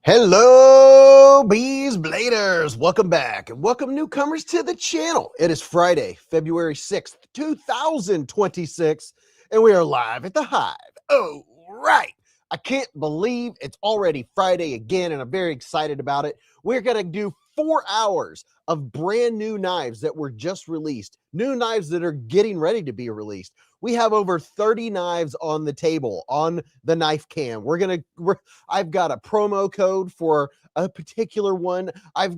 Hello, Beez Bladers. Welcome back and welcome newcomers to the channel. It is Friday, February 6th, 2026, and we are live at the Hive. Oh, right. I can't believe it's already Friday again, and I'm very excited about it. We're going to do 4 hours of brand new knives that were just released, new knives that are getting ready to be released. We have over 30 knives on the table on the knife cam. I've got a promo code for a particular one. I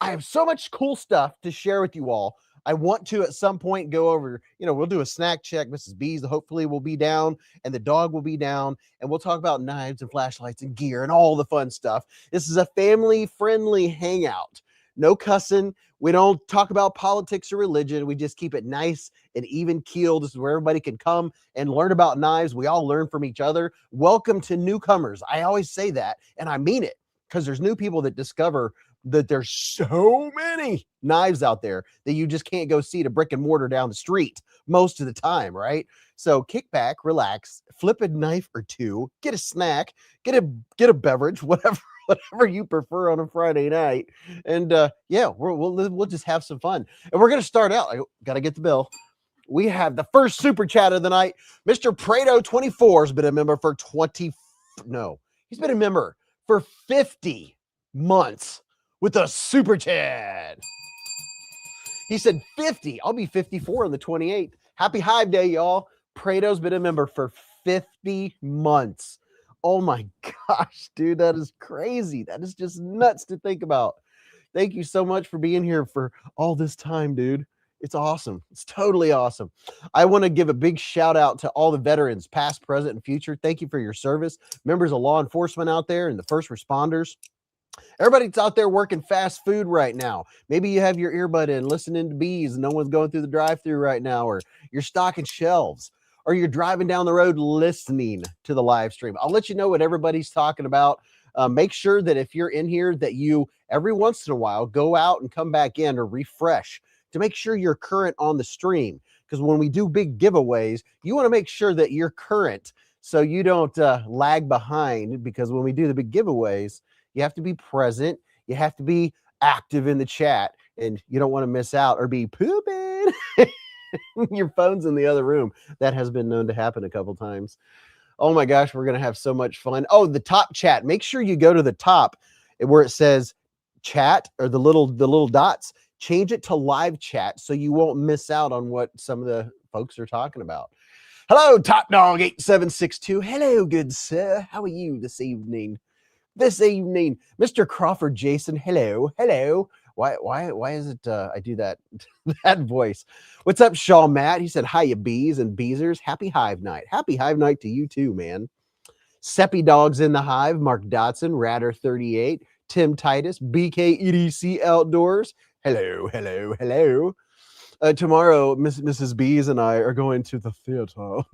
have so much cool stuff to share with you all. I want to at some point go over, we'll do a snack check. Mrs. Beez hopefully will be down and the dog will be down, and we'll talk about knives and flashlights and gear and all the fun stuff. This is a family friendly hangout. No cussing. We don't talk about politics or religion. We just keep it nice and even keel. This is where everybody can come and learn about knives. We all learn from each other. Welcome to newcomers. I always say that, and I mean it, because there's new people that discover that there's so many knives out there that you just can't go see at a brick and mortar down the street most of the time, right? So kick back, relax, flip a knife or two, get a snack, get a beverage, whatever you prefer on a Friday night. And yeah, we'll just have some fun. And we're going to start out. I got to get the bill. We have the first super chat of the night. Mr. Prado 24 has been a member for he's been a member for 50 months with a super chat. He said 50. I'll be 54 on the 28th. Happy Hive Day, y'all. Prado's been a member for 50 months. Oh my gosh, dude, that is crazy. That is just nuts to think about. Thank you so much for being here for all this time, dude. It's awesome. It's totally awesome. I want to give a big shout out to all the veterans, past, present, and future. Thank you for your service. Members of law enforcement out there and the first responders. Everybody's out there working fast food right now. Maybe you have your earbud in listening to Beez and no one's going through the drive-thru right now, or you're stocking shelves, or you're driving down the road listening to the live stream. I'll let you know what everybody's talking about. Make sure that if you're in here that you, every once in a while, go out and come back in or refresh to make sure you're current on the stream. Because when we do big giveaways, you want to make sure that you're current so you don't lag behind, because when we do the big giveaways, you have to be present. You have to be active in the chat, and you don't want to miss out or be pooping. Your phone's in the other room. That has been known to happen a couple times. Oh my gosh, we're going to have so much fun. Oh, the top chat. Make sure you go to the top where it says chat, or the little dots. Change it to live chat so you won't miss out on what some of the folks are talking about. Hello, Top Dog 8762. Hello, good sir. How are you this evening? Mr. Crawford Jason. Hello. Why is it I do that that voice? What's up, Shaw Matt? He said hiya, Beez and Beezers. Happy Hive Night. Happy Hive Night to you too, man. Seppy Dogs in the Hive, Mark Dotson, Radder 38, Tim Titus, BKEDC Outdoors. Hello. Tomorrow, Mrs. Beez and I are going to the theater.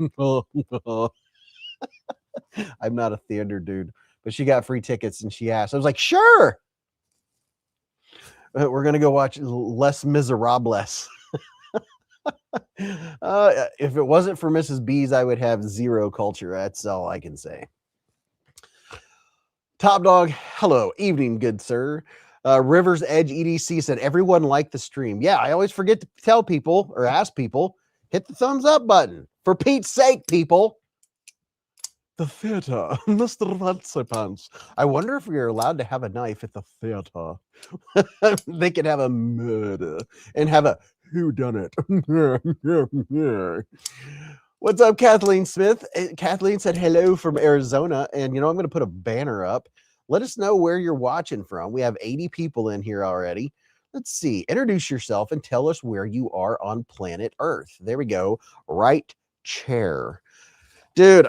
I'm not a theater dude, but she got free tickets and she asked. I was like, sure. We're going to go watch Les Miserables. If it wasn't for Mrs. Beez, I would have zero culture. That's all I can say. Top Dog, hello. Evening, good sir. Rivers Edge EDC said, everyone liked the stream. Yeah, I always forget to tell people or ask people, hit the thumbs up button. For Pete's sake, people. The theater, Mr. Fancy Pants. I wonder if we are allowed to have a knife at the theater. They could have a murder and have a whodunit. What's up, Kathleen Smith? Kathleen said hello from Arizona. And, I'm going to put a banner up. Let us know where you're watching from. We have 80 people in here already. Let's see. Introduce yourself and tell us where you are on planet Earth. There we go. Right chair. Dude,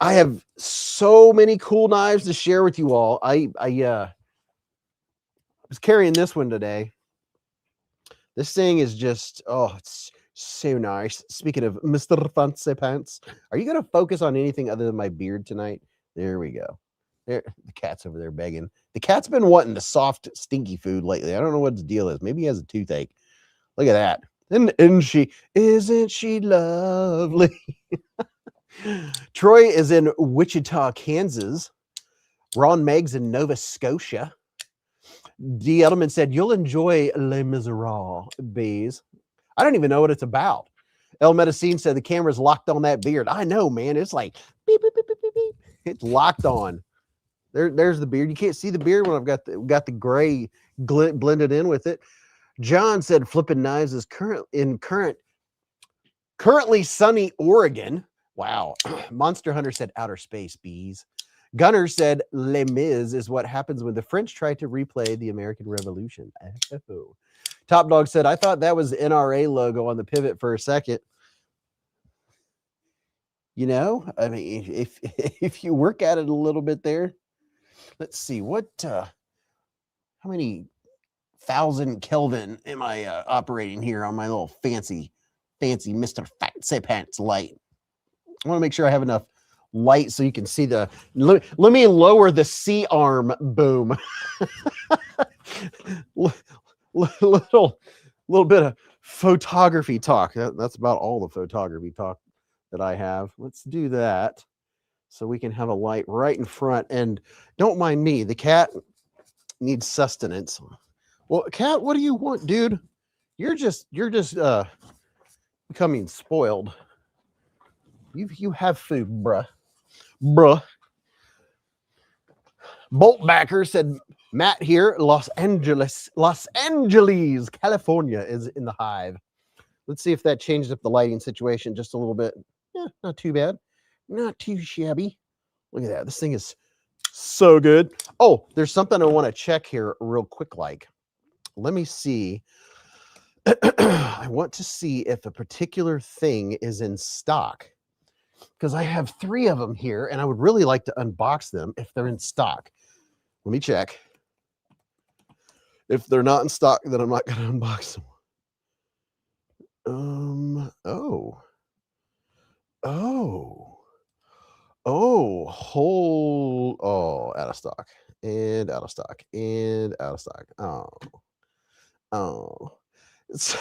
I have so many cool knives to share with you all. I was carrying this one today. This thing is just, it's so nice. Speaking of Mr. Fancy Pants, are you going to focus on anything other than my beard tonight? There we go. There, the cat's over there begging. The cat's been wanting the soft, stinky food lately. I don't know what the deal is. Maybe he has a toothache. Look at that. Isn't she lovely? Troy is in Wichita, Kansas. Ron Meggs in Nova Scotia. D. Edelman said, you'll enjoy Les Miserables, Beez. I don't even know what it's about. El Medicine said, the camera's locked on that beard. I know, man. It's like, beep, beep, beep, beep, beep, beep. It's locked on. There's the beard. You can't see the beard when I've got the gray blended in with it. John said, flipping knives is currently sunny Oregon. Wow. Monster Hunter said, outer space, Beez. Gunner said, Les Mis is what happens when the French try to replay the American Revolution. Oh. Top Dog said, I thought that was the NRA logo on the pivot for a second. You know, I mean, if you work at it a little bit there, let's see, how many 1,000 Kelvin am I operating here on my little fancy Mr. Fancy Pants light? I want to make sure I have enough light so you can see the, let me lower the C-arm boom. little bit of photography talk. That's about all the photography talk that I have. Let's do that so we can have a light right in front. And don't mind me, the cat needs sustenance. Well, cat, what do you want, dude? You're just becoming spoiled. You have food, bruh. Boltbacker said, Matt here, Los Angeles, California is in the Hive. Let's see if that changes up the lighting situation just a little bit. Yeah, not too bad. Not too shabby. Look at that. This thing is so good. Oh, there's something I want to check here real quick. Like, let me see. I want to see if a particular thing is in stock, because I have 3 of them here and I would really like to unbox them if they're in stock. Let me check. If they're not in stock, then I'm not going to unbox them. Out of stock and out of stock and out of stock. So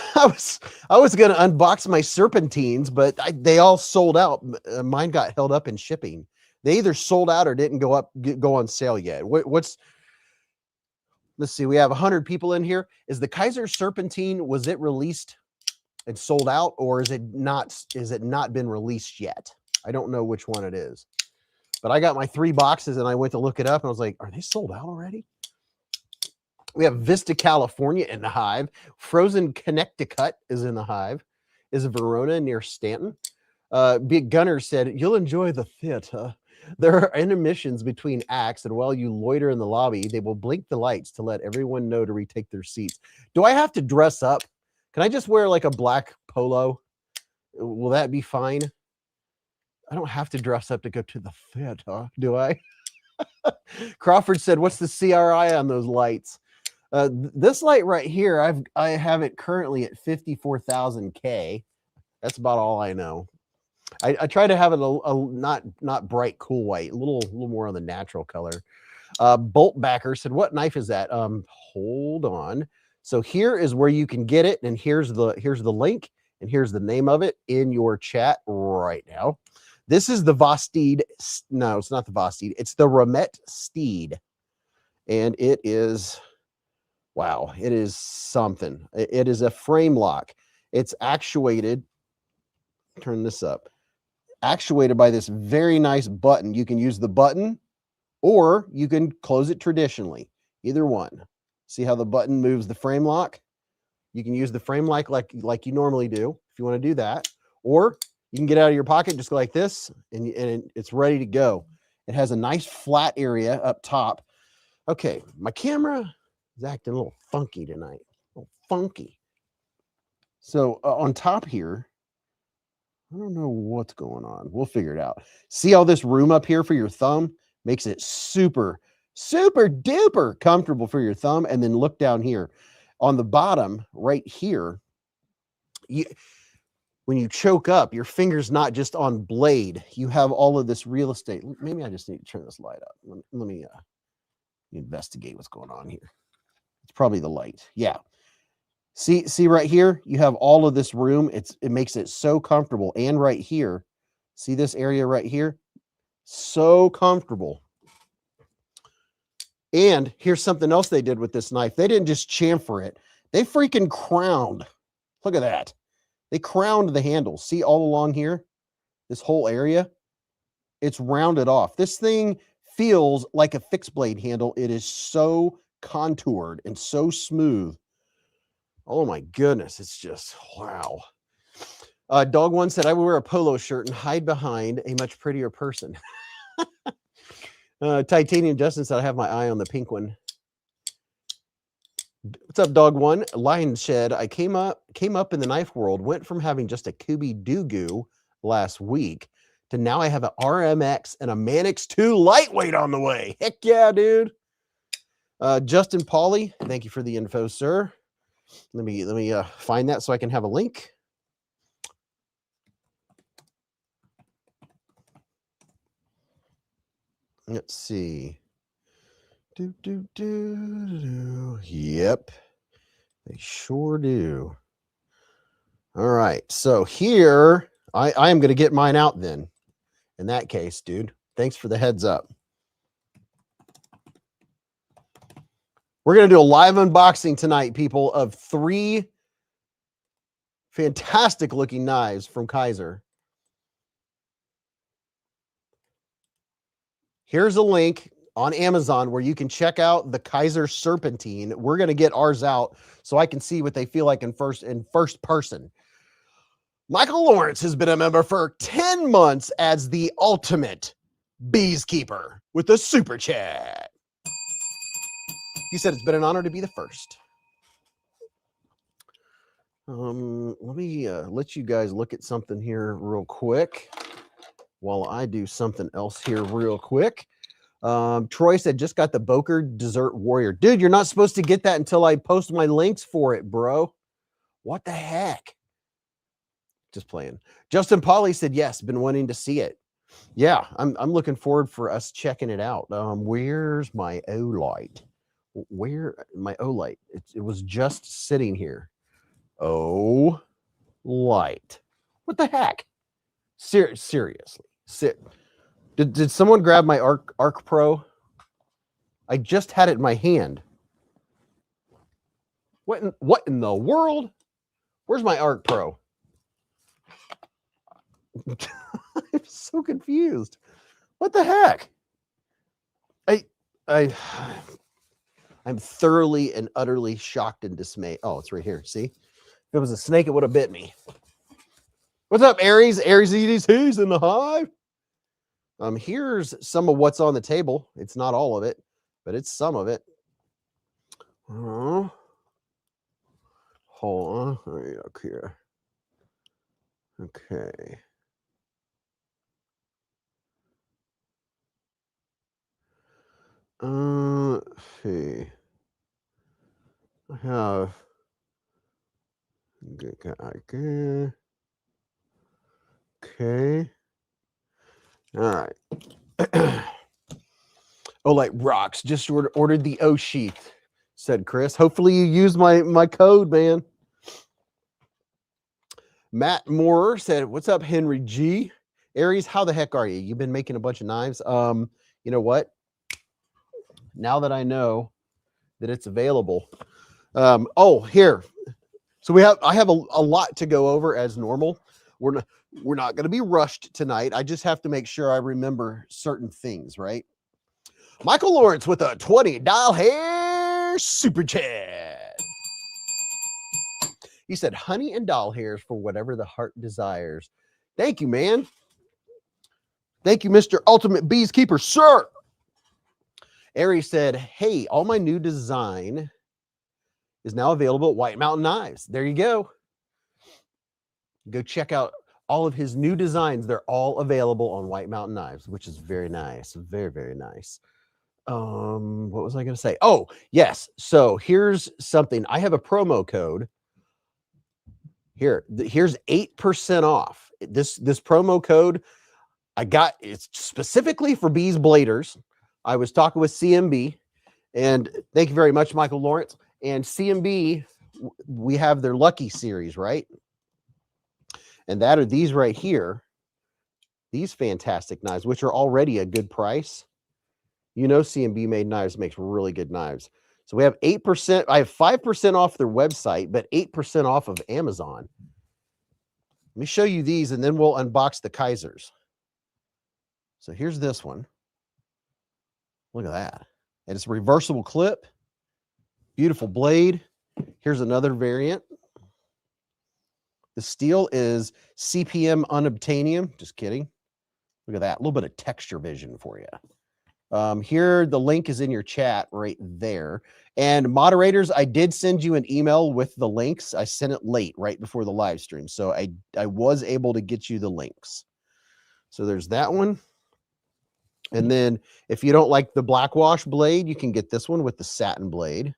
I was going to unbox my serpentines, but they all sold out. Mine got held up in shipping. They either sold out or didn't go on sale yet. Let's see. We have 100 people in here. Is the Kaiser serpentine, was it released and sold out, or is it not been released yet? I don't know which one it is, but I got my 3 boxes and I went to look it up and I was like, are they sold out already? We have Vista, California in the Hive. Frozen Connecticut is in the Hive. Is Verona near Stanton? Big Gunner said, you'll enjoy the theater. There are intermissions between acts, and while you loiter in the lobby, they will blink the lights to let everyone know to retake their seats. Do I have to dress up? Can I just wear like a black polo? Will that be fine? I don't have to dress up to go to the theater, do I? Crawford said, what's the CRI on those lights? This light right here, I have it currently at 54,000 K. That's about all I know. I try to have it a not bright, cool white, a little more on the natural color. Boltbacker said, what knife is that? Hold on. So here is where you can get it, and here's the link, and here's the name of it in your chat right now. This is the Vosted. No, it's not the Vosted. It's the Ramet Steed, and it is, wow, it is something. It is a frame lock. It's actuated. Turn this up. Actuated by this very nice button. You can use the button, or you can close it traditionally. Either one. See how the button moves the frame lock? You can use the frame lock like you normally do if you want to do that, or you can get out of your pocket just like this, and it's ready to go. It has a nice flat area up top. Okay, my camera is acting a little funky tonight. A little funky. So on top here, I don't know what's going on. We'll figure it out. See all this room up here for your thumb? Makes it super, super duper comfortable for your thumb. And then look down here. On the bottom, right here, when you choke up, your finger's not just on blade. You have all of this real estate. Maybe I just need to turn this light up. Let me investigate what's going on here. It's probably the light. Yeah. See right here, you have all of this room. It makes it so comfortable. And right here, see this area right here? So comfortable. And here's something else they did with this knife. They didn't just chamfer it. They freaking crowned. Look at that. They crowned the handle. See all along here? This whole area? It's rounded off. This thing feels like a fixed blade handle. It is so contoured and so smooth. Oh my goodness. It's just, wow. Dog One said, I would wear a polo shirt and hide behind a much prettier person. Titanium Justin said, I have my eye on the pink one. What's up, Dog One? Lion Shed. I came up in the knife world, went from having just a Kubi Dugu last week to now I have an RMX and a Manix 2 lightweight on the way. Heck yeah, dude. Justin Pauly, thank you for the info, sir. Let me find that so I can have a link. Let's see. Yep, they sure do. All right, so here I am going to get mine out then. In that case, dude, thanks for the heads up. We're going to do a live unboxing tonight, people, of 3 fantastic looking knives from Kaiser. Here's a link on Amazon where you can check out the Kaiser Serpentine. We're going to get ours out so I can see what they feel like in first person. Michael Lawrence has been a member for 10 months as the ultimate Beez keeper with a super chat. He said it's been an honor to be the first. Let me let you guys look at something here real quick while I do something else here real quick. Troy said, just got the Boker Desert Warrior. Dude, you're not supposed to get that until I post my links for it, bro. What the heck? Just playing. Justin Pauly said, yes, been wanting to see it. Yeah, I'm looking forward for us checking it out. Where's my O-light? Where my O-light? It was just sitting here. O-light. What the heck? Seriously. Did someone grab my Arc Pro? I just had it in my hand. What in the world? Where's my Arc Pro? I'm so confused. What the heck? I'm thoroughly and utterly shocked and dismayed. Oh, it's right here. See? If it was a snake, it would have bit me. What's up, Aries? Aries EDC's in the Hive. Here's some of what's on the table. It's not all of it, but it's some of it. Hold on. Let me look here. Okay. Let's see. I have. Okay. All right. Oh, like rocks. Just ordered the O sheath, said Chris. Hopefully you use my code, man. Matt Moore said, what's up, Henry G? Aries, how the heck are you? You've been making a bunch of knives. You know what? Now that I know that it's available. Oh, here. So I have a lot to go over as normal. We're not going to be rushed tonight. I just have to make sure I remember certain things, right? Michael Lawrence with a $20 hair super chat. He said, honey and doll hairs for whatever the heart desires. Thank you, man. Thank you, Mr. Ultimate Beez Keeper, sir. Aries said, hey, all my new design is now available at White Mountain Knives. There you go. Go check out all of his new designs. They're all available on White Mountain Knives, which is very nice. Very, very nice. What was I going to say? Oh, yes. So here's something. I have a promo code. Here's 8% off. This promo code I got, it's specifically for beezbladers. I was talking with CMB, and thank you very much, Michael Lawrence. And CMB, we have their Lucky series, right? And that are these right here. These fantastic knives, which are already a good price. You know, CMB Made Knives makes really good knives. So we have 8%. I have 5% off their website, but 8% off of Amazon. Let me show you these, and then we'll unbox the Kaisers. So here's this one. Look at that. And it's a reversible clip. Beautiful blade. Here's another variant. The steel is CPM unobtainium. Just kidding. Look at that. A little bit of texture vision for you. Here, the link is in your chat right there. And moderators, I did send you an email with the links. I sent it late, right before the live stream. So I was able to get you the links. So there's that one. And then if you don't like the black wash blade, you can get this one with the satin blade.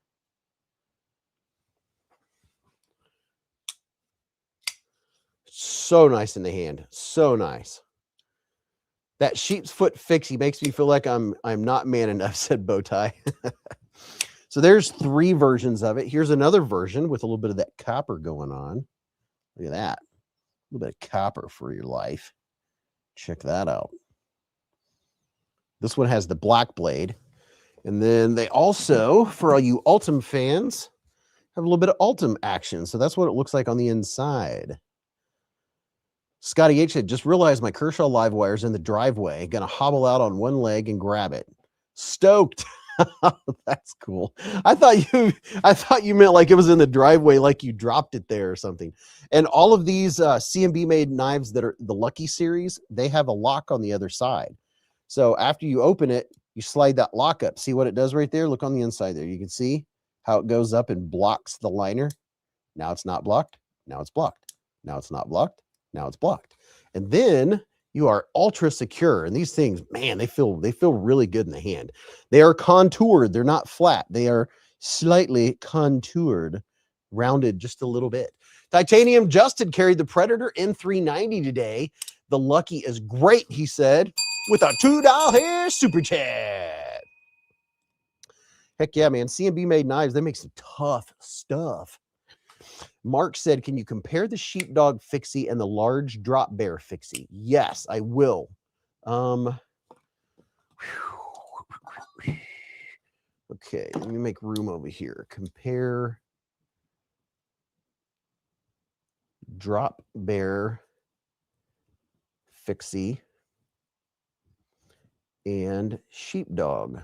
So nice in the hand. So nice. That sheep's foot fixie makes me feel like I'm not man enough, said Bowtie. So there's 3 versions of it. Here's another version with a little bit of that copper going on. Look at that. A little bit of copper for your life. Check that out. This one has the black blade. And then they also, for all you Ultim fans, have a little bit of Ultim action. So that's what it looks like on the inside. Scotty H said, just realized my Kershaw live wire's in the driveway. Gonna hobble out on one leg and grab it. Stoked. That's cool. I thought you meant like it was in the driveway, like you dropped it there or something. And all of these CMB Made knives that are the Lucky series, they have a lock on the other side. So after you open it, you slide that lock up. See what it does right there? Look on the inside there. You can see how it goes up and blocks the liner. Now it's not blocked. Now it's blocked. Now it's not blocked. Now it's blocked. And then you are ultra secure. And these things, man, they feel really good in the hand. They are contoured. They're not flat. They are slightly contoured, rounded just a little bit. Titanium Justin carried the Predator N390 today. The Lucky is great, he said, with a $2 super chat. Heck yeah, man. CMB Made knives, they make some tough stuff. Mark said, can you compare the sheepdog fixie and the large drop bear fixie? Yes, I will. Okay, let me make room over here. Compare drop bear fixie and sheepdog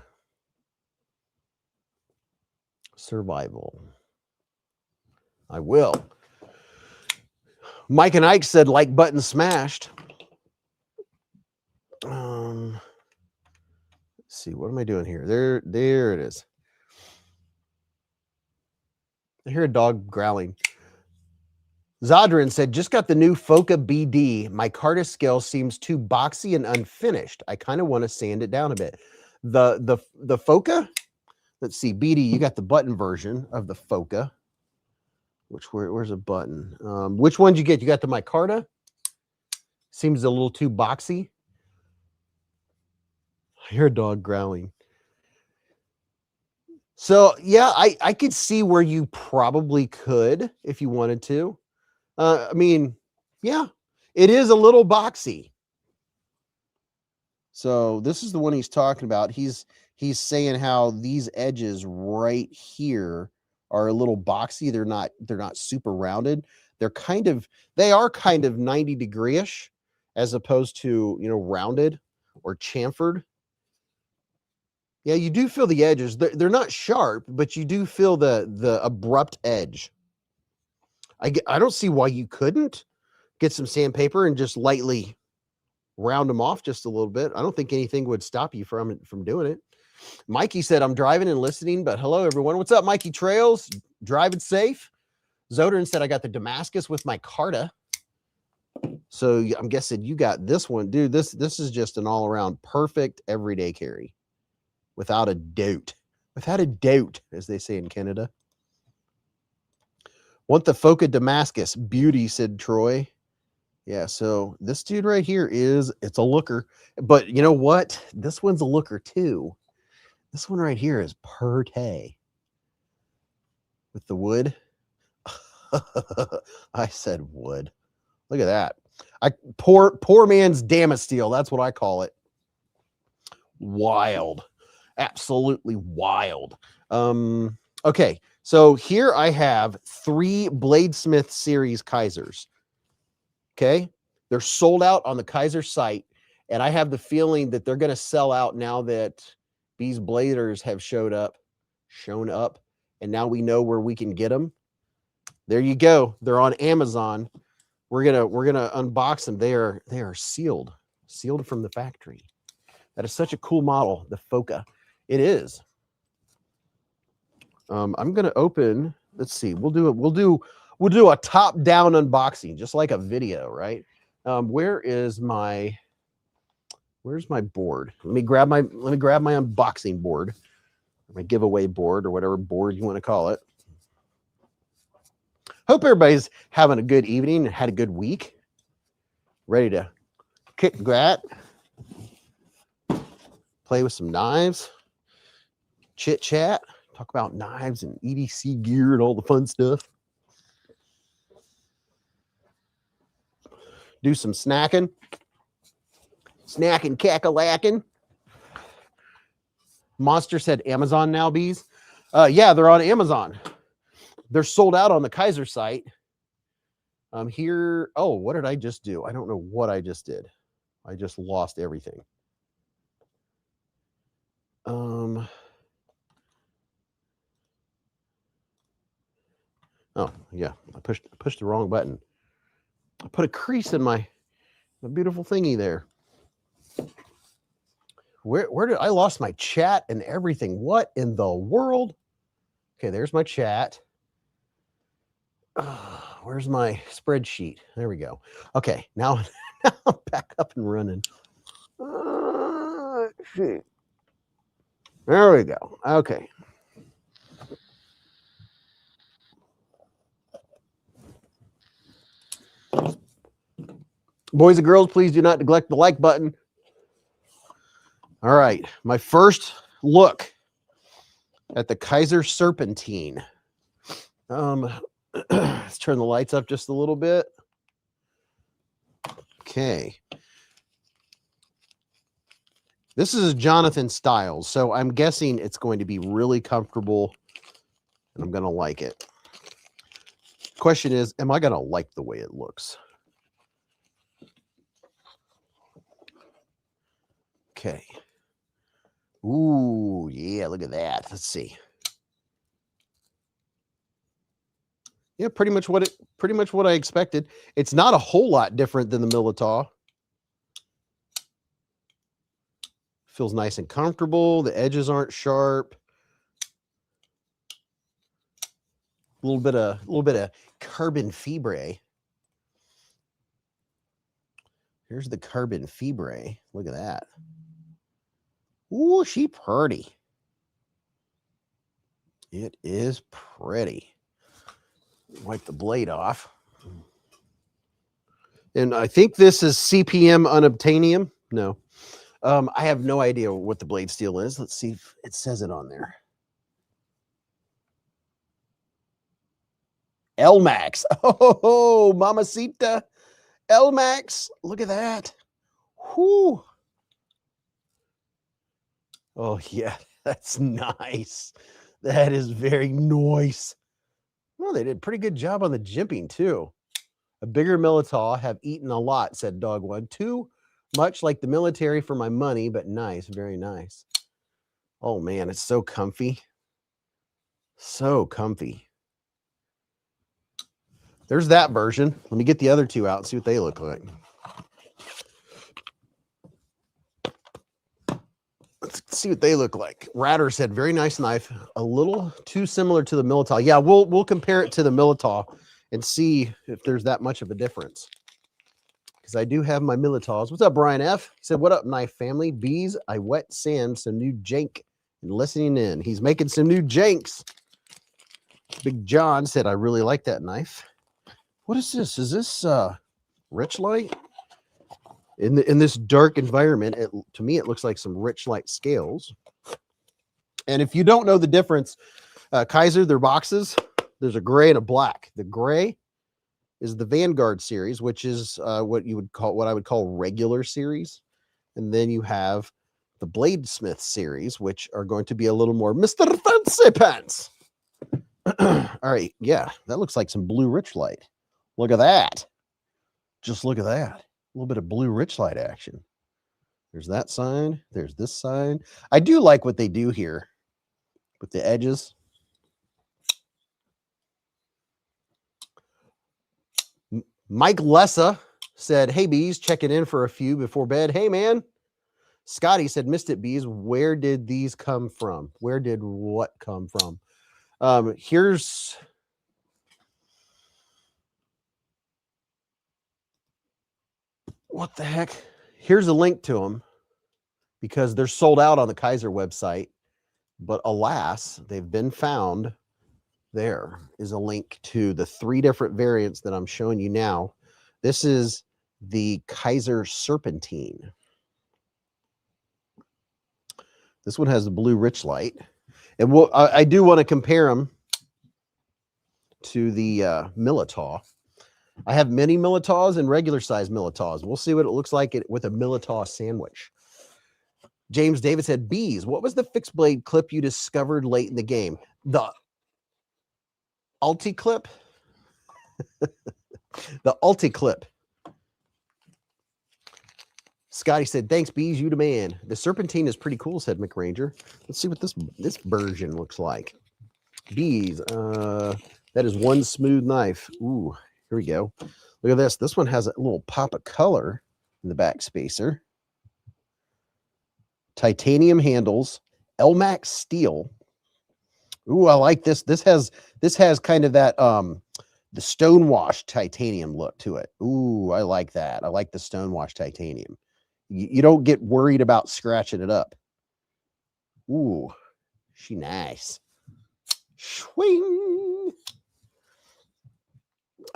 survival. I will. Mike and Ike said like button smashed. Let's see, what am I doing here? There it is. I hear a dog growling. Zodrin said, just got the new Foca BD. My Carta scale seems too boxy and unfinished. I kind of want to sand it down a bit. The Foca, let's see, BD, you got the button version of the Foca. Where's a button? Which one did you get? You got the micarta? Seems a little too boxy. I hear a dog growling. So yeah, I could see where you probably could if you wanted to. I mean, yeah, it is a little boxy. So this is the one he's talking about. He's saying how these edges right here are a little boxy. They're not super rounded. They are kind of 90 degree-ish as opposed to, rounded or chamfered. Yeah, you do feel the edges. They're not sharp, but you do feel the abrupt edge. I don't see why you couldn't get some sandpaper and just lightly round them off just a little bit. I don't think anything would stop you from doing it. Mikey said, I'm driving and listening, but hello, everyone. What's up, Mikey Trails? Driving safe. Zodern said, I got the Damascus with my Carta. So I'm guessing you got this one. Dude, this is just an all-around perfect everyday carry. Without a doubt. Without a doubt, as they say in Canada. Want the Foca Damascus. Beauty, said Troy. Yeah, so this dude right here it's a looker. But you know what? This one's a looker too. This one right here is perte. With the wood. I said wood. Look at that. Poor man's Damasteel. That's what I call it. Wild. Absolutely wild. Okay, so here I have 3 Bladesmith series Kaisers. Okay, they're sold out on the Kaiser site, and I have the feeling that they're going to sell out now that beezbladers have shown up, and now we know where we can get them. There you go. They're on Amazon. We're gonna unbox them. They are sealed from the factory. That is such a cool model, the Foca. It is. I'm gonna open. Let's see. We'll do a top-down unboxing, just like a video, right? Where's my board? Let me grab my unboxing board, my giveaway board, or whatever board you want to call it. Hope everybody's having a good evening and had a good week. Ready to kick that, play with some knives, chit chat, talk about knives and EDC gear and all the fun stuff. Do some snacking, cackalaacking. Monster said Amazon now, Beez. Yeah, they're on Amazon. They're sold out on the Kaiser site. Here. Oh, what did I just do? I don't know what I just did. I just lost everything. Oh, yeah. I pushed the wrong button. I put a crease in my beautiful thingy there. Where did I lost my chat and everything? What in the world? Okay, there's my chat. Where's my spreadsheet? There we go. Okay, now I'm back up and running. Let's see. There we go. Okay. Boys and girls, please do not neglect the like button. All right, my first look at the Kaiser Serpentine. Let's turn the lights up just a little bit. Okay. This is Jonathan Styles, so I'm guessing it's going to be really comfortable, and I'm going to like it. Question is, am I going to like the way it looks? Okay. Ooh, yeah, look at that. Let's see. Yeah, pretty much what I expected. It's not a whole lot different than the Militaw. Feels nice and comfortable. The edges aren't sharp. A little bit of carbon fibre. Here's the carbon fibre. Look at that. Ooh, she pretty. It is pretty. Wipe the blade off. And I think this is CPM unobtainium. No. I have no idea what the blade steel is. Let's see if it says it on there. L-Max. Oh, mamacita. L-Max. Look at that. Whoo. Oh, yeah. That's nice. That is very nice. Well, they did a pretty good job on the jimping, too. A bigger Militaw, have eaten a lot, said Dog One. Too much like the military for my money, but nice. Very nice. Oh, man, it's so comfy. So comfy. There's that version. Let me get the other two out and see what they look like. Let's see what they look like. Ratter said, very nice knife. A little too similar to the Militaw. Yeah, we'll compare it to the Militaw and see if there's that much of a difference. Because I do have my Militaws. What's up, Brian F? He said, what up, knife family? Beez, I wet sand some new jank and listening in. He's making some new janks. Big John said, I really like that knife. What is this? Is this Rich Light? In this dark environment, to me, it looks like some Rich Light scales. And if you don't know the difference, Kaiser, their boxes, there's a gray and a black. The gray is the Vanguard series, which is what I would call regular series. And then you have the Bladesmith series, which are going to be a little more Mr. Fancy Pants. All right, yeah, that looks like some blue rich light. Look at that. Just look at that. A little bit of blue rich light action. There's that sign. There's this sign. I do like what they do here with the edges. Mike Lessa said, hey, Beez, checking in for a few before bed. Hey, man. Scotty said, missed it, Beez. Where did these come from? Where did what come from? Here's... What the heck? Here's a link to them because they're sold out on the Kaiser website. But alas, they've been found. There is a link to the 3 different variants that I'm showing you now. This is the Kaiser Serpentine. This one has the blue rich light. And I do want to compare them to the Militaw. I have mini Militaws and regular size Militaws. We'll see what it looks like with a Militaw sandwich. James David said, Beez, what was the fixed blade clip you discovered late in the game? The Ulti clip? The Ulti clip. Scotty said, thanks, Beez, you the man. The Serpentine is pretty cool, said McRanger. Let's see what this version looks like. Beez, that is one smooth knife. Ooh, here we go. Look at this. This one has a little pop of color in the back spacer. Titanium handles, Elmax steel. Ooh, I like this. This has kind of that the stonewash titanium look to it. Ooh, I like that. I like the stonewash titanium. You don't get worried about scratching it up. Ooh, she nice. Swing.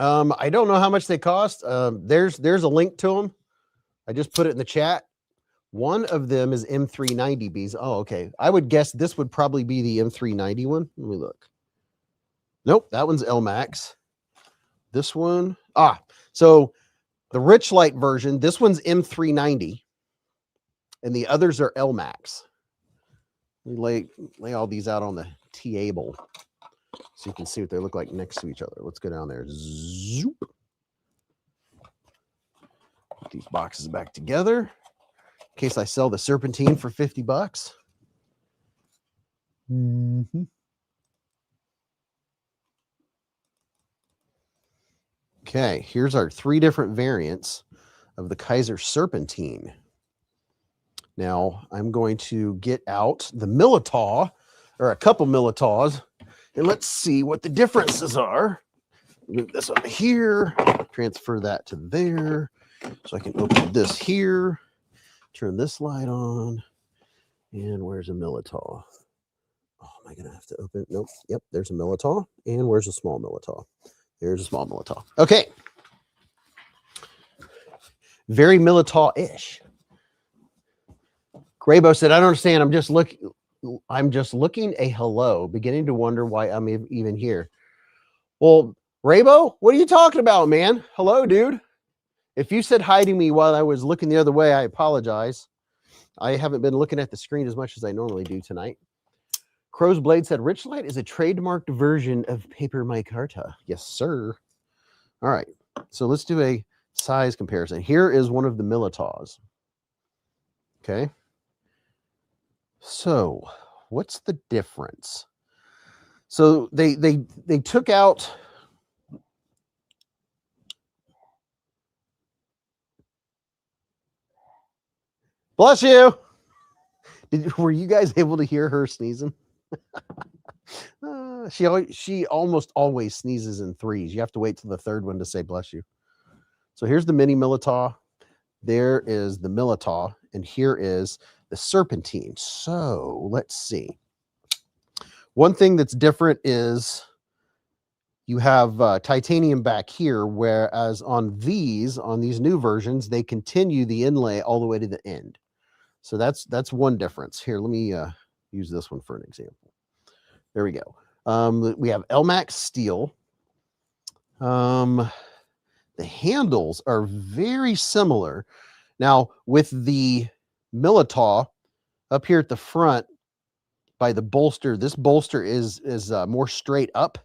I don't know how much they cost. There's a link to them. I just put it in the chat. One of them is M390 Beez. Oh, okay. I would guess this would probably be the M390 one. Let me look. Nope, that one's Elmax. This one, so the rich light version, this one's M390, and the others are Elmax. Let me lay all these out on the table so you can see what they look like next to each other. Let's go down there. Zoop. Put these boxes back together in case I sell the Serpentine for $50. Mm-hmm. Okay, here's our 3 different variants of the Kaiser Serpentine. Now, I'm going to get out the Militaw, or a couple Militaws, and let's see what the differences are. Move this up here, transfer that to there, so I can open this here, turn this light on, and where's a Militaw? Oh, am I going to have to open it? Nope. Yep, there's a Militaw, and where's a small Militaw? There's a small Militaw. Okay. Very Militaw-ish. Graybo said, I don't understand. I'm just looking a hello, beginning to wonder why I'm even here. Well, Raybo, what are you talking about, man? Hello, dude. If you said hi to me while I was looking the other way, I apologize. I haven't been looking at the screen as much as I normally do tonight. Crow's Blade said, Richlight is a trademarked version of paper micarta. Yes, sir. All right. So let's do a size comparison. Here is one of the Militaws. Okay. So what's the difference? So they took out bless you. Were you guys able to hear her sneezing? She almost always sneezes in threes. You have to wait till the third one to say bless you. So here's the mini Militaw. There is the Militaw, and here is the Serpentine. So let's see. One thing that's different is you have titanium back here, whereas on these new versions, they continue the inlay all the way to the end. So that's one difference. Here, let me use this one for an example. There we go. We have Elmax steel. The handles are very similar. Now, with the Militaw, up here at the front by the bolster, this bolster is more straight up,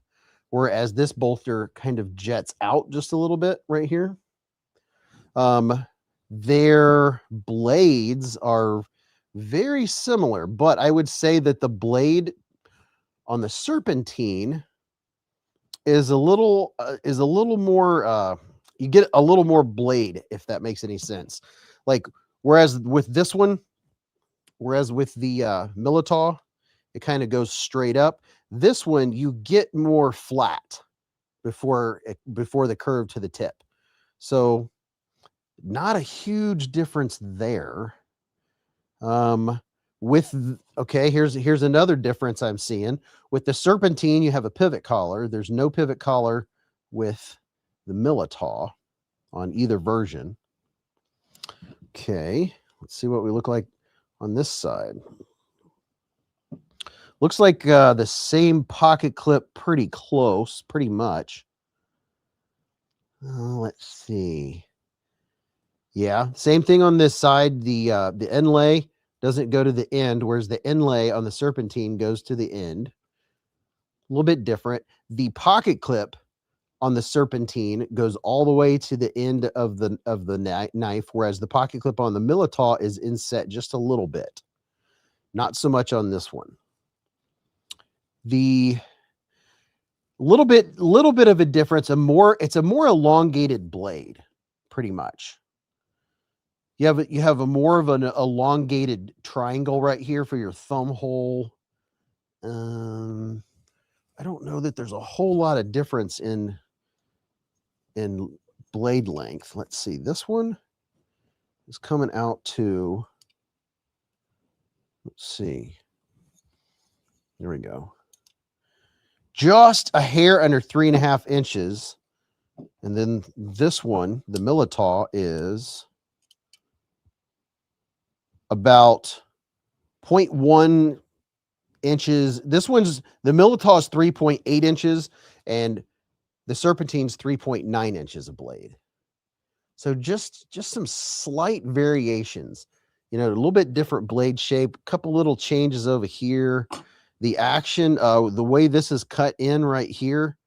whereas this bolster kind of jets out just a little bit right here. Their blades are very similar, but I would say that the blade on the Serpentine is a little more you get a little more blade, if that makes any sense. Like whereas with this one, whereas with the Militaw, it kind of goes straight up. This one you get more flat before the curve to the tip. So not a huge difference there. Okay, here's another difference I'm seeing. With the Serpentine, you have a pivot collar. There's no pivot collar with the Militaw on either version. Okay, let's see what we look like on this side. Looks like the same pocket clip, pretty close, pretty much. Let's see. Yeah, same thing on this side. The inlay doesn't go to the end, whereas the inlay on the Serpentine goes to the end. A little bit different. The pocket clip on the Serpentine goes all the way to the end of the knife, whereas the pocket clip on the Militaw is inset just a little bit. Not so much on this one. The little bit of a difference. It's a more elongated blade, pretty much. You have a more of an elongated triangle right here for your thumb hole. I don't know that there's a whole lot of difference in blade length. Let's see. This one is coming out to, let's see. There we go. Just a hair under 3.5 inches. And then this one, the Militaw, is about 0.1 inches. This one's, the Militaw is 3.8 inches, and the Serpentine's 3.9 inches of blade. So just some slight variations. You know, a little bit different blade shape, a couple little changes over here. The action, the way this is cut in right here,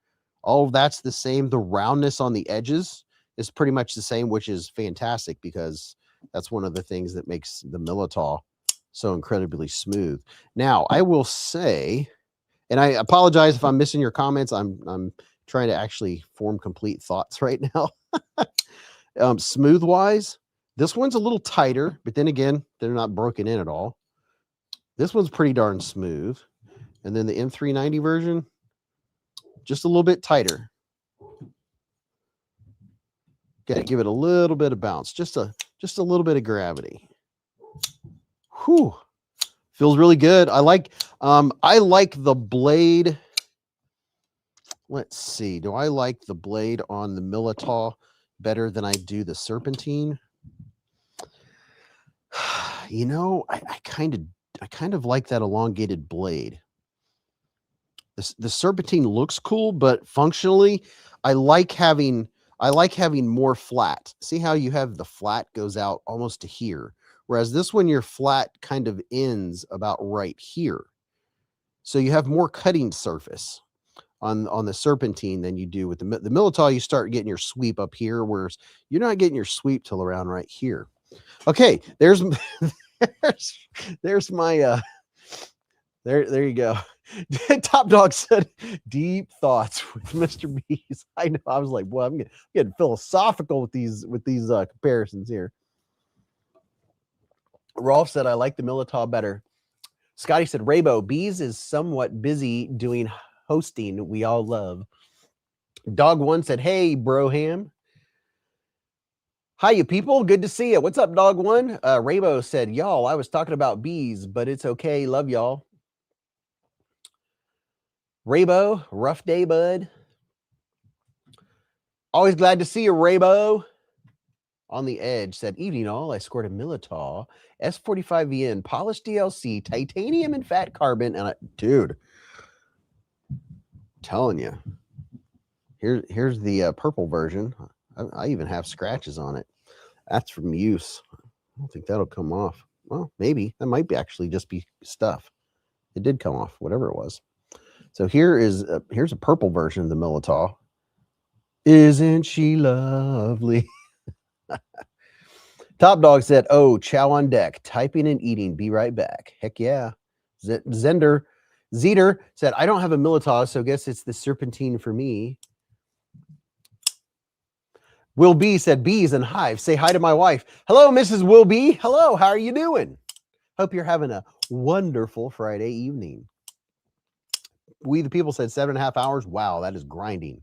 all of that's the same. The roundness on the edges is pretty much the same, which is fantastic because that's one of the things that makes the Militaw so incredibly smooth. Now, I will say, and I apologize if I'm missing your comments. I'm trying to actually form complete thoughts right now. Smooth wise, this one's a little tighter, but then again, they're not broken in at all. This one's pretty darn smooth. And then the M390 version, just a little bit tighter. Got to give it a little bit of bounce, just a little bit of gravity. Whew. Feels really good. I like the blade. Let's see. Do I like the blade on the Militaw better than I do the Serpentine? You know, I kind of like that elongated blade. The Serpentine looks cool, but functionally, I like having more flat. See how you have the flat goes out almost to here, whereas this one, your flat kind of ends about right here. So you have more cutting surface on the Serpentine than you do with the Militaw. You start getting your sweep up here, whereas you're not getting your sweep till around right here. Okay, there's my there you go. Top Dog said deep thoughts with Mr. Beez. I know. I was like, well, I'm getting philosophical with these comparisons here. Rolf said, I like the Militaw better. Scotty said, Raybo, Beez is somewhat busy doing hosting we all love. Dog One said, hey, Broham. Hi, you people. Good to see you. What's up, Dog One? Raybo said, y'all, I was talking about Beez, but it's okay. Love y'all. Raybo, rough day, bud. Always glad to see you, Raybo. On the Edge said, evening all. I scored a Militaw S45VN polished DLC, titanium and fat carbon. And dude, I'm telling you, here's the purple version. I even have scratches on it. That's from use. I don't think that'll come off. Well, maybe that might be actually just be stuff. It did come off, whatever it was. So here's a purple version of the Militaw. Isn't she lovely? Top Dog said, "Oh, chow on deck, typing and eating. Be right back." Heck yeah. Zeter said, "I don't have a Militaw, so guess it's the Serpentine for me." Will B said, "Beez and Hive. Say hi to my wife." Hello, Mrs. Will B. Hello, how are you doing? Hope you're having a wonderful Friday evening. We the People said 7.5 hours. Wow, that is grinding.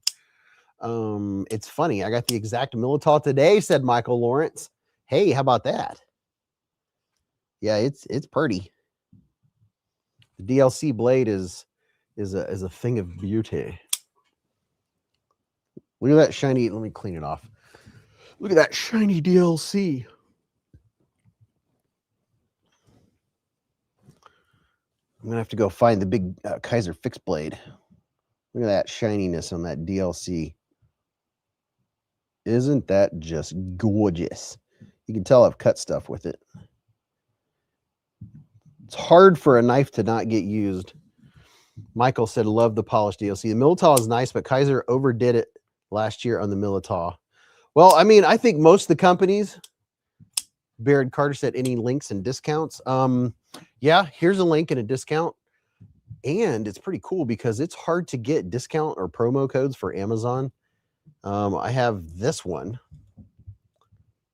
It's funny. I got the exact Militaw today, said Michael Lawrence. Hey, how about that? Yeah, it's pretty. The DLC blade is a thing of beauty. Look at that shiny. Let me clean it off. Look at that shiny DLC. I'm gonna have to go find the big Kaiser fixed blade. Look at that shininess on that DLC. Isn't that just gorgeous? You can tell I've cut stuff with it. It's hard for a knife to not get used. Michael said, "Love the polished DLC." The Militaw is nice, but Kaiser overdid it last year on the Militaw. Well, I mean, I think most of the companies, Baird Carter said, "Any links and discounts?" Yeah, here's a link and a discount. And it's pretty cool because it's hard to get discount or promo codes for Amazon. I have this one,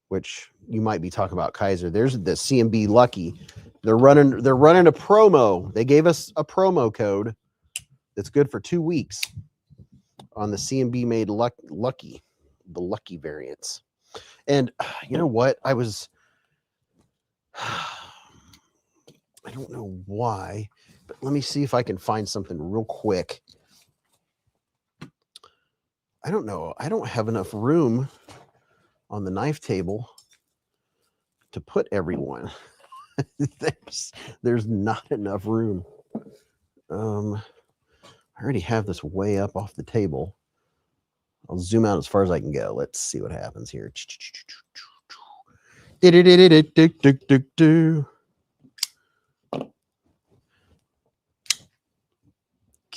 which you might be talking about Kaiser. There's the CMB Lucky. They're running a promo. They gave us a promo code that's good for 2 weeks on the CMB made Lucky, the Lucky variants. And you know what? I don't know why, but let me see if I can find something real quick. I don't know. I don't have enough room on the knife table to put everyone. There's not enough room. I already have this way up off the table. I'll zoom out as far as I can go. Let's see what happens here.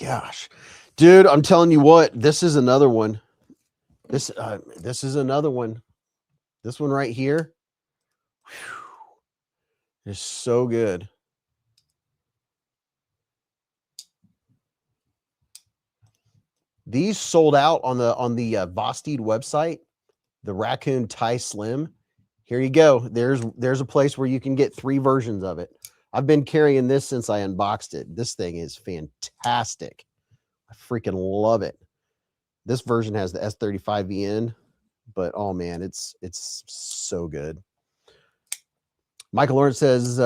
Gosh, dude, I'm telling you what, this is another one. This is another one. This one right here is so good. These sold out on the Vosted website, the Raccoon Tie Slim. Here you go. There's a place where you can get 3 versions of it. I've been carrying this since I unboxed it. This thing is fantastic. I freaking love it. This version has the S35VN, but oh man, it's so good. Michael Lawrence says,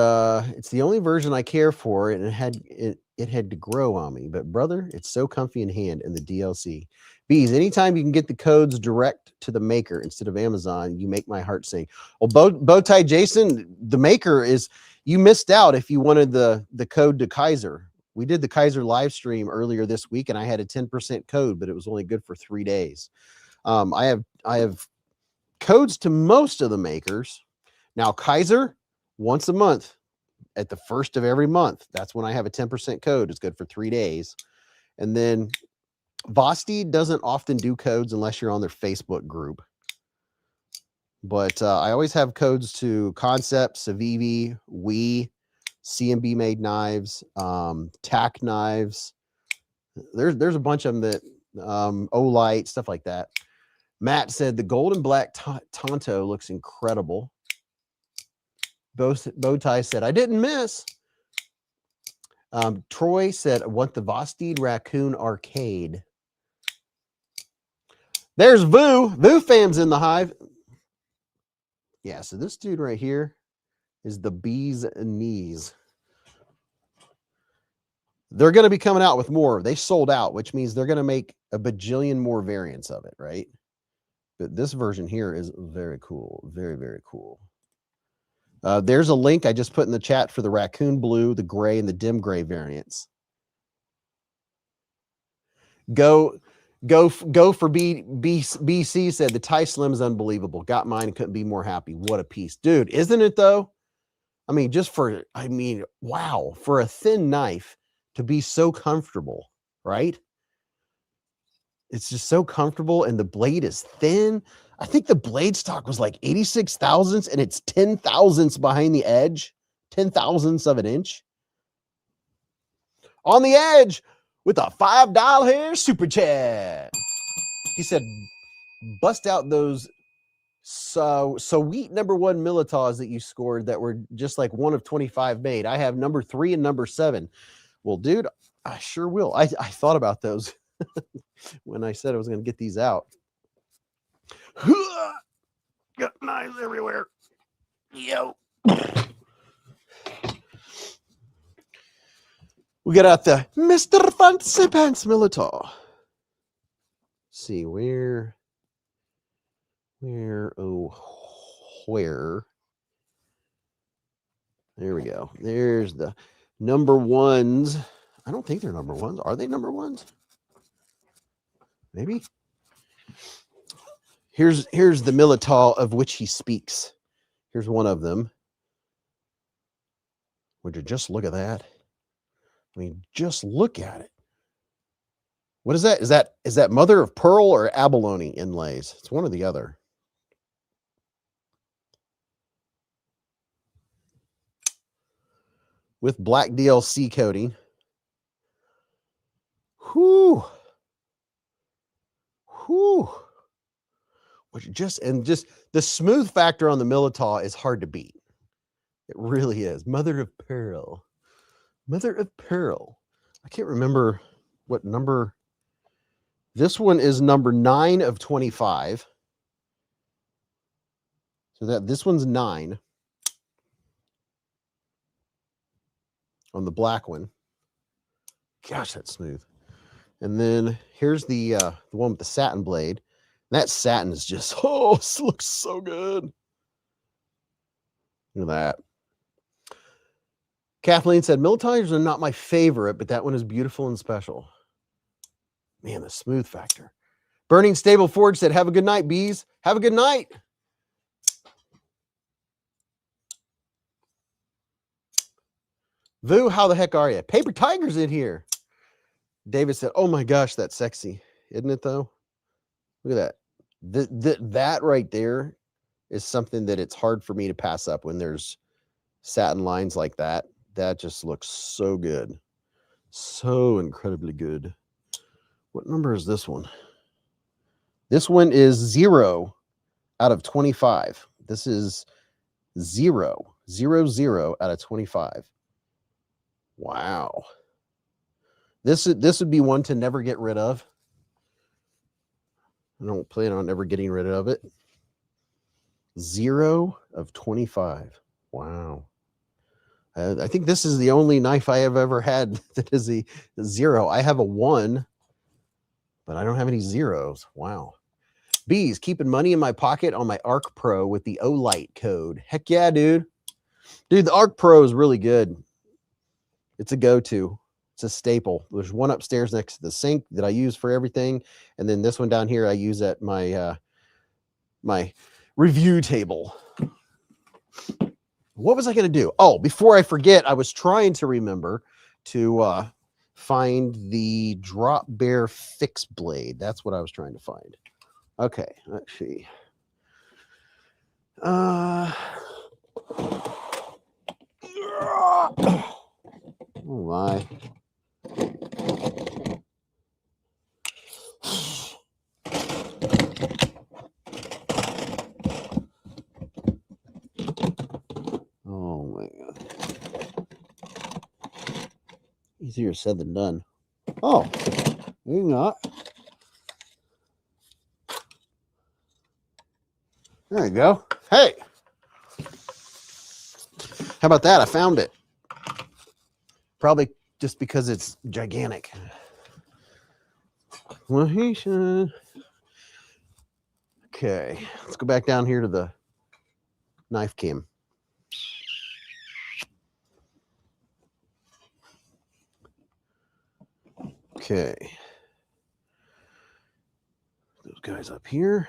"It's the only version I care for, and it had to grow on me. But brother, it's so comfy in hand in the DLC. Beez, anytime you can get the codes direct to the maker instead of Amazon, you make my heart sing." Well, Bowtie Jason, the maker is, you missed out if you wanted the code to Kaiser. We did the Kaiser live stream earlier this week, and I had a 10% code, but it was only good for 3 days. I have codes to most of the makers. Now, Kaiser, once a month, at the first of every month, that's when I have a 10% code. It's good for 3 days. And then Vosted doesn't often do codes unless you're on their Facebook group. But I always have codes to Concept, Civivi, Wii, CMB made knives, tack knives. There's a bunch of them that Olight, stuff like that. Matt said the gold and black Tonto looks incredible. Bowtie said, "I didn't miss." Troy said, "I want the Vosted Raccoon Arcade." There's Vu. Vu fans in the Hive. Yeah, so this dude right here is the Beez Knees. They're going to be coming out with more. They sold out, which means they're going to make a bajillion more variants of it, right? But this version here is very cool. Very, very cool. There's a link I just put in the chat for the raccoon blue, the gray, and the dim gray variants. Go for BC said the Tie Slim is unbelievable. Got mine and couldn't be more happy. What a piece, dude! Isn't it though? I mean, wow, for a thin knife to be so comfortable, right? It's just so comfortable, and the blade is thin. I think the blade stock was like 86 thousandths, and it's 10 thousandths behind the edge, 10 thousandths of an inch. On the edge with a $5 super chat. He said, bust out those sweet number 1 Militaws that you scored that were just like 1 of 25 made. I have number 3 and number 7. Well, dude, I sure will. I thought about those when I said I was going to get these out. Got knives everywhere. Yo. We got out the Mr. Fancy Pants Militar. See where. There we go. There's the number 1s. I don't think they're number 1s. Are they number 1s? Maybe. Here's the Militar of which he speaks. Here's one of them. Would you just look at that? I mean, just look at it. What is that? Is that mother of pearl or abalone inlays? It's one or the other. With black DLC coating. Whoo. Which just the smooth factor on the Militar is hard to beat. It really is. Mother of pearl. Mother of pearl. I can't remember what number. This one is number 9 of 25. So this one's 9 on the black one. Gosh, that's smooth. And then here's the one with the satin blade. That satin is just, this looks so good. Look at that. Kathleen said, Militars are not my favorite, but that one is beautiful and special. Man, the smooth factor. Burning Stable Forge said, have a good night, Beez. Have a good night. Vu, how the heck are you? Paper Tiger's in here. David said, oh my gosh, that's sexy. Isn't it, though? Look at that. That right there is something that it's hard for me to pass up when there's satin lines like that. That just looks so good. So incredibly good. What number is this one? This one is 0 out of 25. This is 0 out of 25. Wow. This would be one to never get rid of. I don't plan on ever getting rid of it. 0 of 25. Wow. I think this is the only knife I have ever had that is a 0. I have a 1, but I don't have any 0s. Wow. Beez, keeping money in my pocket on my Arc Pro with the Olight code. Heck yeah, dude. Dude, the Arc Pro is really good. It's a go-to. It's a staple. There's one upstairs next to the sink that I use for everything. And then this one down here I use at my my review table. What was I going to do? Oh, before I forget, I was trying to remember to find the Drop Bear Fix Blade. That's what I was trying to find. Okay, let's see. Oh my. Oh my God. Easier said than done. Oh, maybe not. There you go. Hey. How about that? I found it. Probably just because it's gigantic. Well, he should. Okay, let's go back down here to the knife cam. Okay. Those guys up here.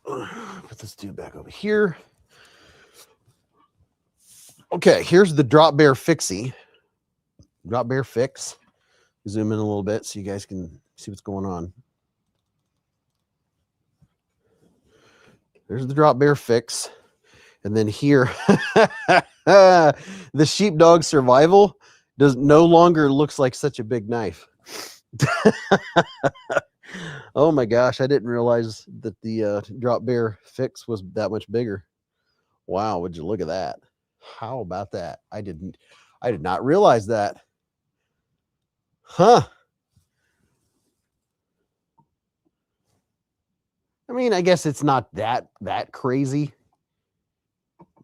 Put this dude back over here. Okay, here's the Drop Bear Fixie. Drop Bear Fix. Zoom in a little bit so you guys can see what's going on. There's the Drop Bear Fix. And then here, the Sheepdog Survival no longer looks like such a big knife. Oh my gosh, I didn't realize that the Drop Bear Fix was that much bigger. Wow, would you look at that? How about that? I did not realize that. Huh. I mean, I guess it's not that crazy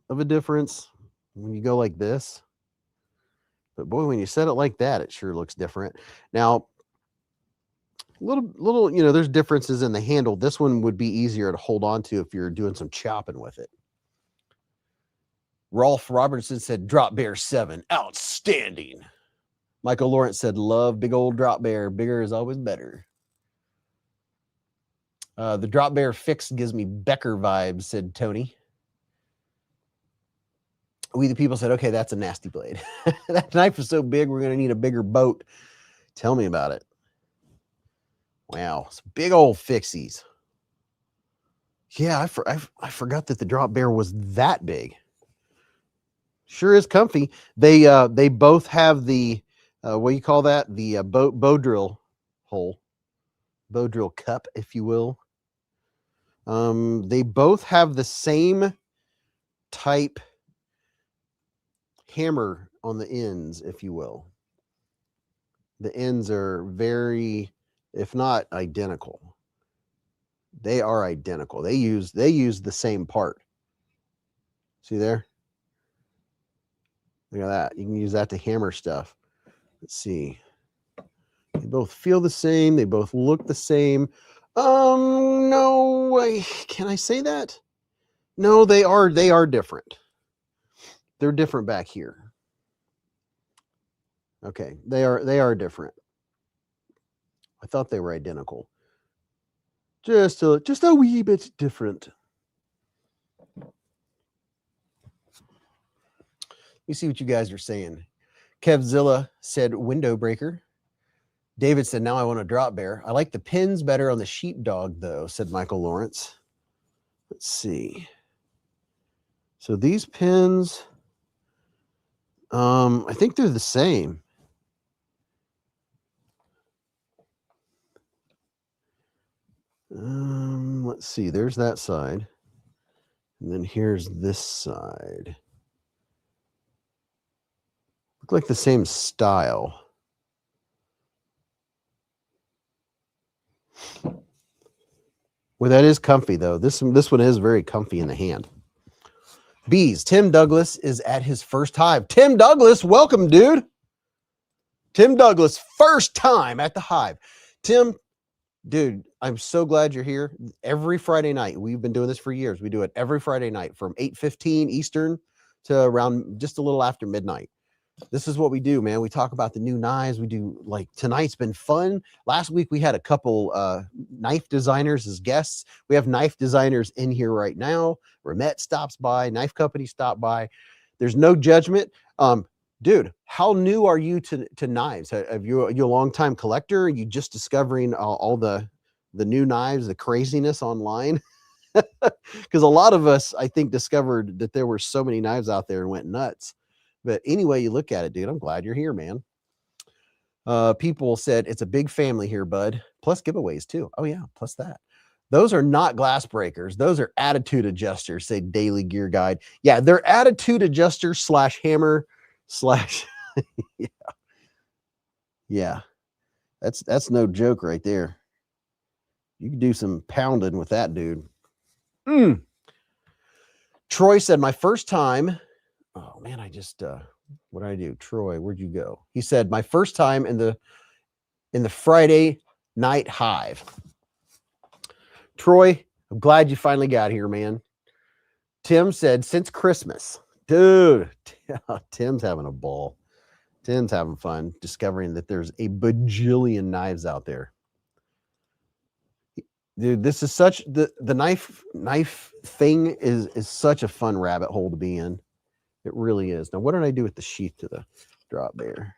of a difference when you go like this. But boy, when you set it like that, it sure looks different. Now, little, you know, there's differences in the handle. This one would be easier to hold on to if you're doing some chopping with it. Rolf Robertson said, Drop Bear 7, outstanding. Michael Lawrence said, love big old Drop Bear. Bigger is always better. The Drop Bear Fix gives me Becker vibes, said Tony. We the people said, okay, that's a nasty blade. That knife is so big, we're going to need a bigger boat. Tell me about it. Wow, it's big old fixies. Yeah, I forgot that the Drop Bear was that big. Sure is comfy. They both have the what do you call that? The bow drill hole, bow drill cup, if you will. They both have the same type hammer on the ends, if you will. The ends are very, if not identical. They are identical. They use the same part. See there? Look at that. You can use that to hammer stuff. Let's see. They both feel the same. They both look the same. No way. Can I say that? No, they are different. They're different back here. Okay, they are different. I thought they were identical. Just a wee bit different. Let me see what you guys are saying. Kevzilla said window breaker. David said, now I want a Drop Bear. I like the pins better on the Sheepdog, though, said Michael Lawrence. Let's see. So these pins, I think they're the same. Let's see. There's that side. And then here's this side. Look like the same style. Well, that is comfy, though. This one is very comfy in the hand. Beez, Tim Douglas is at his first Hive. Tim Douglas, welcome, dude. Tim Douglas, first time at the Hive. Tim, dude, I'm so glad you're here. Every Friday night, we've been doing this for years. We do it every Friday night from 8:15 Eastern to around just a little after midnight. This is what we do, man. We talk about the new knives. We do, like, tonight's been fun. Last week, we had a couple knife designers as guests. We have knife designers in here right now. Ramette stops by. Knife Company stopped by. There's no judgment. Dude, how new are you to knives? Are you a long-time collector? Are you just discovering all the new knives, the craziness online? Because a lot of us, I think, discovered that there were so many knives out there and went nuts. But anyway you look at it, dude, I'm glad you're here, man. People said it's a big family here, bud. Plus giveaways too. Oh yeah, plus that. Those are not glass breakers. Those are attitude adjusters, say Daily Gear Guide. Yeah, they're attitude adjusters / hammer / yeah. Yeah. That's no joke right there. You can do some pounding with that, dude. Troy said, my first time. Oh man, I just what did I do? Troy, where'd you go? He said, my first time in the Friday night Hive. Troy, I'm glad you finally got here, man. Tim said, since Christmas. Dude, Tim's having a ball. Tim's having fun discovering that there's a bajillion knives out there. Dude, this is such the knife thing is such a fun rabbit hole to be in. It really is. Now, what did I do with the sheath to the drop bear?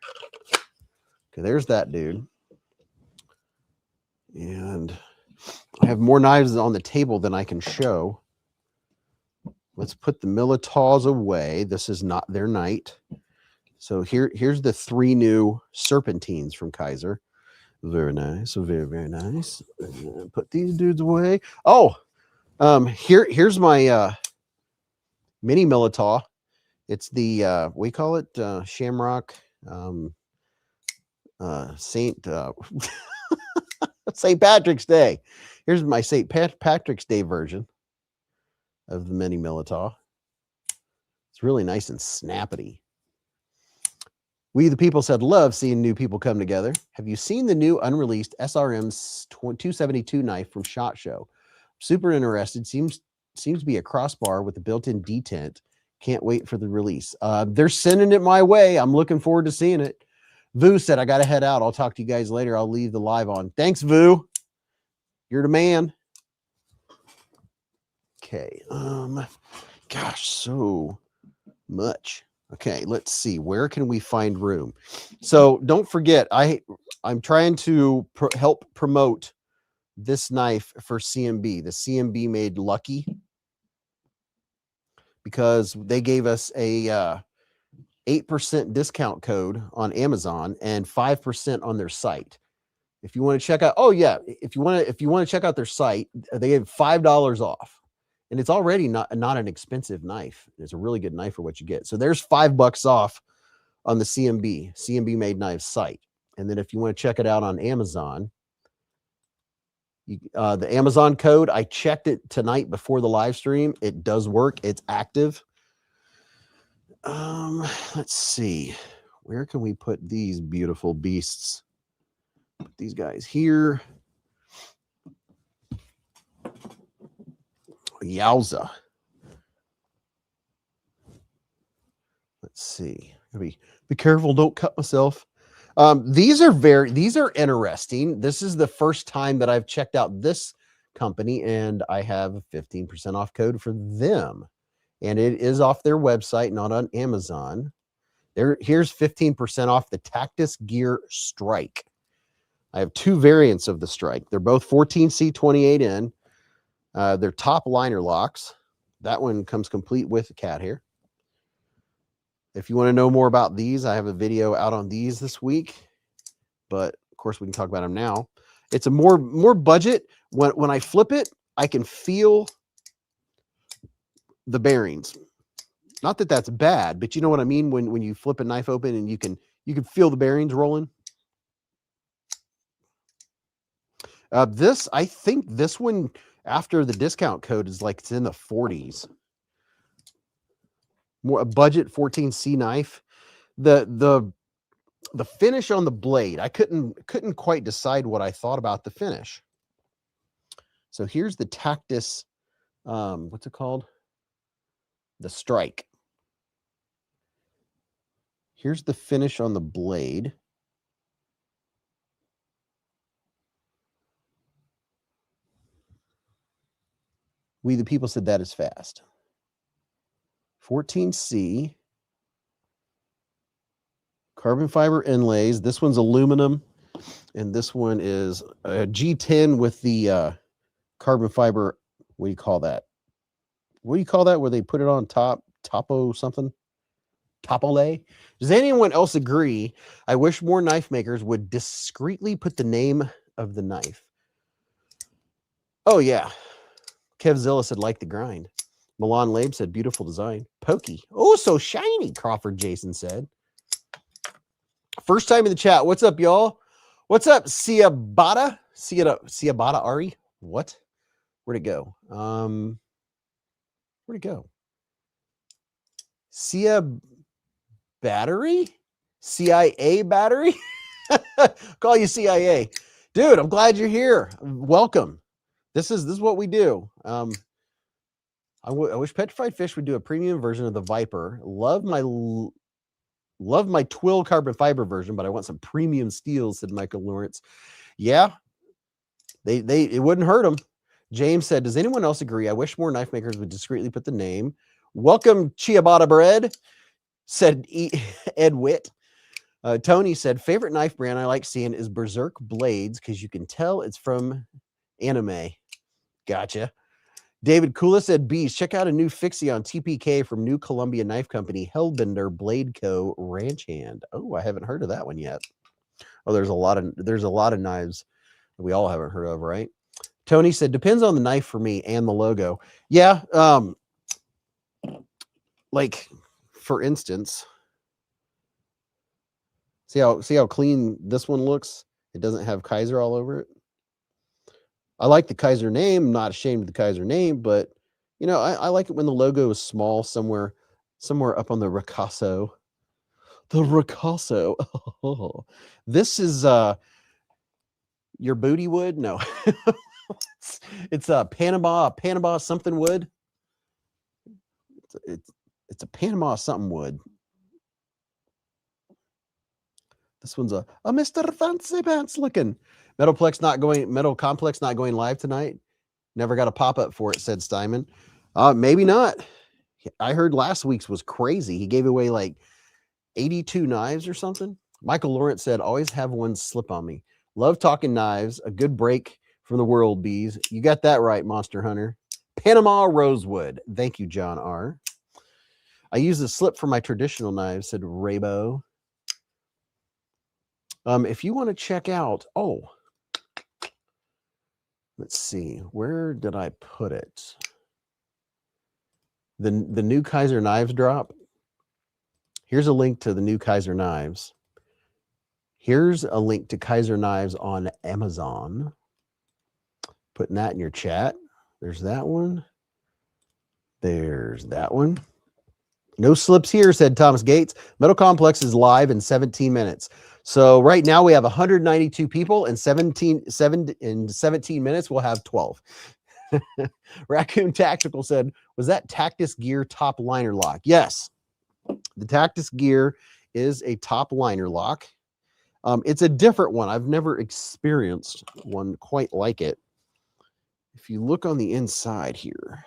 Okay, there's that dude. And I have more knives on the table than I can show. Let's put the Militaws away. This is not their night. So here's the 3 new serpentines from Kaiser. Very nice. Very, very nice. Put these dudes away. Oh, here's my mini Militaw. It's the we call it Shamrock Saint St. Patrick's Day. Here's my St. Patrick's Day version of the mini Militaw. It's really nice and snappity. We the people said love seeing new people come together. Have you seen the new unreleased SRM 272 knife from SHOT Show? Super interested. Seems to be a crossbar with a built-in detent. Can't wait for the release. They're sending it my way. I'm looking forward to seeing it. Vu said, I got to head out. I'll talk to you guys later. I'll leave the live on. Thanks, Vu. You're the man. Okay. Gosh, so much. Okay, let's see. Where can we find room? So don't forget, I'm trying to help promote this knife for CMB. The CMB made Lucky because they gave us a 8% discount code on Amazon and 5% on their site. If you want to check out, oh yeah, if you want to check out their site, they have $5 off. And it's already not an expensive knife. It's a really good knife for what you get. So there's $5 off on the CMB Made Knives site. And then if you want to check it out on Amazon, the Amazon code, I checked it tonight before the live stream. It does work. It's active. Let's see. Where can we put these beautiful beasts? Put these guys here. Yowza. Let's see. Be careful, don't cut myself. These are interesting. This is the first time that I've checked out this company, and I have a 15% off code for them. And it is off their website, not on Amazon. Here's 15% off the Tactus Gear Strike. I have 2 variants of the Strike. They're both 14C 28N. They're top liner locks. That one comes complete with cat hair. If you want to know more about these, I have a video out on these this week, but of course we can talk about them now. It's a more budget. When I flip it, I can feel the bearings. Not that that's bad, but you know what I mean when you flip a knife open and you can feel the bearings rolling. I think this one after the discount code is like it's in the 40s. More a budget 14C knife. The finish on the blade, I couldn't quite decide what I thought about the finish. So here's the Tactus, what's it called? The Strike. Here's the finish on the blade. We the people said that is fast. 14C. Carbon fiber inlays. This one's aluminum. And this one is a G10 with the carbon fiber. What do you call that? What do you call that where they put it on top? Topo something? Topole? Does anyone else agree? I wish more knife makers would discreetly put the name of the knife. Oh, yeah. Kevzilla said, like the grind. Milan Labe said, beautiful design. Pokey. Oh, so shiny, Crawford Jason said. First time in the chat. What's up, y'all? What's up, Ciabata? Ciabata Ari? What? Where'd it go? Where'd it go? Cia Battery? CIA Battery? Call you CIA. Dude, I'm glad you're here. Welcome. This is what we do. I wish Petrified Fish would do a premium version of the Viper. Love my twill carbon fiber version, but I want some premium steels, said Michael Lawrence. Yeah, it wouldn't hurt them. James said, does anyone else agree? I wish more knife makers would discreetly put the name. Welcome, ciabatta bread, said Ed Witt. Tony said, favorite knife brand I like seeing is Berserk Blades because you can tell it's from anime. Gotcha. David Kula said, Beez, check out a new fixie on TPK from New Columbia Knife Company, Hellbender Blade Co. Ranch Hand. Oh, I haven't heard of that one yet. Oh, there's a lot of knives that we all haven't heard of, right? Tony said, depends on the knife for me and the logo. Yeah. Like, for instance, see how clean this one looks? It doesn't have Kaiser all over it. I like the Kaiser name. I'm not ashamed of the Kaiser name, but you know, I like it when the logo is small somewhere up on the ricasso. The ricasso. Oh, this is your booty wood? No. It's a Panama something wood. It's a Panama something wood. This one's a Mr. Fancy Pants looking. Metal Complex not going live tonight. Never got a pop-up for it, said Steinman. Maybe not. I heard last week's was crazy. He gave away like 82 knives or something. Michael Lawrence said, always have one slip on me. Love talking knives. A good break from the world, Beez. You got that right, Monster Hunter. Panama Rosewood. Thank you, John R. I use the slip for my traditional knives, said Raybo. If you want to check out, let's see, where did I put it? The new Kaiser knives drop. Here's a link to the new Kaiser knives. Here's a link to Kaiser knives on Amazon. Putting that in your chat. There's that one. There's that one. No slips here, said Thomas Gates. Metal Complex is live in 17 minutes. So right now we have 192 people, and 17 minutes we'll have 12. Raccoon Tactical said, was that Tactus Gear top liner lock? Yes. The Tactus Gear is a top liner lock. It's a different one. I've never experienced one quite like it. If you look on the inside here,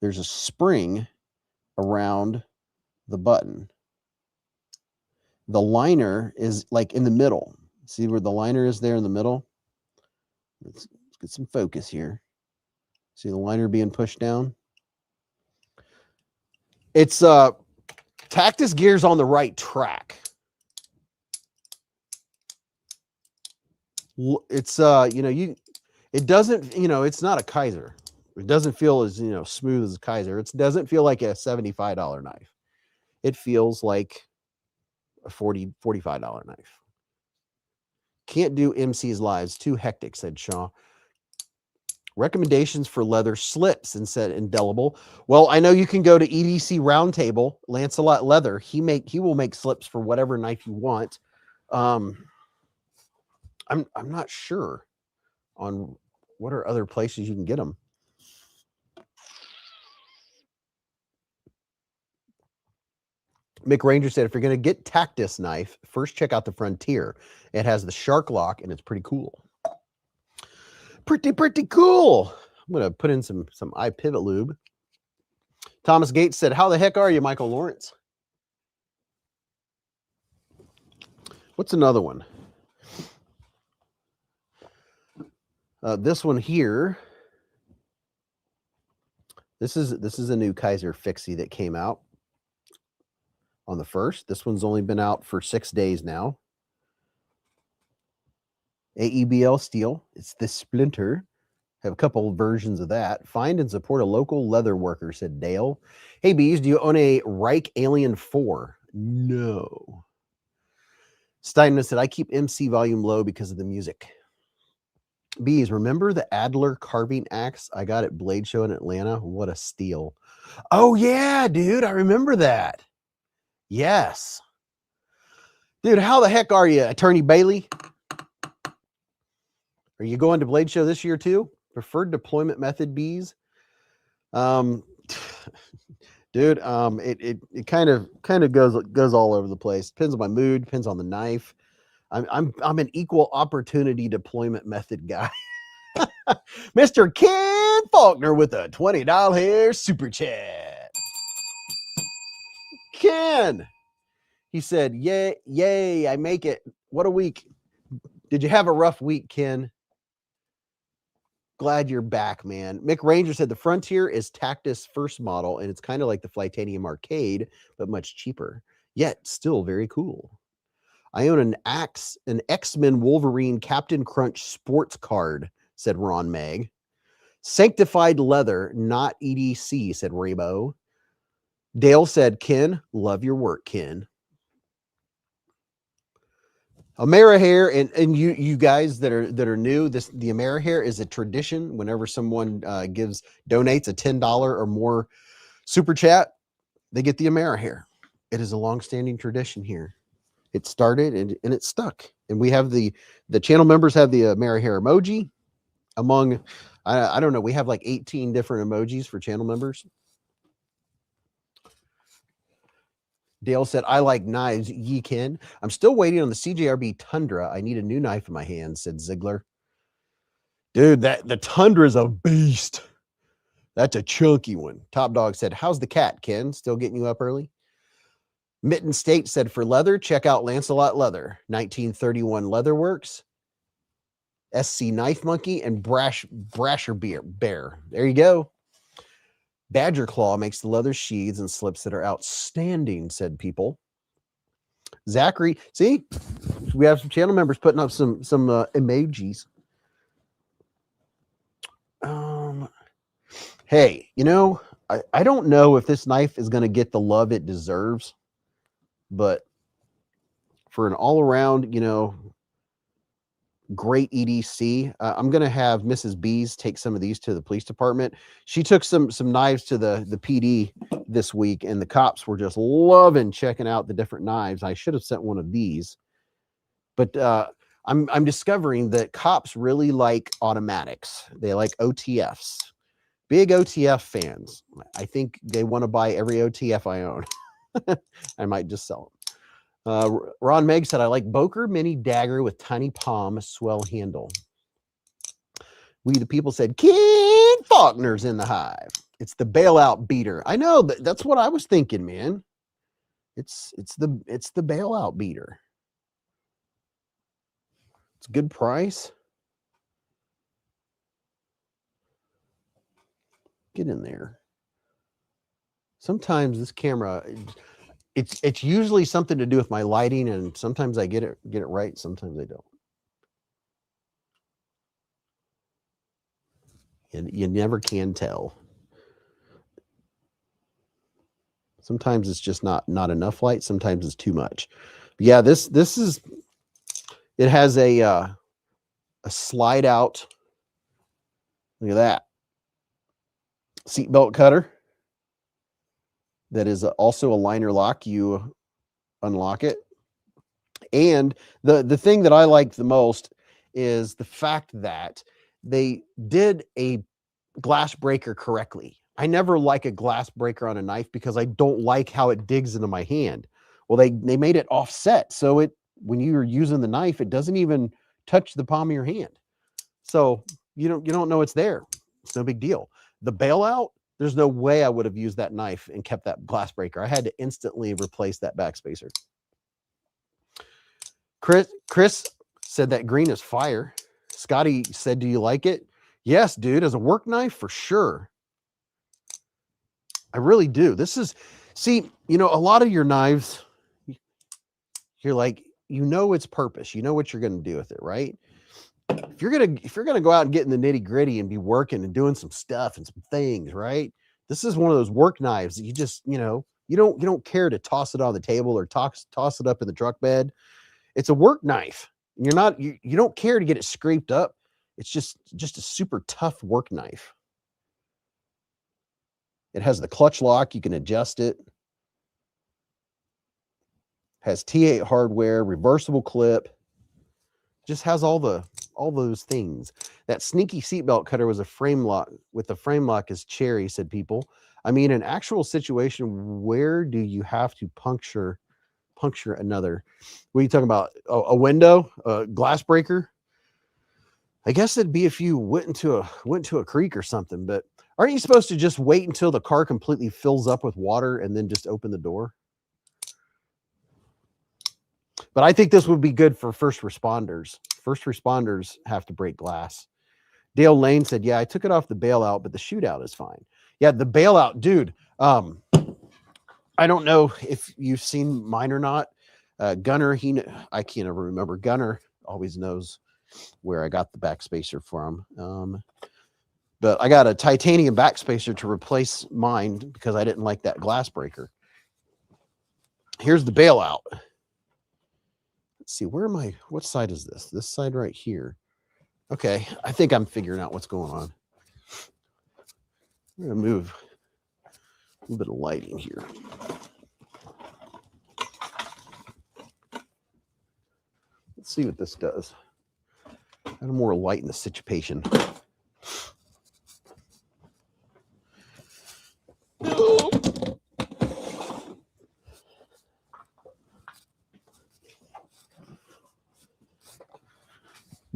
there's a spring around the button. The liner is like in the middle. See where the liner is there in the middle? Let's get some focus here. See the liner being pushed down? It's Tactus Gear's on the right track. It's it doesn't, it's not a Kaiser. It doesn't feel as, smooth as a Kaiser. It doesn't feel like a $75 knife. It feels like a $45 knife. Can't do MC's lives. Too hectic, said Shaw. Recommendations for leather slips and said indelible. Well, I know you can go to EDC Roundtable, Lancelot Leather. He will make slips for whatever knife you want. I'm not sure on what are other places you can get them. Mick Ranger said, if you're going to get Tactus knife, first check out the Frontier. It has the shark lock, and it's pretty cool. Pretty cool. I'm going to put in some iPivot lube. Thomas Gates said, how the heck are you, Michael Lawrence? What's another one? This one here. This is a new Kaiser fixie that came out on the 1st. This one's only been out for 6 days now. AEBL steel. It's the Splinter. Have a couple of versions of that. Find and support a local leather worker, said Dale. Hey, Beez, do you own a Reich Alien 4? No. Steinman said, I keep MC volume low because of the music. Beez, remember the Adler carving axe I got at Blade Show in Atlanta? What a steal. Oh, yeah, dude. I remember that. Yes. Dude, how the heck are you, Attorney Bailey? Are you going to Blade Show this year too? Preferred deployment method, Beez? Dude, it kind of goes all over the place. Depends on my mood, depends on the knife. I'm an equal opportunity deployment method guy. Mr. Ken Faulkner with a $20 super chat. Ken, he said, yay, I make it. What a week. Did you have a rough week, Ken? Glad you're back, man. Mick Ranger said the Frontier is Tactus first model, and it's kind of like the Flytanium Arcade, but much cheaper, yet still very cool. I own an X-Men Wolverine Captain Crunch sports card, said Ron Meg. Sanctified leather, not EDC, said Raybo. Dale said, Ken, love your work, Ken. AmeriHair, and you guys that are new, the AmeriHair is a tradition. Whenever someone donates a $10 or more super chat, they get the AmeriHair. It is a long-standing tradition here. It started and it stuck. And we have the channel members have the AmeriHair emoji. Among I don't know, we have like 18 different emojis for channel members. Dale said, I like knives, ye ken. I'm still waiting on the CJRB Tundra. I need a new knife in my hand, said Ziegler. Dude, the Tundra is a beast. That's a chunky one. Top Dog said, how's the cat, Ken? Still getting you up early? Mitten State said, for leather, check out Lancelot Leather. 1931 Leatherworks, SC Knife Monkey, and Brasher Bear. There you go. Badger Claw makes the leather sheaths and slips that are outstanding, said people. Zachary, see, we have some channel members putting up some emojis. Hey, you know, I don't know if this knife is going to get the love it deserves, but for an all-around, you know, great EDC, I'm going to have Mrs. Beez take some of these to the police department. She took some knives to the PD this week, and the cops were just loving checking out the different knives. I should have sent one of these, but I'm discovering that cops really like automatics. They like OTFs. Big OTF fans. I think they want to buy every OTF I own. I might just sell them. Ron Meg said, I like Boker Mini Dagger with tiny palm swell handle. We the people said, Ken Faulkner's in the hive. It's the Bailout beater. I know, that's what I was thinking, man. It's the Bailout beater. It's a good price. Get in there. Sometimes this camera, it's usually something to do with my lighting, and sometimes I get it right, sometimes I don't. And you never can tell. Sometimes it's just not enough light, sometimes it's too much. But yeah, this is, it has a slide out. Look at that. Seatbelt cutter. That is also a liner lock. You unlock it. And the thing that I like the most is the fact that they did a glass breaker correctly. I never like a glass breaker on a knife because I don't like how it digs into my hand. Well, they made it offset, so when you're using the knife, it doesn't even touch the palm of your hand. So you don't know it's there. It's no big deal. The Bailout, there's no way I would have used that knife and kept that glass breaker. I had to instantly replace that backspacer. Chris said that green is fire. Scotty said, do you like it? Yes, dude, as a work knife, for sure. I really do. See, you know, a lot of your knives, you're like, you know its purpose. You know what you're going to do with it, right? If you're gonna go out and get in the nitty gritty and be working and doing some stuff and some things, right? This is one of those work knives that you just, you know, you don't care to toss it on the table or toss it up in the truck bed. It's a work knife. You don't care to get it scraped up. It's just a super tough work knife. It has the clutch lock. You can adjust it. Has T8 hardware, reversible clip. Just has all those things. That sneaky seatbelt cutter was a frame lock. With the frame lock is cherry, said people. I mean, an actual situation, where do you have to puncture another? What are you talking about? A window, a glass breaker? I guess it'd be if you went into a creek or something, but aren't you supposed to just wait until the car completely fills up with water and then just open the door? But I think this would be good for first responders. First responders have to break glass. Dale Lane said, yeah, I took it off the bailout, but the shootout is fine. Yeah, the bailout, dude. I don't know if you've seen mine or not. Gunner, I can't ever remember. Gunner always knows where I got the backspacer from. But I got a titanium backspacer to replace mine because I didn't like that glass breaker. Here's the bailout. Let's see, what side is this? This side right here. Okay, I think I'm figuring out what's going on. I'm going to move a little bit of lighting here. Let's see what this does. Add more light in the situation.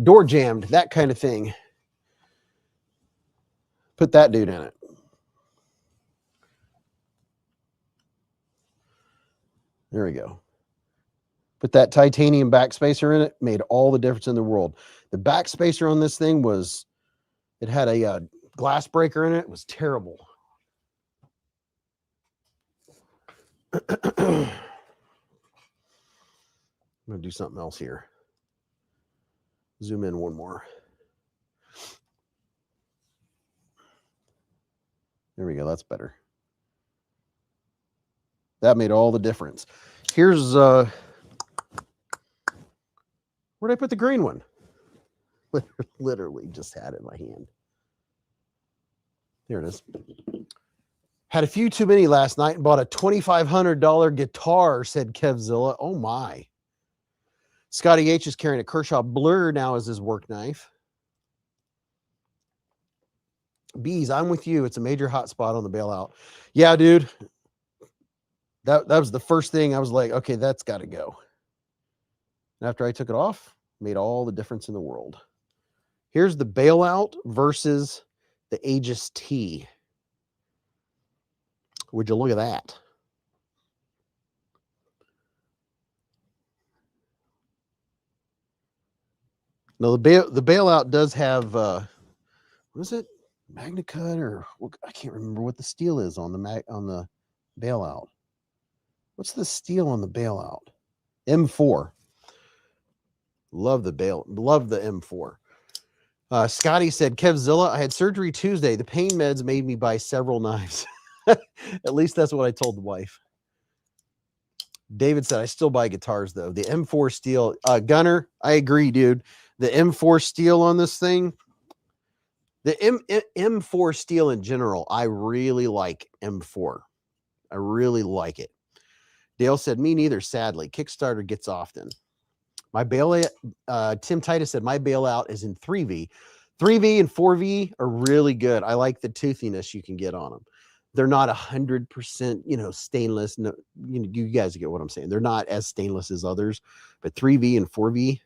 Door jammed, that kind of thing. Put that dude in it. There we go. Put that titanium backspacer in it, made all the difference in the world. The backspacer on this thing it had a glass breaker in it. It was terrible. I'm going to do something else here. Zoom in one more. There we go. That's better. That made all the difference. Here's where'd I put the green one? Literally just had it in my hand. There it is. Had a few too many last night and bought a $2,500 guitar, said Kevzilla. Oh my. Scotty H is carrying a Kershaw Blur now as his work knife. Beez, I'm with you. It's a major hot spot on the bailout. Yeah, dude. That was the first thing I was like, okay, that's got to go. And after I took it off, made all the difference in the world. Here's the bailout versus the Aegis T. Would you look at that? No, the bailout does have what is it? Magnacut or I can't remember what the steel is on the bailout. What's the steel on the bailout? M4. Love the M4. Scotty said, Kevzilla, I had surgery Tuesday. The pain meds made me buy several knives. At least that's what I told the wife. David said, I still buy guitars, though. The M4 steel. Gunner, I agree, dude. The M4 steel on this thing, the M4 steel in general, I really like M4. I really like it. Dale said, me neither, sadly. Kickstarter gets often. My bailout, Tim Titus said, my bailout is in 3V. 3V and 4V are really good. I like the toothiness you can get on them. They're not 100%, stainless. No, you guys get what I'm saying. They're not as stainless as others, but 3V and 4V,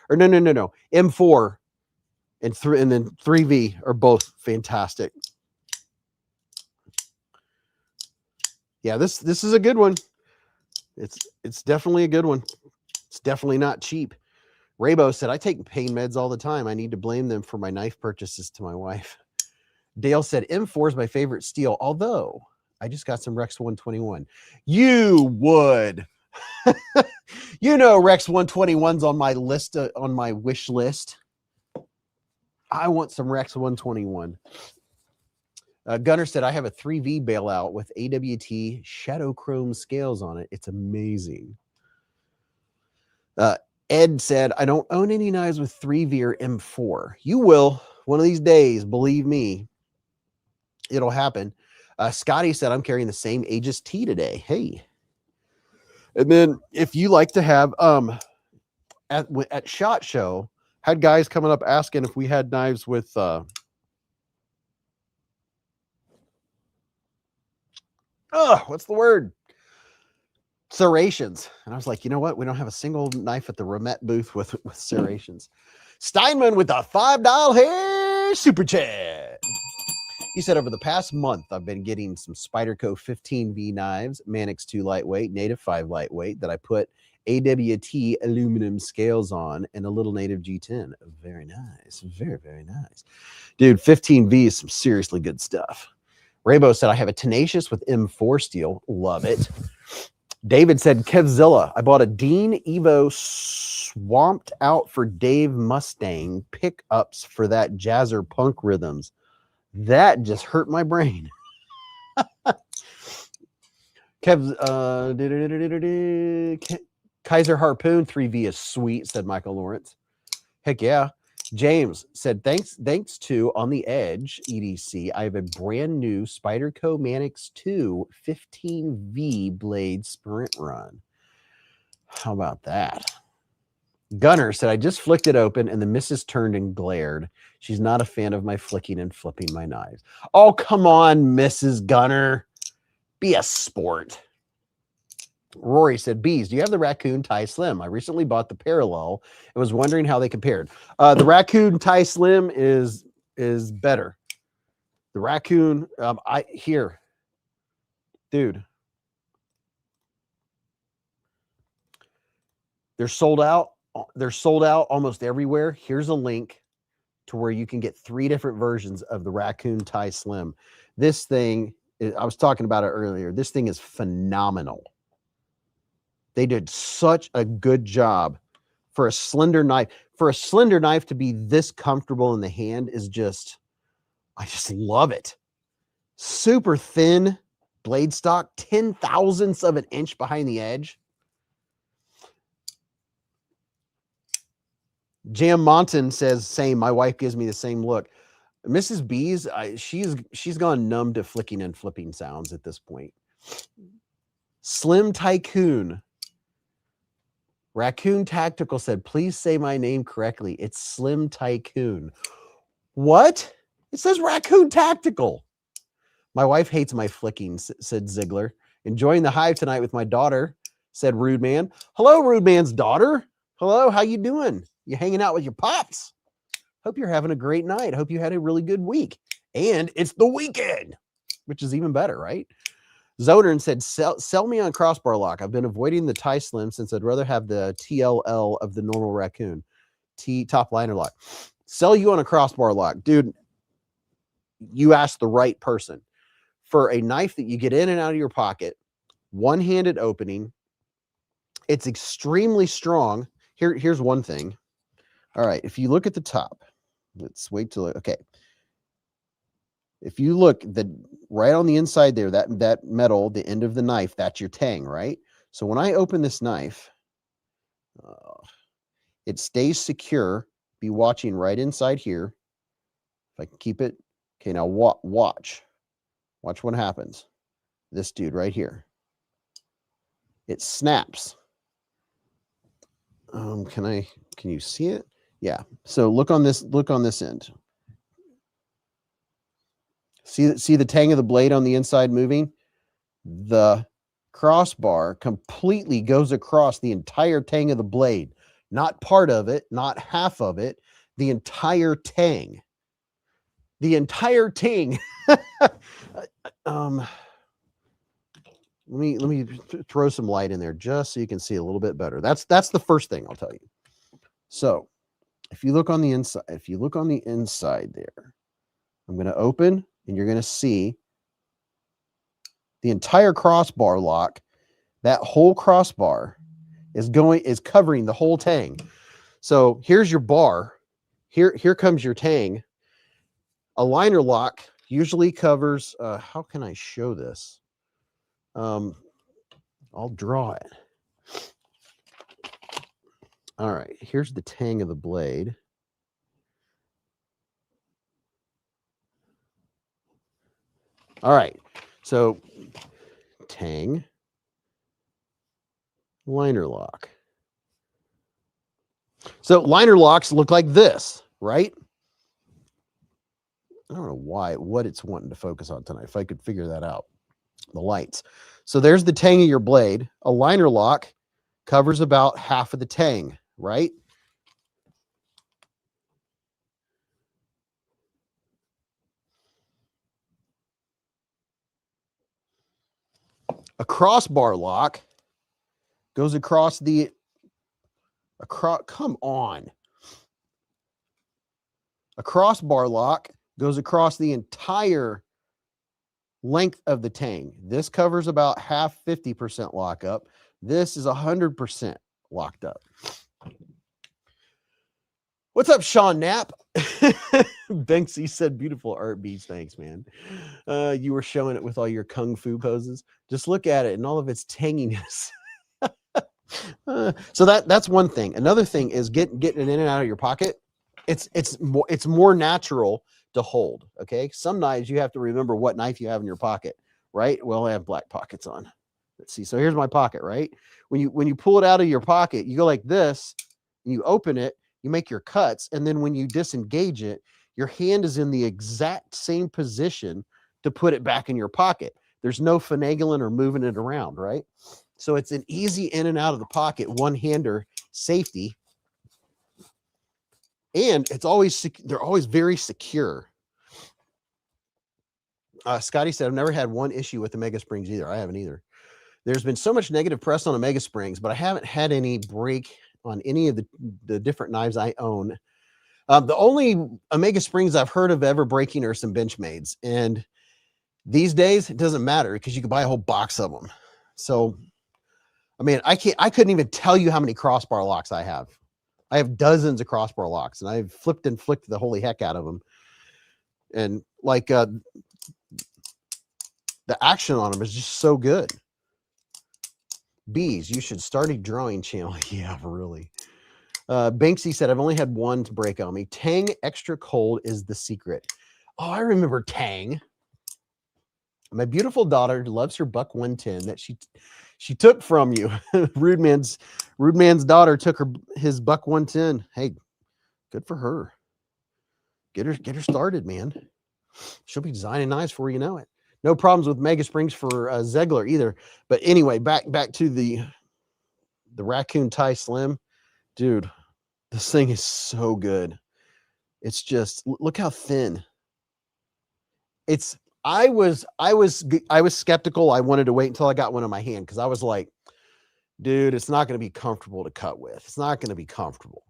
or no. M4 and then 3V are both fantastic. Yeah, this is a good one. It's definitely a good one. It's definitely not cheap. Raybo said, I take pain meds all the time. I need to blame them for my knife purchases to my wife. Dale said, M4 is my favorite steel, although I just got some Rex 121. You would. Rex 121's on my list, on my wish list. I want some Rex 121. Gunner said, I have a 3V bailout with AWT shadow chrome scales on it. It's amazing. Ed said, I don't own any knives with 3V or M4. You will one of these days, believe me. It'll happen. Scotty said, I'm carrying the same Aegis T today. Hey. And then if you like to have, at SHOT Show, had guys coming up asking if we had knives with, what's the word? Serrations. And I was like, you know what? We don't have a single knife at the Remet booth with serrations. Steinman with a $5 hair super chat. He said, over the past month, I've been getting some Spyderco 15V knives, Manix 2 lightweight, Native 5 lightweight, that I put AWT aluminum scales on, and a little Native G10. Very nice. Very, very nice. Dude, 15V is some seriously good stuff. Raybo said, I have a Tenacious with M4 steel. Love it. David said, Kevzilla, I bought a Dean Evo swamped out for Dave Mustang pickups for that Jazzer punk rhythms. That just hurt my brain. Kaiser Harpoon 3V is sweet, said Michael Lawrence. Heck yeah. James said, thanks to On the Edge EDC, I have a brand new Spyderco Manix 2 15V blade sprint run. How about that? Gunner said, I just flicked it open and the missus turned and glared. She's not a fan of my flicking and flipping my knives. Oh, come on, Mrs. Gunner. Be a sport. Rory said, Beez, do you have the Raccoon Tie Slim? I recently bought the Parallel and was wondering how they compared. The Raccoon Tie Slim is better. The Raccoon, dude. They're sold out. They're sold out almost everywhere. Here's a link to where you can get 3 different versions of the Raccoon Tie Slim. This thing, I was talking about it earlier. This thing is phenomenal. They did such a good job for a slender knife. For a slender knife to be this comfortable in the hand is just, I just love it. Super thin blade stock, 10,000ths of an inch behind the edge. Jam Monton says, same. My wife gives me the same look. Mrs. Beez, she's gone numb to flicking and flipping sounds at this point. Slim Tycoon. Raccoon Tactical said, please say my name correctly. It's Slim Tycoon. What? It says Raccoon Tactical. My wife hates my flicking, said Ziegler. Enjoying the Hive tonight with my daughter, said Rude Man. Hello, Rude Man's daughter. Hello, how you doing? You hanging out with your pops? Hope you're having a great night. Hope you had a really good week. And it's the weekend, which is even better, right? Zonern said, sell me on crossbar lock. I've been avoiding the tie slim since I'd rather have the TLL of the normal Raccoon. Top liner lock. Sell you on a crossbar lock. Dude, you asked the right person. For a knife that you get in and out of your pocket, one-handed opening, it's extremely strong. Here's one thing. All right, if you look at the top, let's wait till, okay. If you look right on the inside there, that metal, the end of the knife, that's your tang, right? So when I open this knife, it stays secure. Be watching right inside here. If I can keep it. Okay, now watch. Watch what happens. This dude right here. It snaps. Can you see it? Yeah. So look on this end. See the tang of the blade on the inside moving? The crossbar completely goes across the entire tang of the blade. Not part of it, not half of it, the entire tang. The entire tang. Let me throw some light in there just so you can see a little bit better. That's the first thing I'll tell you. So if you look on the inside, there, I'm going to open and you're going to see the entire crossbar lock. That whole crossbar is covering the whole tang. So here's your bar. Here comes your tang. A liner lock usually covers, how can I show this? I'll draw it. All right, here's the tang of the blade. All right, so tang, liner lock. So liner locks look like this, right? I don't know what it's wanting to focus on tonight. If I could figure that out, the lights. So there's the tang of your blade. A liner lock covers about half of the tang, right? A crossbar lock goes across the, come on. A crossbar lock goes across the entire length of the tang. This covers about half, 50% lockup. This is 100% locked up. What's up, Sean Knapp? Banksy said, beautiful art, Beez. Thanks, man. You were showing it with all your kung fu poses. Just look at it and all of its tanginess. So that's one thing. Another thing is getting it in and out of your pocket. It's more natural to hold. Okay, some knives you have to remember what knife you have in your pocket, right? Well, I have black pockets on. Let's see. So here's my pocket, right? When you pull it out of your pocket, you go like this, and you open it, you make your cuts, and then when you disengage it, your hand is in the exact same position to put it back in your pocket. There's no finagling or moving it around, right? So it's an easy in and out of the pocket, one-hander safety. And it's always, they're always very secure. Scotty said, I've never had one issue with the Mega Springs either. I haven't either. There's been so much negative press on the Mega Springs, but I haven't had any break on any of the different knives I own. The only Omega Springs I've heard of ever breaking are some Benchmades. And these days, it doesn't matter because you can buy a whole box of them. So, I mean, I couldn't even tell you how many crossbar locks I have. I have dozens of crossbar locks, and I've flipped and flicked the holy heck out of them. And like the action on them is just so good. Beez, you should start a drawing channel. Yeah, really. Banksy said, I've only had one to break on me. Tang extra cold is the secret. Oh, I remember Tang. My beautiful daughter loves her buck 110 that she took from you. Rude man's daughter took his buck 110. Hey, good for her. Get her started, man. She'll be designing knives before you know it. No problems with Mega Springs for Ziegler either. But anyway, back to the Raccoon Tie Slim. Dude, this thing is so good. It's just, look how thin. I was skeptical. I wanted to wait until I got one in my hand because I was like, dude, it's not going to be comfortable to cut with. It's not going to be comfortable.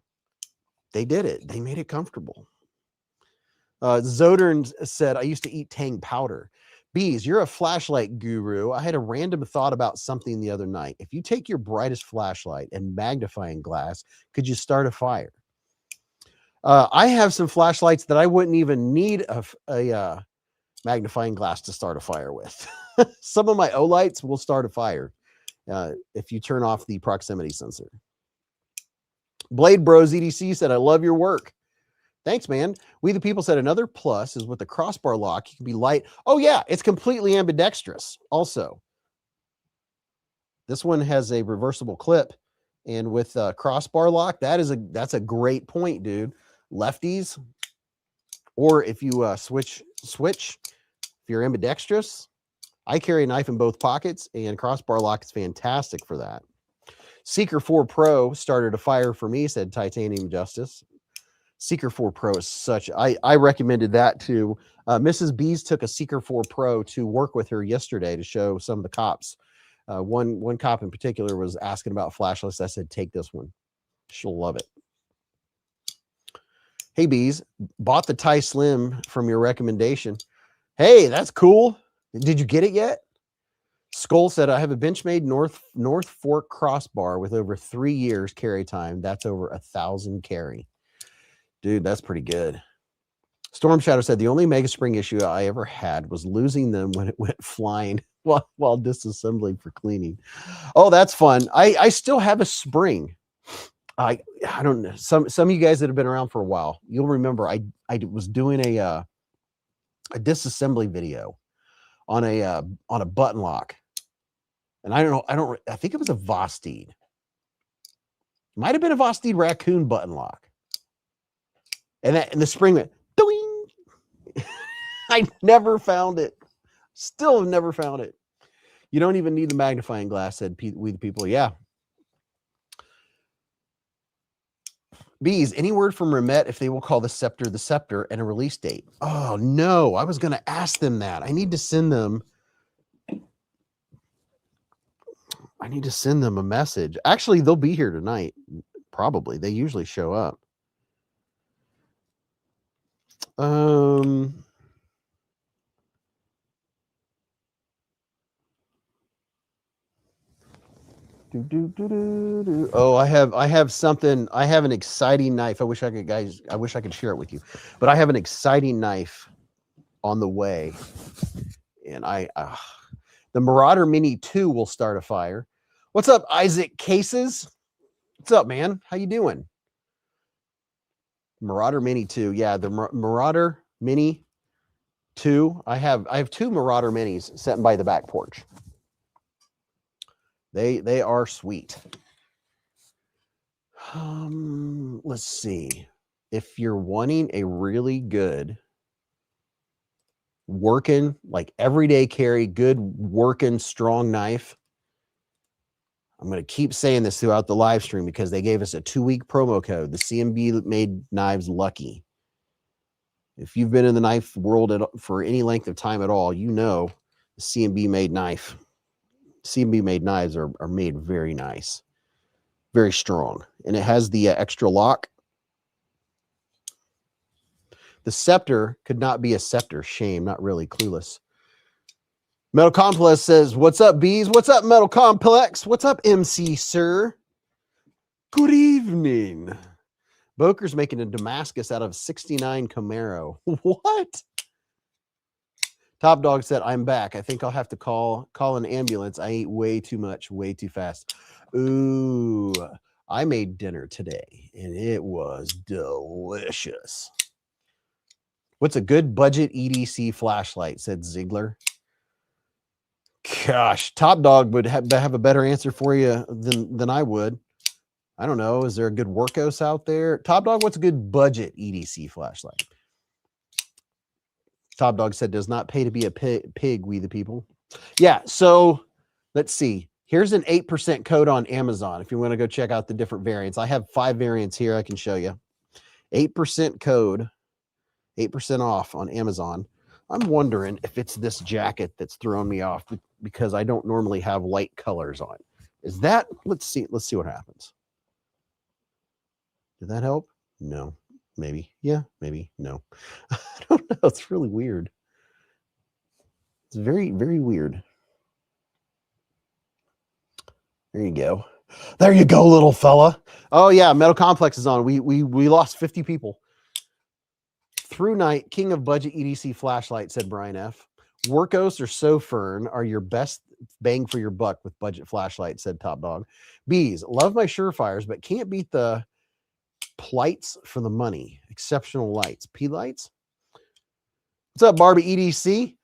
They did it. They made it comfortable. Zodern said, I used to eat Tang powder. Beez, you're a flashlight guru. I had a random thought about something the other night. If you take your brightest flashlight and magnifying glass, could you start a fire? I have some flashlights that I wouldn't even need a magnifying glass to start a fire with. Some of my Olights will start a fire if you turn off the proximity sensor. Blade Bros EDC said, I love your work. Thanks, man. We the People said another plus is with the crossbar lock, you can be light. Oh yeah, it's completely ambidextrous. Also, this one has a reversible clip, and with a crossbar lock, that's a great point, dude. Lefties, or if you switch, if you're ambidextrous, I carry a knife in both pockets, and crossbar lock is fantastic for that. Seeker 4 Pro started a fire for me, said Titanium Justice. Seeker 4 Pro is such, I recommended that to Mrs. Beez. Took a Seeker 4 Pro to work with her yesterday to show some of the cops. One cop in particular was asking about flashlights. I said, take this one. She'll love it. Hey, Beez, bought the Tie Slim from your recommendation. Hey, that's cool. Did you get it yet? Skull said, I have a Benchmade North Fork crossbar with over 3 years carry time. That's over 1,000 carry. Dude, that's pretty good. Storm Shadow said, the only Mega Spring issue I ever had was losing them when it went flying while disassembling for cleaning. Oh, that's fun. I still have a spring. I don't know. Some of you guys that have been around for a while, you'll remember I was doing a disassembly video on a button lock. And I think it was a Vosted. Might have been a Vosted Raccoon button lock. And the spring went, doing. I never found it. Still have never found it. You don't even need the magnifying glass, said we the People. Yeah. Beez, any word from Remet if they will call the scepter and a release date? Oh, no. I was going to ask them that. I need to send them. I need to send them a message. Actually, they'll be here tonight. Probably. They usually show up. Oh, I have something. I have an exciting knife. I wish I could share it with you. But I have an exciting knife on the way. And the Marauder Mini 2 will start a fire. What's up, Isaac Cases? What's up, man? How you doing? Marauder Mini 2. Yeah, the Marauder Mini 2. I have two Marauder Minis sitting by the back porch. They are sweet. Let's see. If you're wanting a really good working, like everyday carry, good working, strong knife, I'm going to keep saying this throughout the live stream because they gave us a 2-week promo code, the CMB made knives lucky. If you've been in the knife world for any length of time at all, you know the CMB made knife. CMB made knives are made very nice, very strong. And it has the extra lock. The scepter could not be a scepter. Shame, not really. Clueless. Metal Complex says, what's up, Beez? What's up, Metal Complex? What's up, MC Sir? Good evening. Boker's making a Damascus out of 69 Camaro. What? Top Dog said, I'm back. I think I'll have to call an ambulance. I ate way too much, way too fast. Ooh, I made dinner today, and it was delicious. What's a good budget EDC flashlight, said Ziegler. Gosh, Top Dog would have a better answer for you than I would. I don't know. Is there a good Workos out there? Top Dog, what's a good budget EDC flashlight? Top Dog said, does not pay to be a pig, we the people. Yeah, so let's see. Here's an 8% code on Amazon if you want to go check out the different variants. I have 5 variants here I can show you. 8% code, 8% off on Amazon. I'm wondering if it's this jacket that's throwing me off because I don't normally have light colors on. Is that, let's see what happens. Did that help? No. Maybe. Yeah, maybe. No. I don't know. It's really weird. It's very, very weird. There you go. There you go, little fella. Oh, yeah. Metal Complex is on. We lost 50 people. Through Night, King of Budget EDC Flashlight, said Brian F. Workos or Sofern are your best bang for your buck with budget flashlight, said Top Dog. Beez, love my Surefires, but can't beat the Plights for the money. Exceptional lights. P-lights? What's up, Barbie EDC?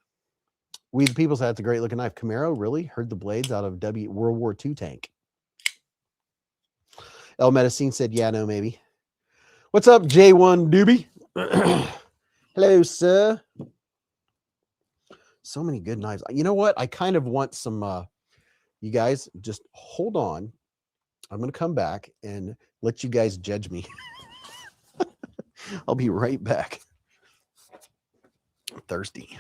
We the People said it's a great looking knife. Camaro, really? Heard the blades out of World War II tank. El Medicine said, yeah, no, maybe. What's up, J1 Doobie? Hello, sir. So many good knives. You know what? I kind of want some, you guys, just hold on. I'm going to come back and let you guys judge me. I'll be right back. I'm thirsty.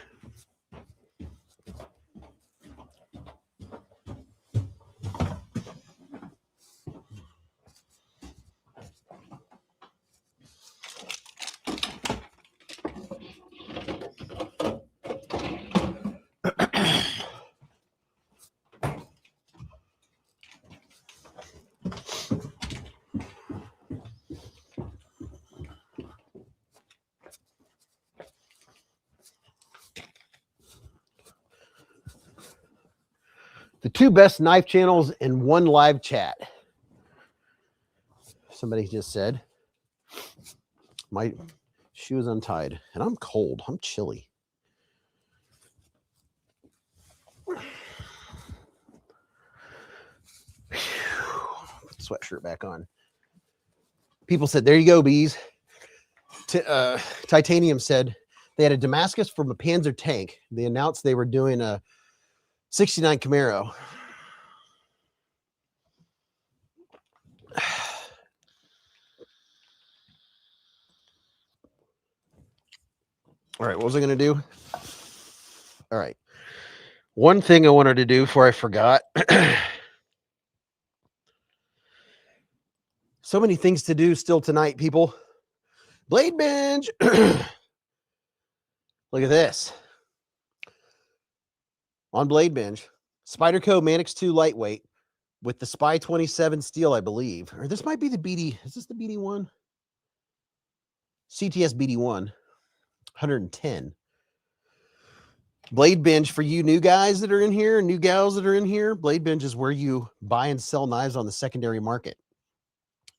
The 2 best knife channels in 1 live chat. Somebody just said. My shoe is untied, and I'm cold. I'm chilly. Sweatshirt back on. People said, there you go, Beez. Titanium said they had a Damascus from a Panzer tank. They announced they were doing a 69 Camaro. All right, what was I going to do? All right. One thing I wanted to do before I forgot. So many things to do still tonight, people. Blade binge. Look at this. On Blade binge, Spyderco Manix 2 lightweight with the Spy 27 steel, I believe. Or this might be the BD. Is this the BD1? CTS BD1. 110. Blade binge for you new guys that are in here, new gals that are in here. Blade binge is where you buy and sell knives on the secondary market.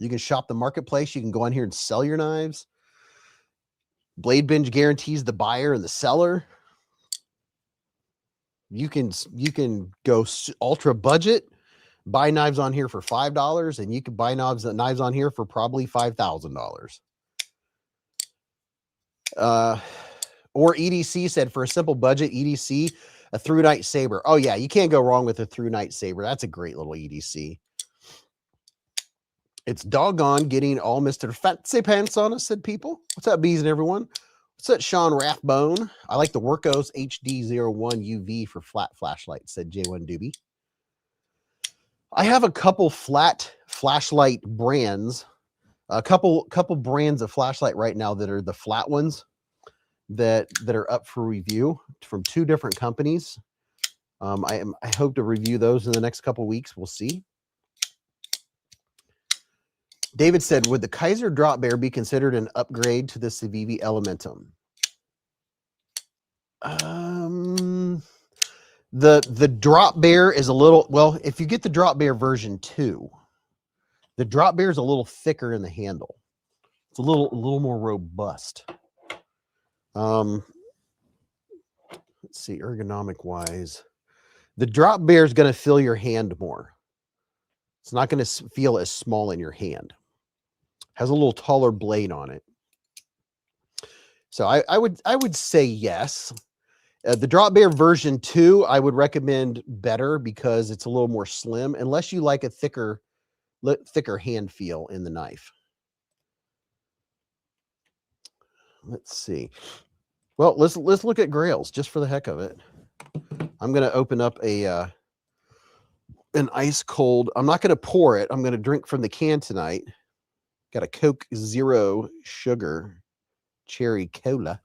You can shop the marketplace. You can go on here and sell your knives. Blade binge guarantees the buyer and the seller. You can go ultra budget, buy knives on here for $5, and you can buy knives on here for probably $5,000. Or EDC said for a simple budget, EDC, a through night saber. Oh yeah, you can't go wrong with a through night saber. That's a great little EDC. It's doggone getting all Mr. Fancy Pants on us, said people. What's up, Beez and everyone? What's up, Sean Rathbone? I like the Workos HD01 UV for flat flashlight, said J1 Doobie. I have a couple flat flashlight brands, a couple brands of flashlight right now that are the flat ones that are up for review from 2 different companies. I hope to review those in the next couple weeks. We'll see. David said, would the Kaiser drop bear be considered an upgrade to the Civivi Elementum? The drop bear is a little, well, if you get the drop bear version 2, the drop bear is a little thicker in the handle. It's a little more robust. Let's see, ergonomic wise, the drop bear is going to fill your hand more. It's not going to feel as small in your hand. Has a little taller blade on it. So I would say yes. The drop bear version 2, I would recommend better because it's a little more slim, unless you like a thicker hand feel in the knife. Let's see. Well, let's look at grails just for the heck of it. I'm going to open up an ice cold. I'm not going to pour it. I'm going to drink from the can tonight. Got a Coke Zero Sugar Cherry Cola.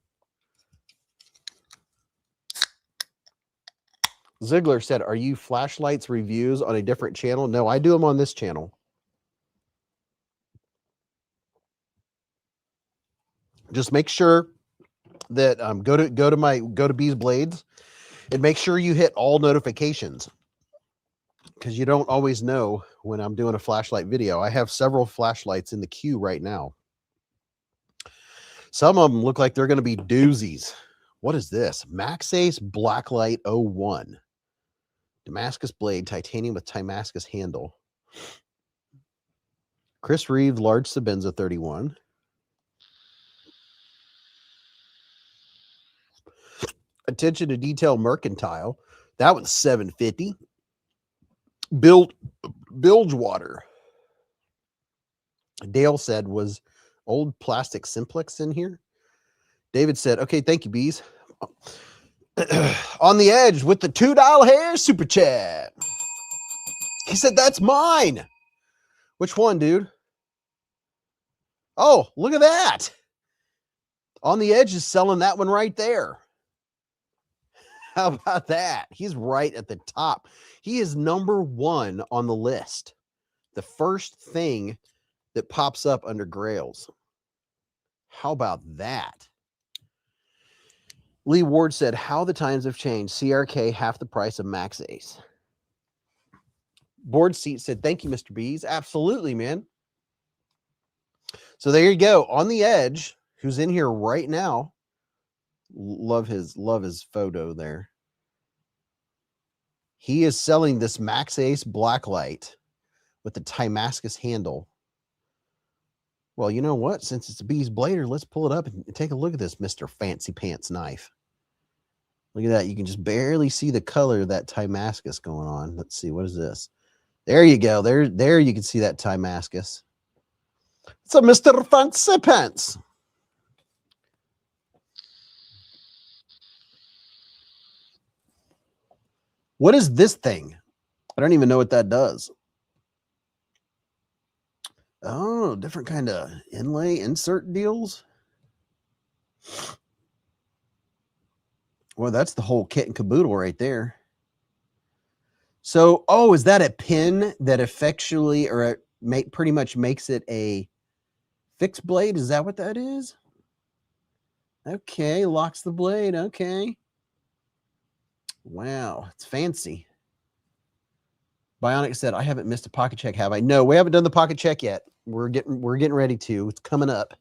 Ziegler said, are you flashlights reviews on a different channel? No, I do them on this channel. Just make sure that go to beezblades and make sure you hit all notifications, because you don't always know when I'm doing a flashlight video. I have several flashlights in the queue right now. Some of them look like they're going to be doozies. What is this? MaxAce Blacklight 01. Damascus blade, titanium with Damascus handle. Chris Reeves, large Sabenza 31. Attention to detail mercantile. That one's $750. Bilgewater. Dale said, was old plastic simplex in here? David said, okay, thank you, Beez. On the edge with the $2 hair super chat. He said, that's mine. Which one, dude? Oh, look at that. On the edge is selling that one right there. How about that? He's right at the top. He is #1 on the list. The first thing that pops up under grails. How about that? Lee Ward said, how the times have changed. CRK, half the price of MaxAce. Board Seat said, thank you, Mr. Beez. Absolutely, man. So there you go. On the edge, who's in here right now. Love his photo there. He is selling this MaxAce Blacklight with the Damascus handle. Well, you know what? Since it's a Beez blader, let's pull it up and take a look at this Mr. Fancy Pants knife. Look at that. You can just barely see the color of that Damascus going on. Let's see. What is this? There you go. There you can see that Damascus. It's a Mr. Fancy Pants. What is this thing? I don't even know what that does. Oh, different kind of inlay insert deals. Well, that's the whole kit and caboodle right there. So, oh, is that a pin that effectually or pretty much makes it a fixed blade? Is that what that is? Okay, locks the blade. Okay. Wow, it's fancy. Bionic said, I haven't missed a pocket check, have I? No, we haven't done the pocket check yet. We're getting ready to. It's coming up.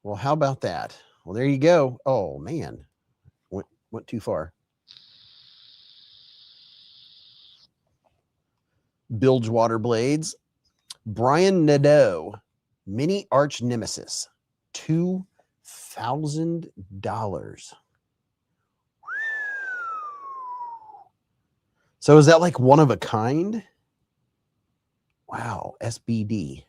Well, how about that? Well, there you go. Oh man. Went too far. Bilgewater blades. Brian Nadeau, mini arch nemesis, $2,000. So is that like one of a kind? Wow, SBD.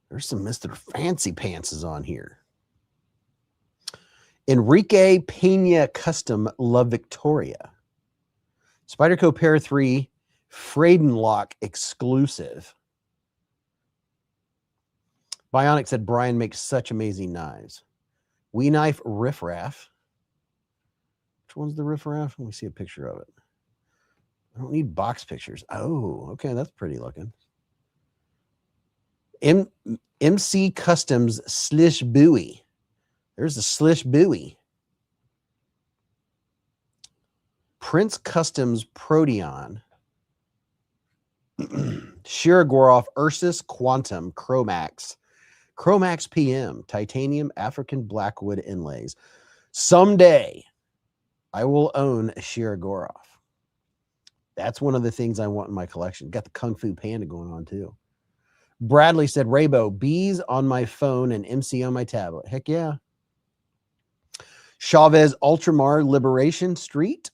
There's some Mr. Fancy Pantses on here. Enrique Pena Custom La Victoria. Spyderco Pair 3 Friedenlock exclusive. Bionic said Brian makes such amazing knives. We Knife Riff Raff. Which one's the Riff Raff? Let me see a picture of it. I don't need box pictures. Oh, okay, that's pretty looking. MC Customs Slish Buoy. There's the Slish Buoy. Prince Customs Proteon. Shirogorov Ursus Quantum Chromax. Chromax PM. Titanium African Blackwood inlays. Someday, I will own a Shirogorov. That's one of the things I want in my collection. Got the Kung Fu Panda going on too. Bradley said, Raybo, Beez on my phone and MC on my tablet. Heck yeah. Chavez Ultramar Liberation Street.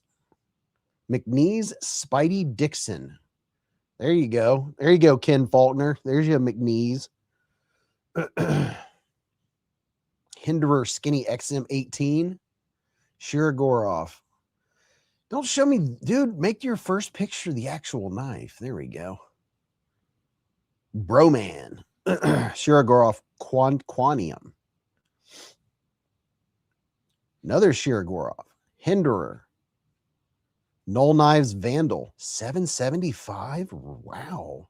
McNeese Spidey Dixon. There you go. There you go, Ken Faulkner. There's your McNeese. Hinderer Skinny XM18. Shirogorov. Don't show me, dude. Make your first picture the actual knife. There we go. Broman. Shirogorov Quanium. Another Shirogorov. Hinderer. Null Knives Vandal. $775. Wow.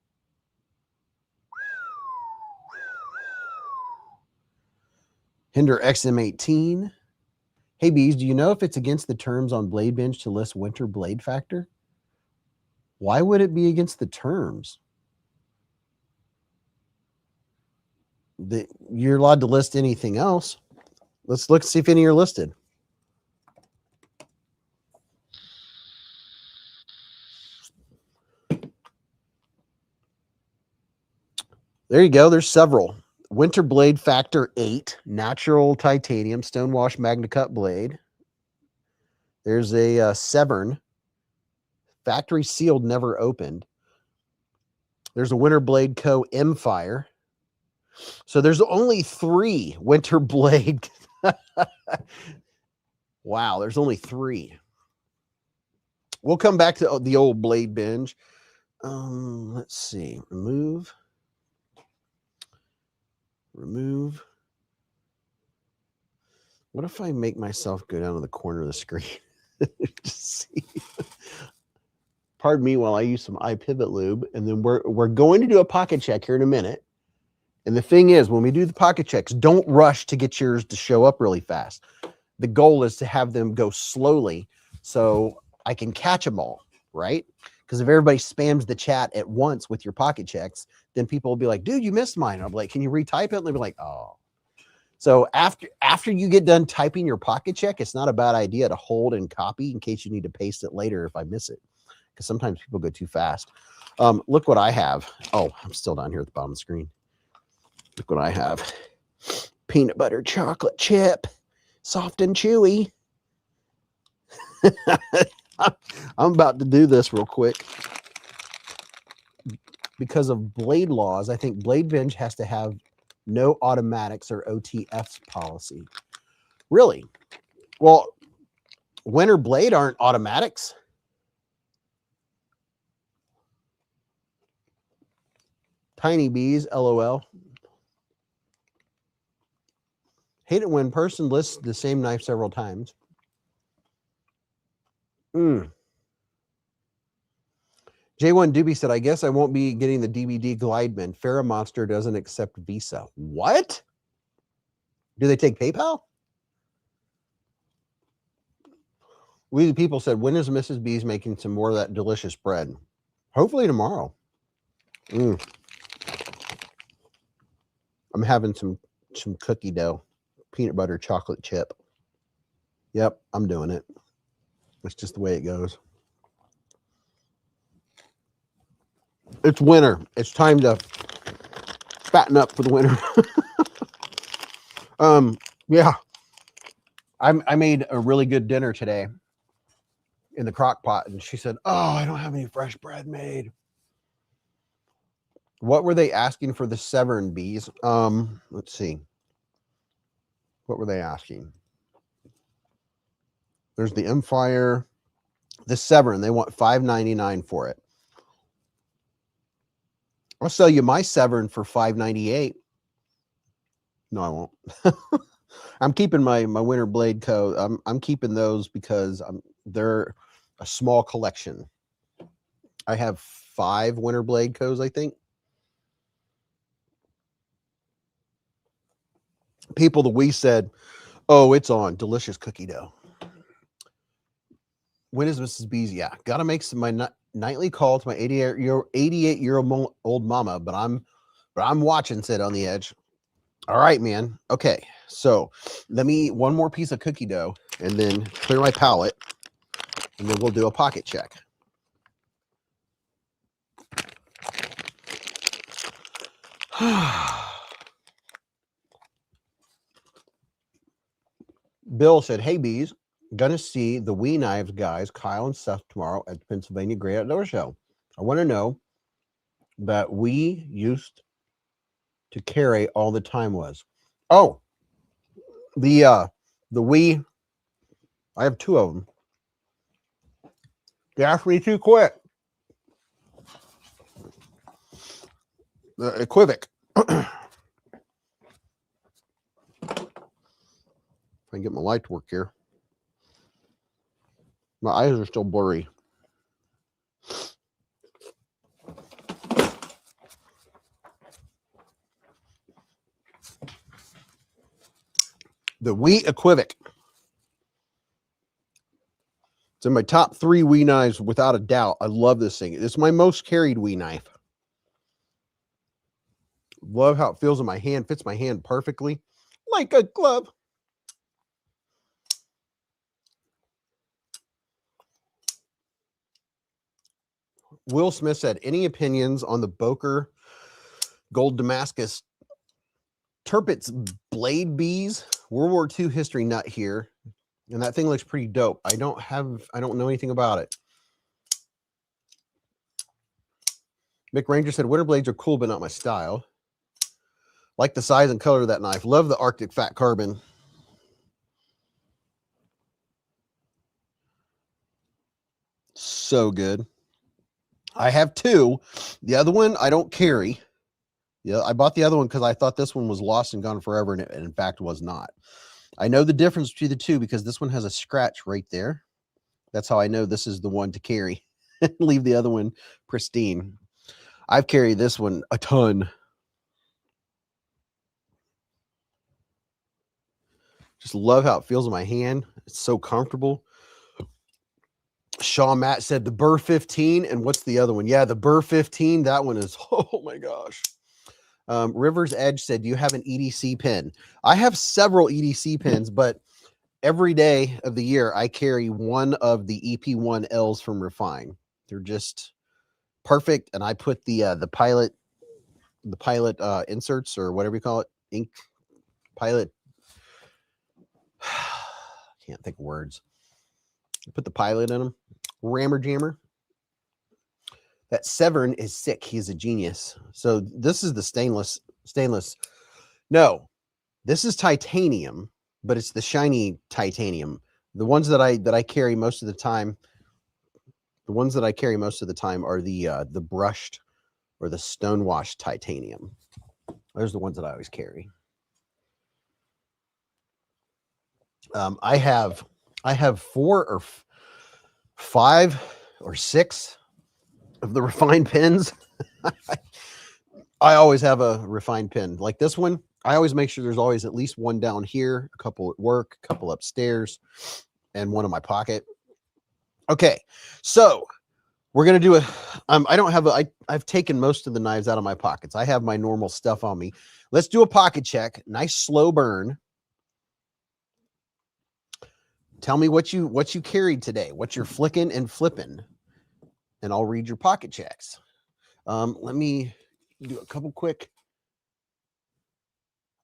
Hinder XM18. Hey, Beez, do you know if it's against the terms on Blade Binge to list winter blade factor? Why would it be against the terms? You're allowed to list anything else. Let's look, see if any are listed. There you go. There's several. Winter Blade Factor 8, natural titanium, stonewash Magna Cut blade. There's a Severn, factory sealed, never opened. There's a Winter Blade Co. M-Fire. So there's only 3 Winter Blade. Wow, there's only 3. We'll come back to the old Blade Binge. Let's see. Remove. What if I make myself go down to the corner of the screen? Just see. Pardon me while I use some iPivot lube, and then we're going to do a pocket check here in a minute. And the thing is, when we do the pocket checks, don't rush to get yours to show up really fast. The goal is to have them go slowly so I can catch them all, right? Because if everybody spams the chat at once with your pocket checks, then people will be like, dude, you missed mine. I'll be like, can you retype it? And they'll be like, oh. So after you get done typing your pocket check, it's not a bad idea to hold and copy in case you need to paste it later if I miss it. Because sometimes people go too fast. Look what I have. Oh, I'm still down here at the bottom of the screen. Look what I have. Peanut butter chocolate chip. Soft and chewy. I'm about to do this real quick. Because of blade laws, I think Blade Binge has to have no automatics or OTFs policy. Really? Well, Winter Blade aren't automatics. Tiny bees, LOL. Hate it when person lists the same knife several times. J1 Doobie said, I guess I won't be getting the DVD Glideman. Farrah Monster doesn't accept Visa. What? Do they take PayPal? We the people said, when is Mrs. Beez making some more of that delicious bread? Hopefully tomorrow. I'm having some cookie dough, peanut butter chocolate chip. Yep, I'm doing it. That's just the way it goes. It's winter. It's time to fatten up for the winter. Yeah. I made a really good dinner today in the crock pot, and she said, oh, I don't have any fresh bread made. What were they asking for the Severn bees? Let's see. What were they asking? There's the Empire, the Severn. They want $5.99 for it. I'll sell you my Severn for $5.98. No, I won't. I'm keeping my winter blade coat. I'm keeping those because they're a small collection. I have 5 winter blade coats, I think. People that we said, oh, it's on delicious cookie dough. When is Mrs. Beez? Yeah, gotta make my nightly call to my 88-year-old mama, but I'm watching. Said on the edge. All right, man. Okay, so let me eat one more piece of cookie dough and then clear my palate, and then we'll do a pocket check. Bill said, hey, Beez, gonna see the Wee Knives guys, Kyle and Seth, tomorrow at the Pennsylvania Great Outdoor Show. I want to know that we used to carry all the time was. Oh, the Wee, I have 2 of them. They asked me too quick. The Equivoc. If I can get my light to work here. My eyes are still blurry. The Wee Equivoc. It's in my top 3 Wee knives without a doubt. I love this thing. It's my most carried Wee knife. Love how it feels in my hand. Fits my hand perfectly. Like a glove. Will Smith said, any opinions on the Boker Gold Damascus Turpitz blade bees? World War II history nut here. And that thing looks pretty dope. I don't know anything about it. Mick Ranger said, winter blades are cool, but not my style. Like the size and color of that knife. Love the Arctic Fat Carbon. So good. I have 2. The other one I don't carry. Yeah, I bought the other one because I thought this one was lost and gone forever, and it in fact was not. I know the difference between the 2 because this one has a scratch right there. That's how I know this is the one to carry. Leave the other one pristine. I've carried this one a ton. Just love how it feels in my hand. It's so comfortable. Shaw Matt said the Burr 15. And what's the other one? Yeah, the Burr 15. That one is, oh my gosh. River's Edge said, do you have an EDC pin? I have several EDC pins, but every day of the year, I carry one of the EP1Ls from Refine. They're just perfect. And I put the pilot inserts, or whatever you call it, ink pilot. Can't think of words. Put the pilot in them. Rammer jammer. That Severn is sick. He's a genius. So this is the stainless. No, this is titanium, but it's the shiny titanium. The ones that I carry most of the time. The ones that I carry most of the time are the brushed or the Stonewash Titanium. Those are the ones that I always carry. I have 4 or 5 or 6 of the refined pins. I always have a refined pin like this one. I always make sure there's always at least one down here, a couple at work, a couple upstairs, and one in my pocket. Okay, so we're gonna do a. I don't have a. I've taken most of the knives out of my pockets. I have my normal stuff on me. Let's do a pocket check. Nice slow burn. Tell me what you carried today. What you're flicking and flipping, and I'll read your pocket checks. Let me do a couple quick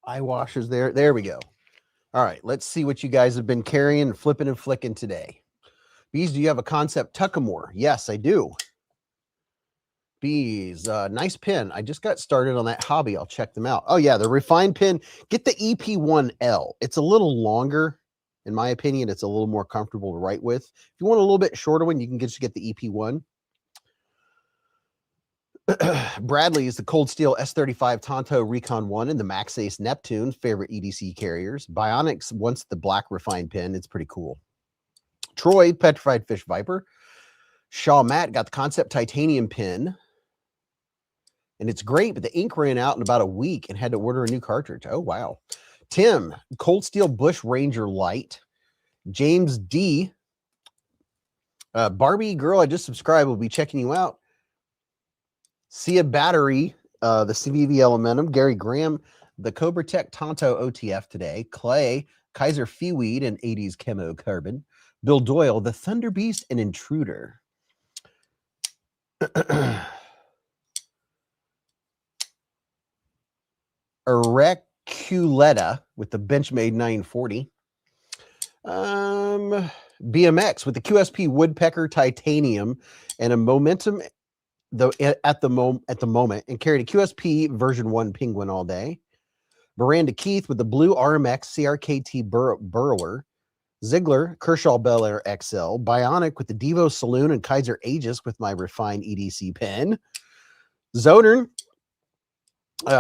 eye washers there. There we go. All right, let's see what you guys have been carrying, flipping and flicking today. Beez, do you have a Concept Tuckamore? Yes, I do. Beez, nice pin. I just got started on that hobby. I'll check them out. Oh yeah, the refined pin. Get the EP1L. It's a little longer. In my opinion, it's a little more comfortable to write with. If you want a little bit shorter one, you can just get the EP1. Bradley is the Cold Steel S35 Tonto Recon 1 and the Max Ace Neptune, favorite EDC carriers. Bionics wants the black refined pin. It's pretty cool. Troy, Petrified Fish Viper. Shaw Matt got the Concept Titanium pin. And it's great, but the ink ran out in about a week and had to order a new cartridge. Oh, wow. Tim, Cold Steel Bush Ranger Light. James D. Barbie Girl, I just subscribed. We'll be checking you out. Sia Battery, the CVV Elementum. Gary Graham, the Cobra Tech Tonto OTF today. Clay, Kaiser Feeweed and 80s Chemo Carbon. Bill Doyle, the Thunder Beast and Intruder. Ereculetta with the Benchmade 940. BMX with the QSP Woodpecker Titanium and a Momentum at the moment, and carried a QSP version 1 Penguin all day. Miranda Keith with the blue RMX CRKT Burrower. Ziegler, Kershaw Bel Air XL. Bionic with the Devo Saloon and Kaiser Aegis with my refined EDC pen. Zonern,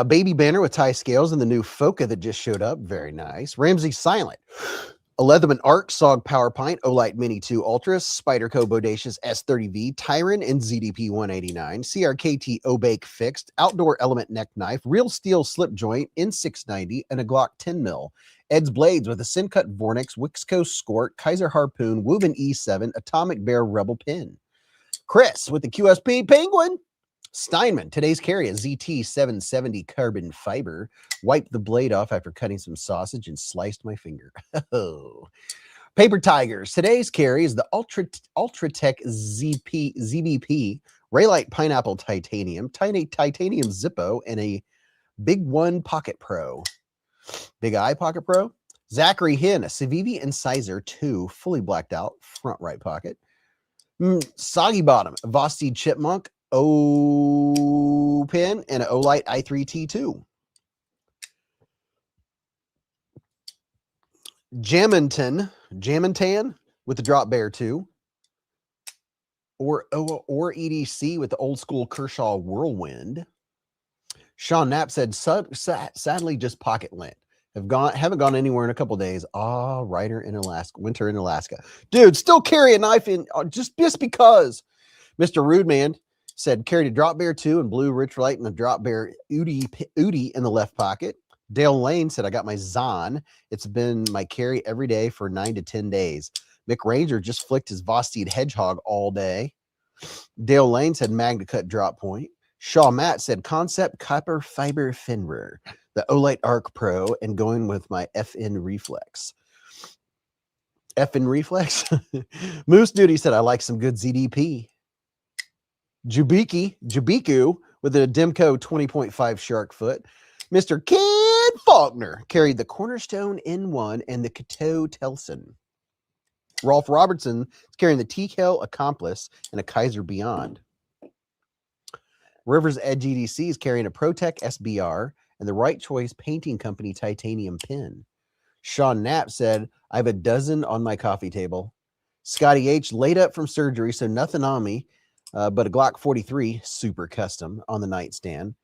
Baby Banner with tie scales and the new Foca that just showed up. Very nice. Ramsey Silent. A Leatherman Arc, Sog Power Pint, Olight Mini 2 Ultras, Spyderco Bodacious S30V, Tyron and ZDP 189, CRKT Obake Fixed, Outdoor Element Neck Knife, Real Steel Slip Joint, N690, and a Glock 10 mil. Ed's Blades with a Sincut Vornix, Wixco Skort, Kaiser Harpoon, Woven E7, Atomic Bear Rebel Pin. Chris with the QSP Penguin. Steinman, today's carry, a ZT 770 carbon fiber. Wiped the blade off after cutting some sausage and sliced my finger. Oh. Paper Tigers, today's carry is the Ultratech ZBP, Raylite Pineapple Titanium, Titanium Zippo, and a Big One Pocket Pro. Big Eye Pocket Pro. Zachary Hinn, a Civivi Incisor 2, fully blacked out, front right pocket. Soggy Bottom, a Vosted Chipmunk, O pin, and an Olight i3T2. Jamantan with the Drop Bear 2. Or EDC with the old school Kershaw Whirlwind. Sean Knapp said, sadly, just pocket lint. Haven't gone anywhere in a couple days. Winter in Alaska. Dude, still carry a knife in just because. Mr. Rudeman said, carried a Drop Bear 2 and blue Rich Light and a Drop Bear Udi in the left pocket. Dale Lane said, I got my Zahn. It's been my carry every day for 9 to 10 days. Mick Ranger just flicked his Vosted Hedgehog all day. Dale Lane said, Magna Cut Drop Point. Shaw Matt said, Concept Copper Fiber Finrer, the Olight Arc Pro, and going with my FN Reflex. FN Reflex? Moose Duty said, I like some good ZDP. Jubiku with a Demco 20.5 shark foot. Mr. Ken Faulkner carried the Cornerstone N1 and the Cateau Telson. Rolf Robertson is carrying the TKL Accomplice and a Kaiser Beyond. Rivers Edge EDC is carrying a ProTech SBR and the Right Choice Painting Company Titanium pin. Sean Knapp said, I have a dozen on my coffee table. Scotty H laid up from surgery, so nothing on me. but a Glock 43 super custom on the nightstand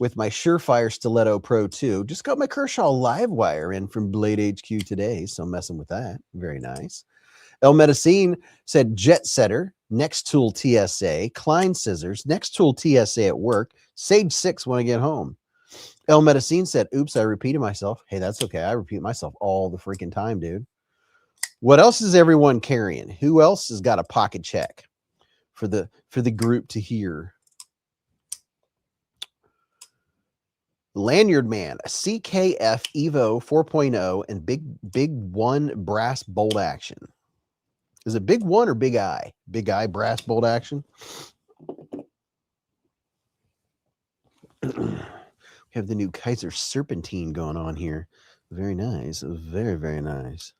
with my Surefire Stiletto Pro 2. Just got my Kershaw live wire in from Blade HQ today, so messing with that. Very nice. El Medicine said Jet Setter, Next Tool TSA, Klein Scissors, Next Tool TSA at work, Sage 6 when I get home. El Medicine said, oops, I repeated myself. Hey, that's okay. I repeat myself all the freaking time, dude. What else is everyone carrying? Who else has got a pocket check for the group to hear? Lanyard Man, a CKF Evo 4.0 and big one brass bolt action. Is it big one or big eye? Big eye brass bolt action. We have the new Kaiser Serpentine going on here. Very nice. Very, very nice.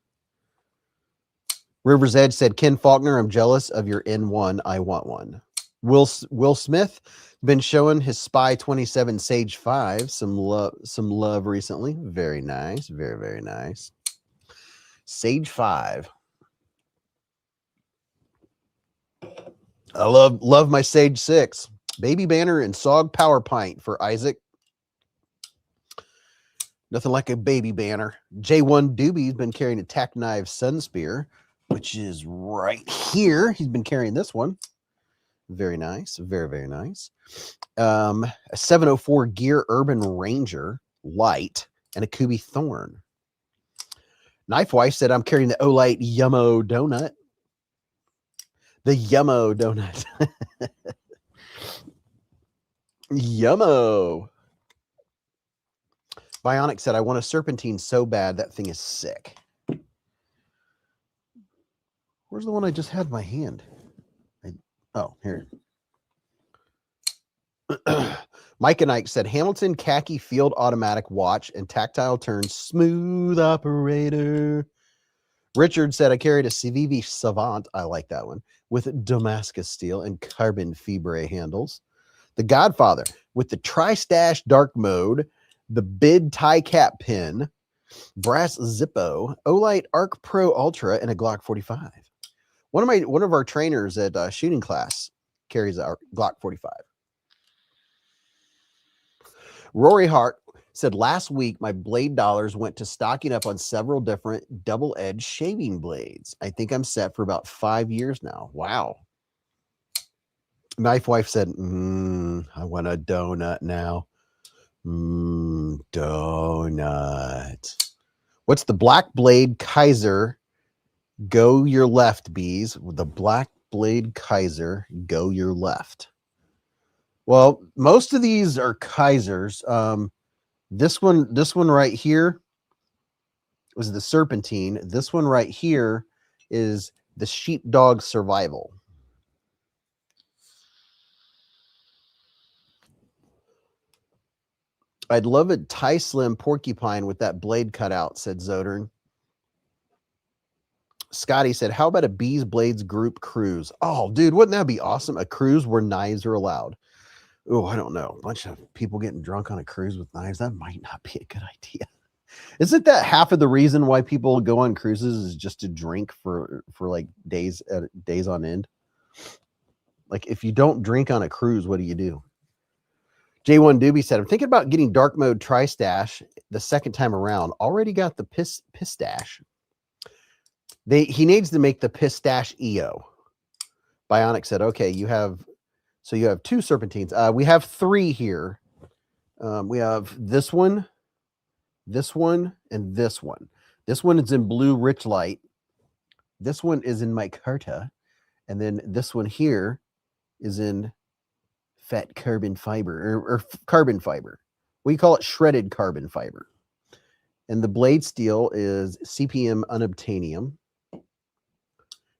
River's Edge said, Ken Faulkner, I'm jealous of your N1. I want one. Will Smith been showing his Spy 27 Sage 5 some love recently. Very nice. Very, very nice. Sage 5. I love my Sage 6. Baby Banner and Sog Power Pint for Isaac. Nothing like a baby banner. J1 Doobie's been carrying a Tack Knife Sun Spear, which is right here. He's been carrying this one. Very nice. Very, very nice. A 704 Gear Urban Ranger Light and a Kubi Thorn. Knife Wife said, I'm carrying the Olight Yummo Donut. The Yummo Donut. Yummo. Bionic said, I want a Serpentine so bad. That thing is sick. Where's the one I just had in my hand? Oh, here. Mike and Ike said, Hamilton khaki field automatic watch and tactile turn smooth operator. Richard said, I carried a Civivi Savant. I like that one. With Damascus steel and carbon fibre handles. The Godfather with the Tri-Stash dark mode, the Bid tie cap pin, brass Zippo, Olight Arc Pro Ultra, and a Glock 45. One of our trainers at shooting class carries our Glock 45. Rory Hart said, last week my blade dollars went to stocking up on several different double-edged shaving blades. I think I'm set for about 5 years now. Wow. Knife Wife said, I want a donut now. Donut. What's the Black Blade Kaiser? Go your left, Beez. The Black Blade Kaiser, go your left. Well, most of these are Kaisers. This one right here was the Serpentine. This one right here is the Sheepdog Survival. I'd love a Tie Slim Porcupine with that blade cut out, said Zodern. Scotty said, how about a beezblades group cruise? Oh, dude, wouldn't that be awesome? A cruise where knives are allowed. Oh, I don't know. A bunch of people getting drunk on a cruise with knives. That might not be a good idea. Isn't that half of the reason why people go on cruises is just to drink for like days on end? Like if you don't drink on a cruise, what do you do? J1 Doobie said, I'm thinking about getting dark mode Tri-Stash the second time around. Already got the Pistache. He needs to make the Pistache EO. Bionic said, okay, you have two Serpentines. We have 3 here. We have this one, and this one. This one is in blue rich light. This one is in micarta. And then this one here is in fat carbon fiber or carbon fiber. We call it shredded carbon fiber. And the blade steel is CPM unobtainium.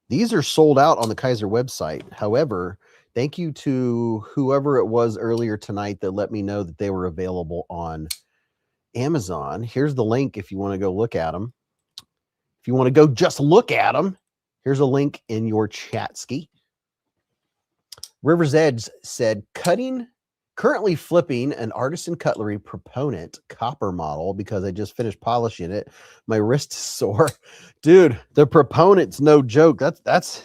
These are sold out on the Kaiser website. However, thank you to whoever it was earlier tonight that let me know that they were available on Amazon. Here's the link if you want to go look at them. If you want to go just look at them, here's a link in your chat ski. River's Edge said, currently flipping an Artisan Cutlery Proponent copper model because I just finished polishing it. My wrist is sore. Dude, the Proponent's no joke. That's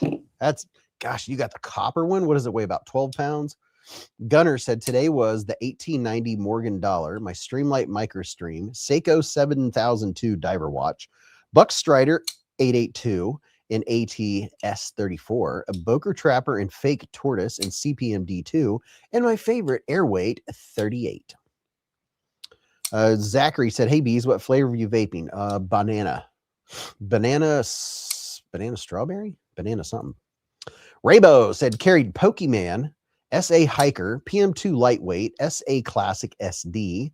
Gosh, you got the copper one. What does it weigh? About 12 pounds. Gunner said today was the 1890 Morgan dollar, my Streamlight Microstream, Seiko 7002 diver watch, Buck Strider 882 in ATS 34, a Boker Trapper and Fake Tortoise in CPMD 2, and my favorite Airweight 38. Zachary said, "Hey Beez, what flavor are you vaping?" Banana strawberry, banana something. Raybo said carried Pokemon, SA Hiker, PM2 Lightweight, SA Classic SD,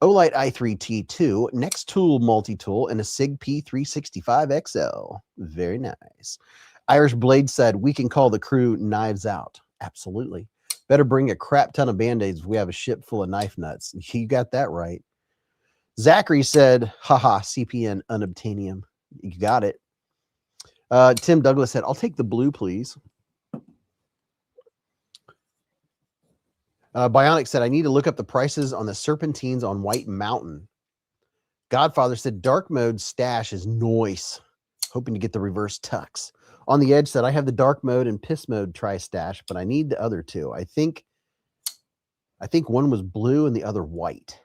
Olight i3T2, Next Tool Multi-Tool, and a SIG P365XL. Very nice. Irish Blade said, we can call the crew Knives Out. Absolutely. Better bring a crap ton of Band-Aids if we have a ship full of knife nuts. You got that right. Zachary said, haha, CPN unobtainium. You got it. Tim Douglas said, I'll take the blue, please. Bionic said, I need to look up the prices on the serpentines on White Mountain. Godfather said, dark mode stash is noise. Hoping to get the reverse tux. On the Edge said, I have the dark mode and piss mode try stash, but I need the other two. I think one was blue and the other white.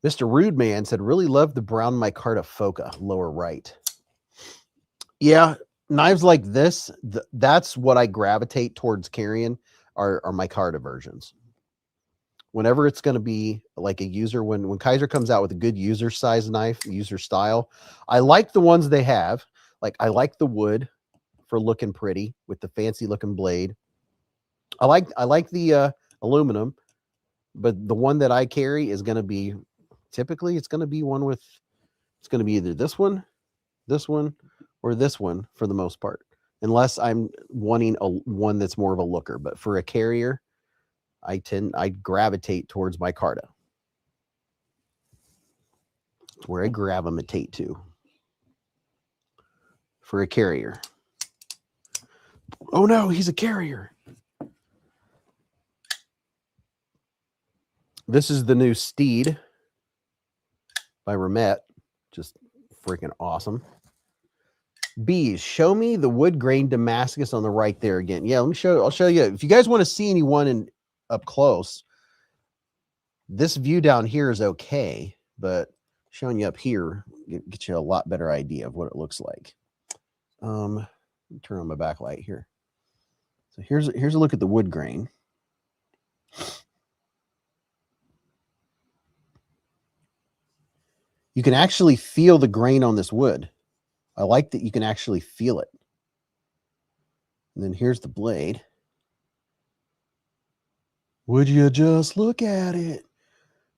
Mr. Rude Man said, really love the brown micarta Foca, lower right. Yeah, knives like this, that's what I gravitate towards carrying are micarta versions. Whenever it's going to be like a user, when Kaiser comes out with a good user size knife, user style, I like the ones they have. Like I like the wood for looking pretty with the fancy looking blade. I like the aluminum, but the one that I carry is going to be typically it's going to be it's going to be either this one, or this one for the most part, unless I'm wanting one that's more of a looker. But for a carrier, I gravitate towards micarta. It's where I gravitate to for a carrier. Oh no, he's a carrier. This is the new Steed by Ramet. Just freaking awesome. Beez, show me the wood grain Damascus on the right there again. Yeah, I'll show you. If you guys want to see anyone up close, this view down here is okay, but showing you up here get you a lot better idea of what it looks like. Turn on my backlight here. So here's a look at the wood grain. You can actually feel the grain on this wood. I like that you can actually feel it. And then here's the blade. Would you just look at it?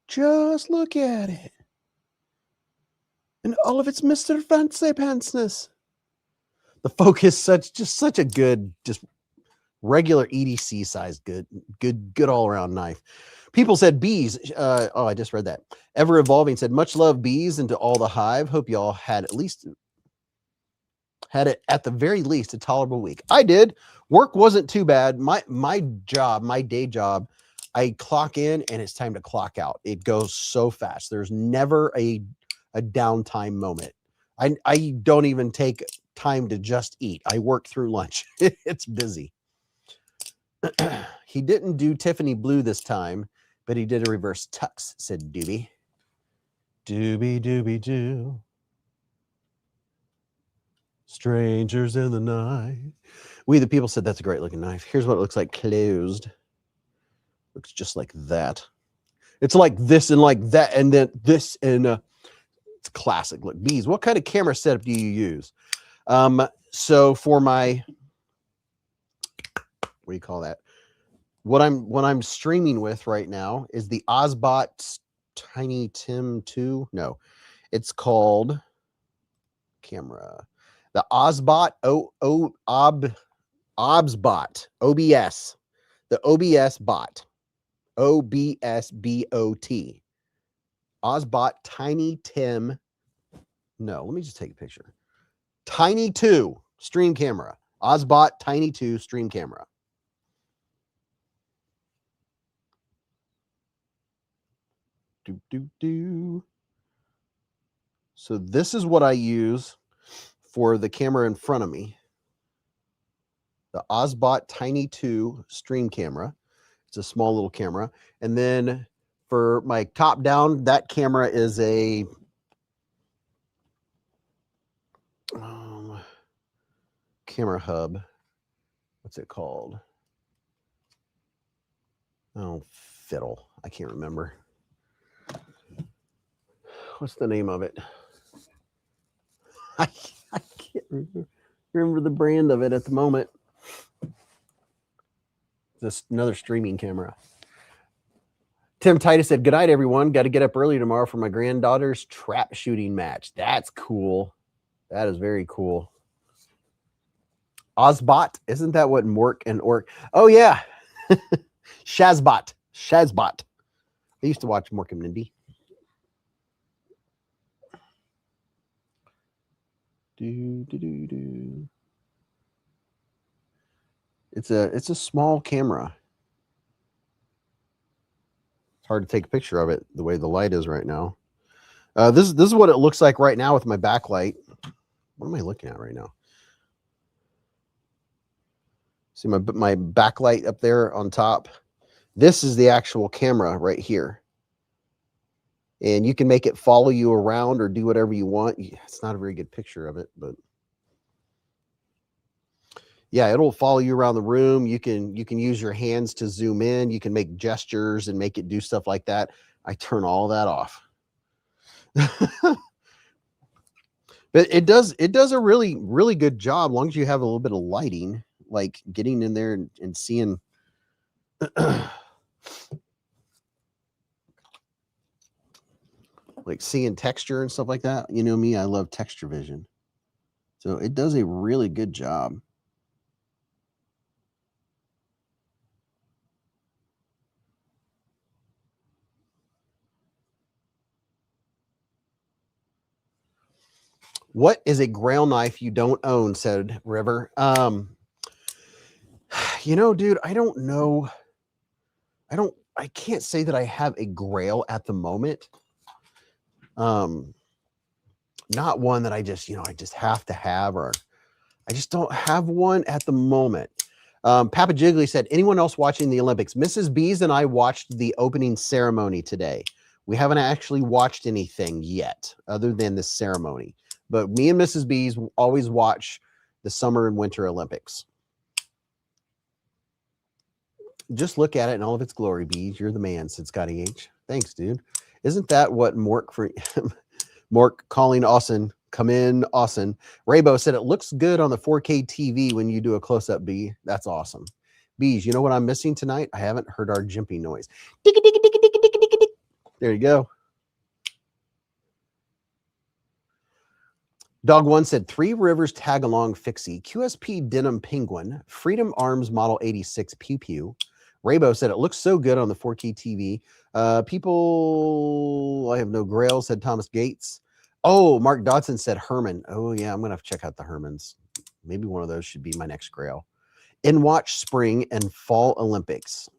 Just look at it. And all of its Mr. Fancy Pantsness. The Focus, just such a good, just regular EDC size, good all around knife. People said Beez. I just read that. Ever Evolving said, much love Beez and to all the Hive. Hope y'all had it at the very least a tolerable week. I did. Work wasn't too bad. My day job, I clock in and it's time to clock out. It goes so fast. There's never a downtime moment. I don't even take time to just eat. I work through lunch. It's busy. He didn't do Tiffany blue this time, but he did a reverse tux, said Doobie. Doobie doobie doo. Strangers in the night. We the People said that's a great looking knife. Here's what it looks like closed. Looks just like that. It's like this and like that, and then this, and it's classic. Look, Beez, what kind of camera setup do you use? So for my, what do you call that? What I'm streaming with right now is the Osbot Tiny Tim 2. No, it's called camera. The Osbot OBSBot, OBS, the OBS bot, OBSBOT, Osbot Tiny Tim. No, let me just take a picture. Tiny 2 stream camera, Osbot Tiny 2 stream camera. So this is what I use for the camera in front of me. the Ozbot Tiny 2 stream camera. It's a small little camera. And then for my top down, that camera is a camera hub. What's it called? Oh, fiddle. I can't remember. What's the name of it? I can't remember the brand of it at the moment. Just another streaming camera. Tim Titus said, good night, everyone. Got to get up early tomorrow for my granddaughter's trap shooting match. That's cool. That is very cool. Ozbot. Isn't that what Mork and Ork? Oh, yeah. Shazbot. I used to watch Mork and Mindy. It's a small camera. It's hard to take a picture of it the way the light is right now. This is what it looks like right now with my backlight. What am I looking at right now? See my backlight up there on top. This is the actual camera right here. And you can make it follow you around or do whatever you want. It's not a very good picture of it, but yeah, it'll follow you around the room. You can use your hands to zoom in. You can make gestures and make it do stuff like that. I turn all that off. But it does a really, really good job, as long as you have a little bit of lighting, like getting in there and seeing like seeing texture and stuff like that. You know me, I love texture vision. So it does a really good job. What is a grail knife you don't own, said River. You know, dude, I don't know. I can't say that I have a grail at the moment. Not one that I just have to have, or I just don't have one at the moment. Papa Jiggly said, anyone else watching the Olympics? Mrs. Beez and I watched the opening ceremony today. We haven't actually watched anything yet other than the ceremony. But me and Mrs. Beez always watch the Summer and Winter Olympics. Just look at it in all of its glory, Beez. You're the man, said Scotty H. Thanks, dude. Isn't that what Mork calling Austin, come in, Austin. Raybo said, it looks good on the 4K TV when you do a close-up, B. That's awesome. Beez, you know what I'm missing tonight? I haven't heard our jimping noise. There you go. Dog One said, Three Rivers Tag Along Fixie, QSP Denim Penguin, Freedom Arms Model 86 Pew Pew. Raybo said, it looks so good on the 4K TV. People, I have no grail, said Thomas Gates. Oh, Mark Dodson said Herman. Oh, yeah, I'm going to have to check out the Hermans. Maybe one of those should be my next grail. In-Watch Spring and Fall Olympics.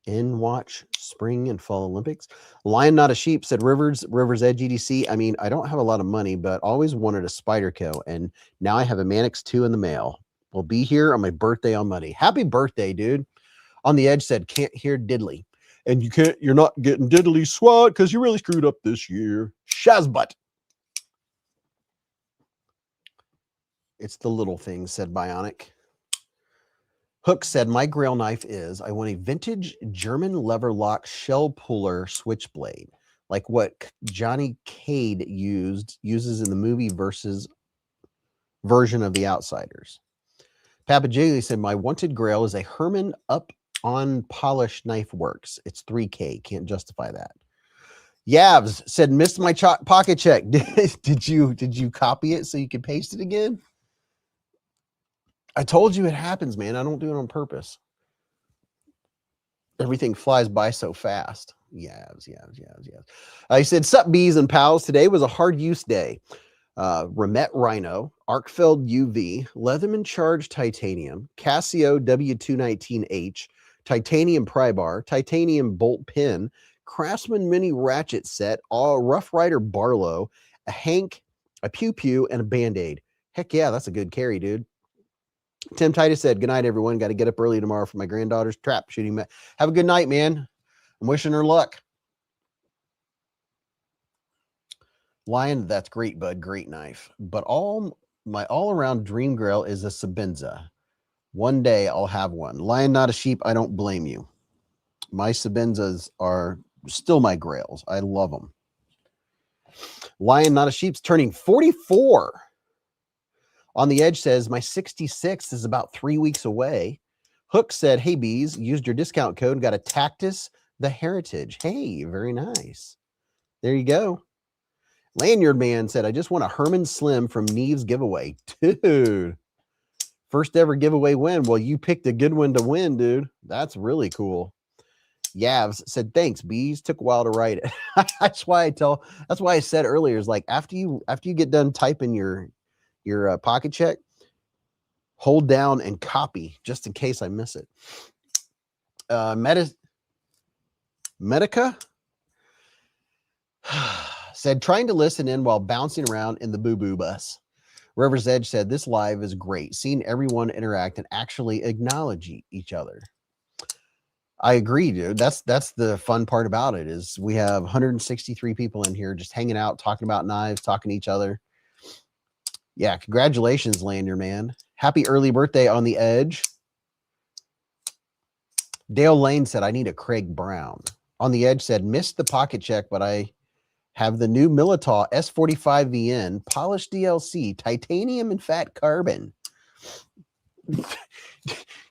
In-Watch Spring and Fall Olympics. Lion Not a Sheep said River's Edge EDC. I mean, I don't have a lot of money, but always wanted a Spyderco, and now I have a Mannix 2 in the mail. We'll be here on my birthday on Monday. Happy birthday, dude. On the Edge said, can't hear diddly. And you're not getting diddly swat because you really screwed up this year. Shazbutt. It's the little things, said Bionic. Hook said, my grail knife is, I want a vintage German lever lock shell puller switchblade, like what Johnny Cade uses in the movie version of The Outsiders. Papa Jiggly said, my wanted grail is a Herman up on polished knife works. It's 3K. Can't justify that. Yavs said, missed my pocket check. Did you copy it so you could paste it again? I told you it happens, man. I don't do it on purpose. Everything flies by so fast. Yavs. He said, sup, bees and pals. Today was a hard use day. Remet Rhino, Arkfeld UV, Leatherman Charge Titanium, Casio W219H, Titanium Pry Bar, Titanium Bolt Pin, Craftsman Mini Ratchet Set, all Rough Rider Barlow, a Hank, a Pew Pew, and a Band-Aid. Heck yeah, that's a good carry, dude. Tim Titus said, good night, everyone. Got to get up early tomorrow for my granddaughter's trap shooting match. Have a good night, man. I'm wishing her luck. Lion, that's great, bud. Great knife. But my all-around dream grail is a Sabenza. One day I'll have one. Lion, not a sheep. I don't blame you. My Sabenzas are still my grails. I love them. Lion, not a sheep's turning 44. On the Edge says, my 66 is about 3 weeks away. Hook said, hey, Beez, used your discount code and got a Tactus the Heritage. Hey, very nice. There you go. Lanyard Man said, I just want a Herman Slim from Neve's giveaway. Dude, first ever giveaway win. Well, you picked a good one to win, dude. That's really cool. Yavs said, thanks, Beez. Took a while to write it. That's why I said earlier, is like after you get done typing your pocket check, hold down and copy just in case I miss it. Medica said, trying to listen in while bouncing around in the boo-boo bus. River's Edge said, this live is great. Seeing everyone interact and actually acknowledge each other. I agree, dude. That's the fun part about it, is we have 163 people in here just hanging out, talking about knives, talking to each other. Yeah, congratulations, Lanyard Man. Happy early birthday on the Edge. Dale Lane said, I need a Craig Brown. On the Edge said, missed the pocket check, but I have the new Militaw S45VN, polished DLC, titanium and fat carbon.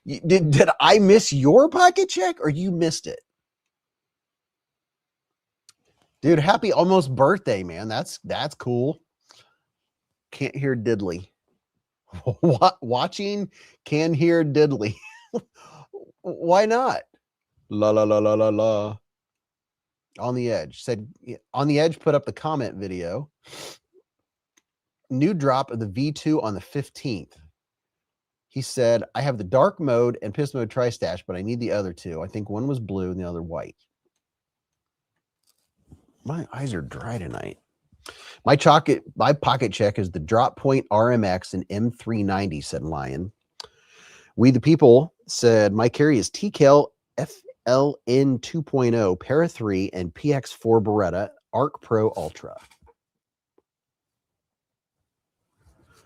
Did I miss your pocket check, or you missed it? Dude, happy almost birthday, man. That's cool. Can't hear diddly. Watching, can hear diddly. Why not? La la la la la la. On the Edge said, on the Edge put up the comment video. New drop of the V2 on the 15th. He said, I have the dark mode and piss mode tri-stash, but I need the other two. I think one was blue and the other white. My eyes are dry tonight. My pocket check is the Drop Point RMX and M390, said Lion. We the People said, my carry is TKL FLN 2.0, Para 3, and PX4 Beretta, Arc Pro Ultra.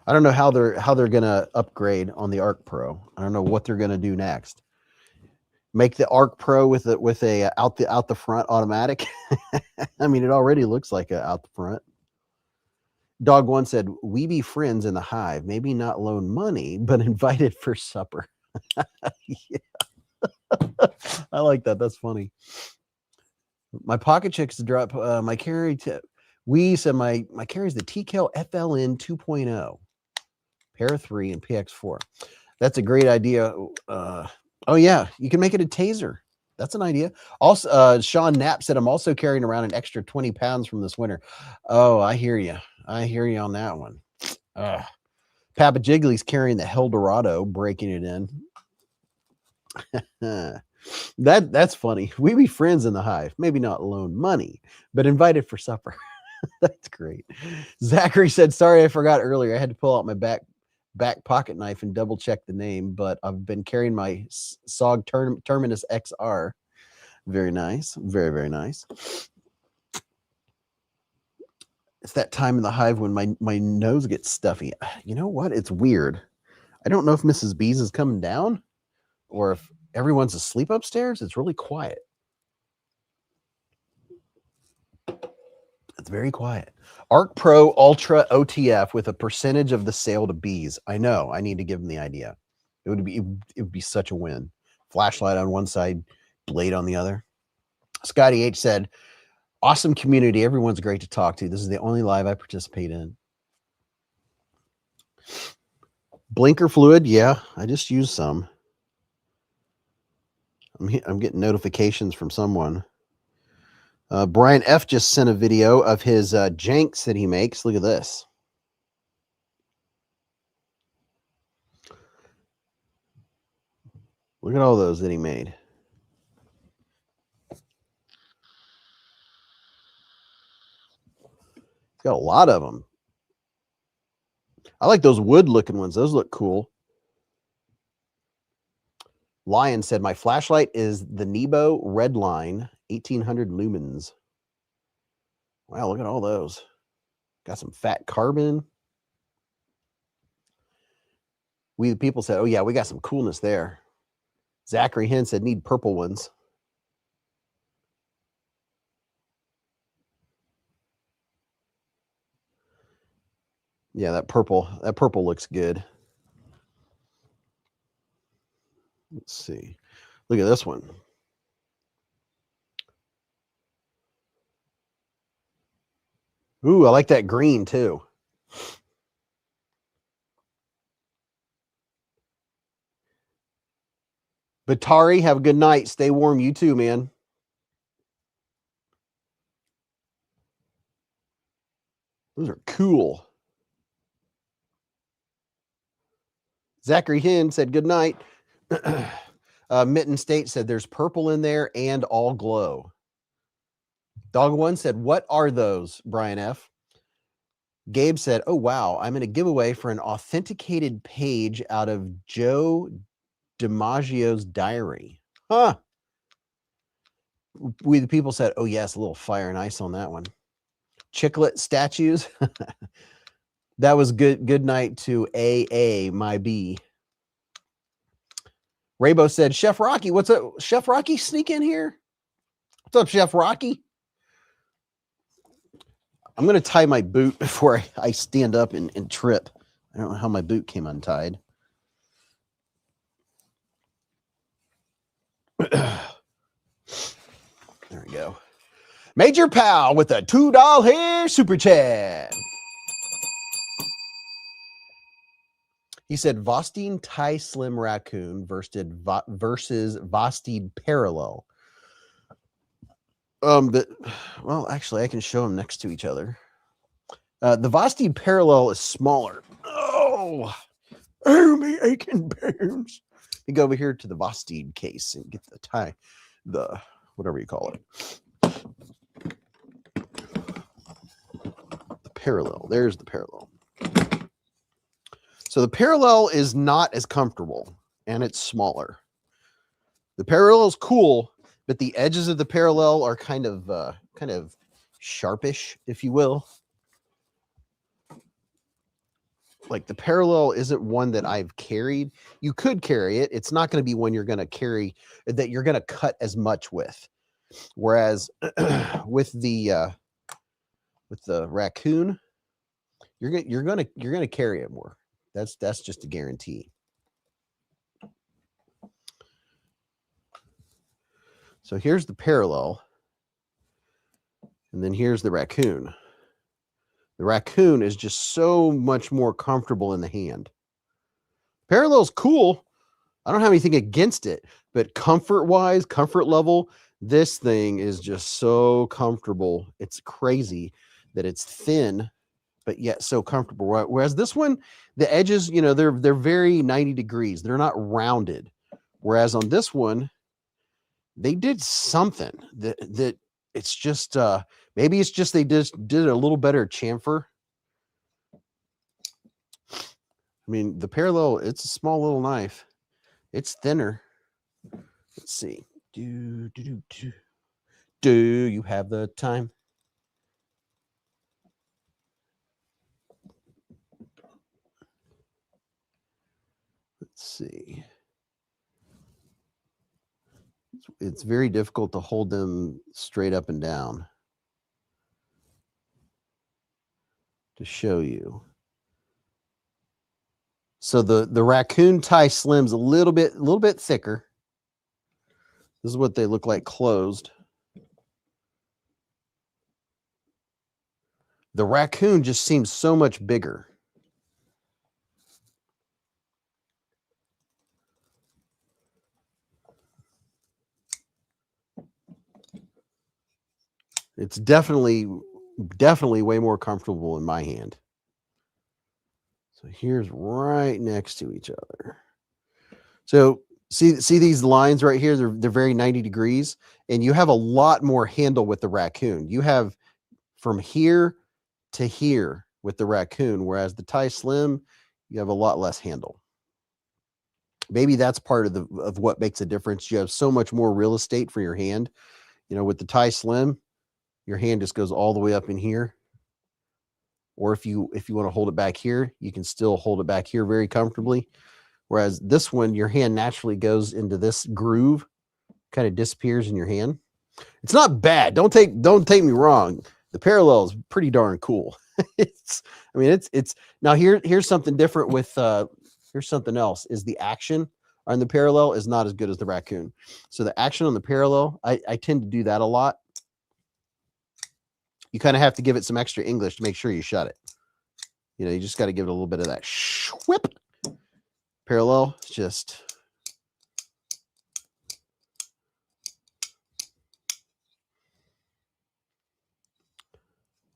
I don't know how they're gonna upgrade on the Arc Pro. I don't know what they're gonna do next. Make the Arc Pro with a out the front automatic. I mean, it already looks like a out the front. Dog One said, we be friends in the Hive. Maybe not loan money, but invited for supper. Yeah. I like that. That's funny. My pocket checks to drop my carry to we said my carry is the TKL FLN 2.0, Para 3, and PX4. That's a great idea. Oh yeah, you can make it a taser. That's an idea. Also, Sean Knapp said, I'm also carrying around an extra 20 pounds from this winter. Oh, I hear you. I hear you on that one. Papa Jiggly's carrying the Eldorado, breaking it in. That's funny. We be friends in the Hive. Maybe not loan money, but invited for supper. That's great. Zachary said, sorry, I forgot earlier. I had to pull out my back pocket knife and double check the name, but I've been carrying my SOG Terminus XR. Very nice. Very, very nice. It's that time in the Hive when my nose gets stuffy. You know what? It's weird. I don't know if Mrs. Beez is coming down or if everyone's asleep upstairs. It's really quiet. It's very quiet. Arc Pro Ultra OTF with a percentage of the sale to Beez. I know. I need to give them the idea. It would be such a win. Flashlight on one side, blade on the other. Scotty H said, awesome community. Everyone's great to talk to. This is the only live I participate in. Blinker fluid. Yeah, I just used some. I'm getting notifications from someone. Brian F. just sent a video of his janks that he makes. Look at this. Look at all those that he made. He's got a lot of them. I like those wood looking ones. Those look cool. Lion said, my flashlight is the Nebo Redline 1800 lumens. Wow, look at all those. Got some fat carbon. We the people said, oh yeah, we got some coolness there. Zachary Hen said, need purple ones. Yeah, that purple looks good. Let's see. Look at this one. Ooh, I like that green too. Batari, have a good night. Stay warm. You too, man. Those are cool. Zachary Hen said good night. Mitten State said there's purple in there and all glow. Dog One said, what are those, Brian F? Gabe said, oh, wow, I'm in a giveaway for an authenticated page out of Joe DiMaggio's diary. Huh. We the people said, oh, yes, a little fire and ice on that one. Chicklet statues. That was good. Good night to AA, my B. Raybo said, Chef Rocky, what's up? Chef Rocky, sneak in here. What's up, Chef Rocky? I'm going to tie my boot before I stand up and trip. I don't know how my boot came untied. There we go. Major Pal with a $2 hair super chat. He said, Vosted Thai Slim Raccoon versus Vosted Parallel. Well, actually, I can show them next to each other. The Vosted Parallel is smaller. Oh, me aching bones. You go over here to the Vosted case and get the whatever you call it. The Parallel. There's the Parallel. So the Parallel is not as comfortable, and it's smaller. The Parallel is cool, but the edges of the Parallel are kind of sharpish, if you will. Like the Parallel isn't one that I've carried. You could carry it. It's not going to be one you're going to carry that you're going to cut as much with. Whereas with the Raccoon, you're going to carry it more. That's just a guarantee. So here's the Parallel, and then here's the Raccoon. The Raccoon is just so much more comfortable in the hand. Parallel's cool. I don't have anything against it, but comfort-wise, comfort level, this thing is just so comfortable. It's crazy that it's thin, but yet so comfortable. Whereas this one, the edges, they're very 90 degrees. They're not rounded. Whereas on this one, they did something that it's just maybe it's just they just did a little better chamfer. I mean, the Parallel, it's a small little knife. It's thinner. Let's see. Do you have the time? Let's see. It's very difficult to hold them straight up and down to show you. So the Raccoon Thai Slim's a little bit thicker. This is what they look like closed. The Raccoon just seems so much bigger. It's definitely way more comfortable in my hand. So here's right next to each other. So see these lines right here? They're very 90 degrees, and you have a lot more handle with the Raccoon. You have from here to here with the Raccoon, whereas the Thai Slim, you have a lot less handle. Maybe that's part of what makes a difference. You have so much more real estate for your hand. You know, with the Tie Slim, your hand just goes all the way up in here. Or if you want to hold it back here, you can still hold it back here very comfortably. Whereas this one, your hand naturally goes into this groove, kind of disappears in your hand. It's not bad. Don't take me wrong. The parallel is pretty darn cool. It's now here's something different with here's something else is the action on the parallel is not as good as the raccoon. So the action on the parallel, I tend to do that a lot. You kind of have to give it some extra English to make sure you shut it. You know, you just got to give it a little bit of that whip. Parallel, just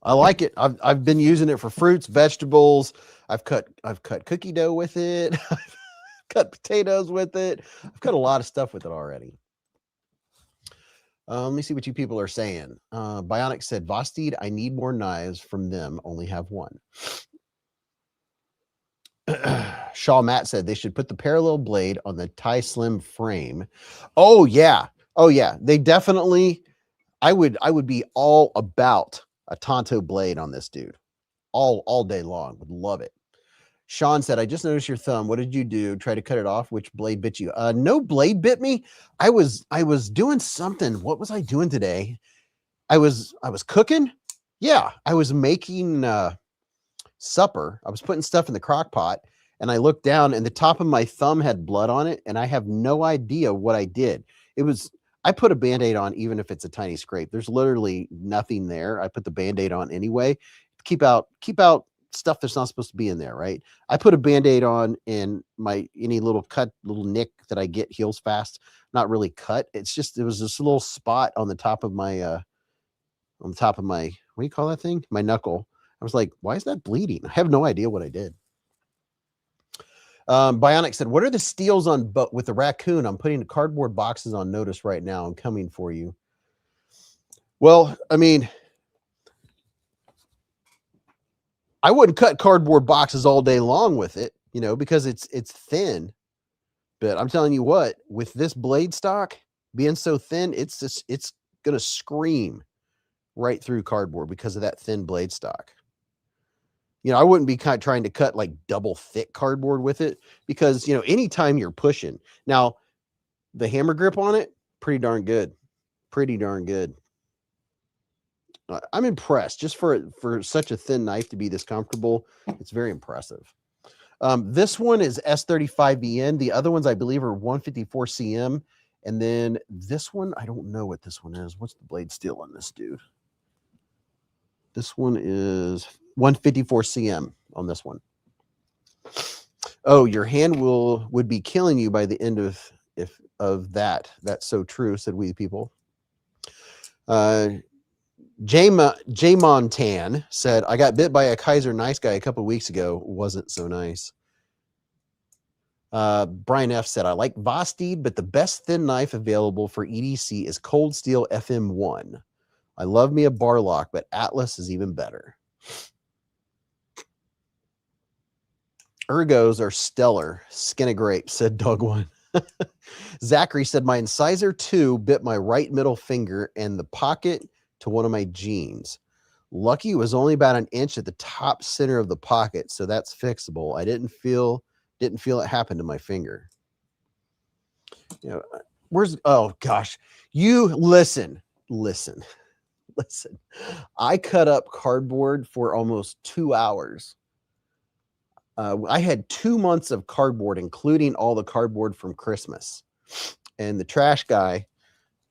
I like it. I've been using it for fruits, vegetables. I've cut cookie dough with it. I've cut potatoes with it. I've cut a lot of stuff with it already. Let me see what you people are saying. Bionic said, Vosted, I need more knives from them. Only have one. Shaw Matt said they should put the parallel blade on the Tie Slim frame. Oh yeah. Oh yeah. They definitely, I would be all about a Tonto blade on this dude all day long. Would love it. Sean said, I just noticed your thumb. What did you do? Try to cut it off? Which blade bit you? No blade bit me. I was doing something. What was I doing today? I was cooking. Yeah, I was making supper. I was putting stuff in the crock pot, and I looked down, and the top of my thumb had blood on it, and I have no idea what I did. I put a Band-Aid on, even if it's a tiny scrape. There's literally nothing there. I put the Band-Aid on anyway. Keep out stuff that's not supposed to be in there, right? I put a Band-Aid on, and any little nick that I get heals fast. Not really cut. It was this little spot on the top of my what do you call that thing? My knuckle. I was like, why is that bleeding? I have no idea what I did. Bionic said, what are the steals on with the raccoon? I'm putting the cardboard boxes on notice right now. I'm coming for you. Well, I mean, I wouldn't cut cardboard boxes all day long with it, you know, because it's thin. But I'm telling you what, with this blade stock being so thin, it's going to scream right through cardboard because of that thin blade stock. You know, I wouldn't be trying to cut like double thick cardboard with it because, you know, anytime you're pushing. Now, the hammer grip on it, pretty darn good. Pretty darn good. I'm impressed just for such a thin knife to be this comfortable. It's very impressive. This one is S35VN. The other ones, I believe, are 154 CM. And then this one, I don't know what this one is. What's the blade steel on this dude? This one is 154 CM on this one. Oh, your hand would be killing you by the end of that. That's so true, said we people. J Montan said, I got bit by a Kaiser nice guy a couple of weeks ago. Wasn't so nice. Brian F said, I like Vosted, but the best thin knife available for EDC is Cold Steel FM1. I love me a bar lock, but Atlas is even better. Ergos are stellar. Skin of grape, said Dog One. Zachary said, my incisor 2 bit my right middle finger and the pocket to one of my jeans. Lucky it was only about an inch at the top center of the pocket, so that's fixable. I didn't feel it happen to my finger. You know, oh gosh, you listen. I cut up cardboard for almost 2 hours. I had 2 months of cardboard, including all the cardboard from Christmas. And the trash guy,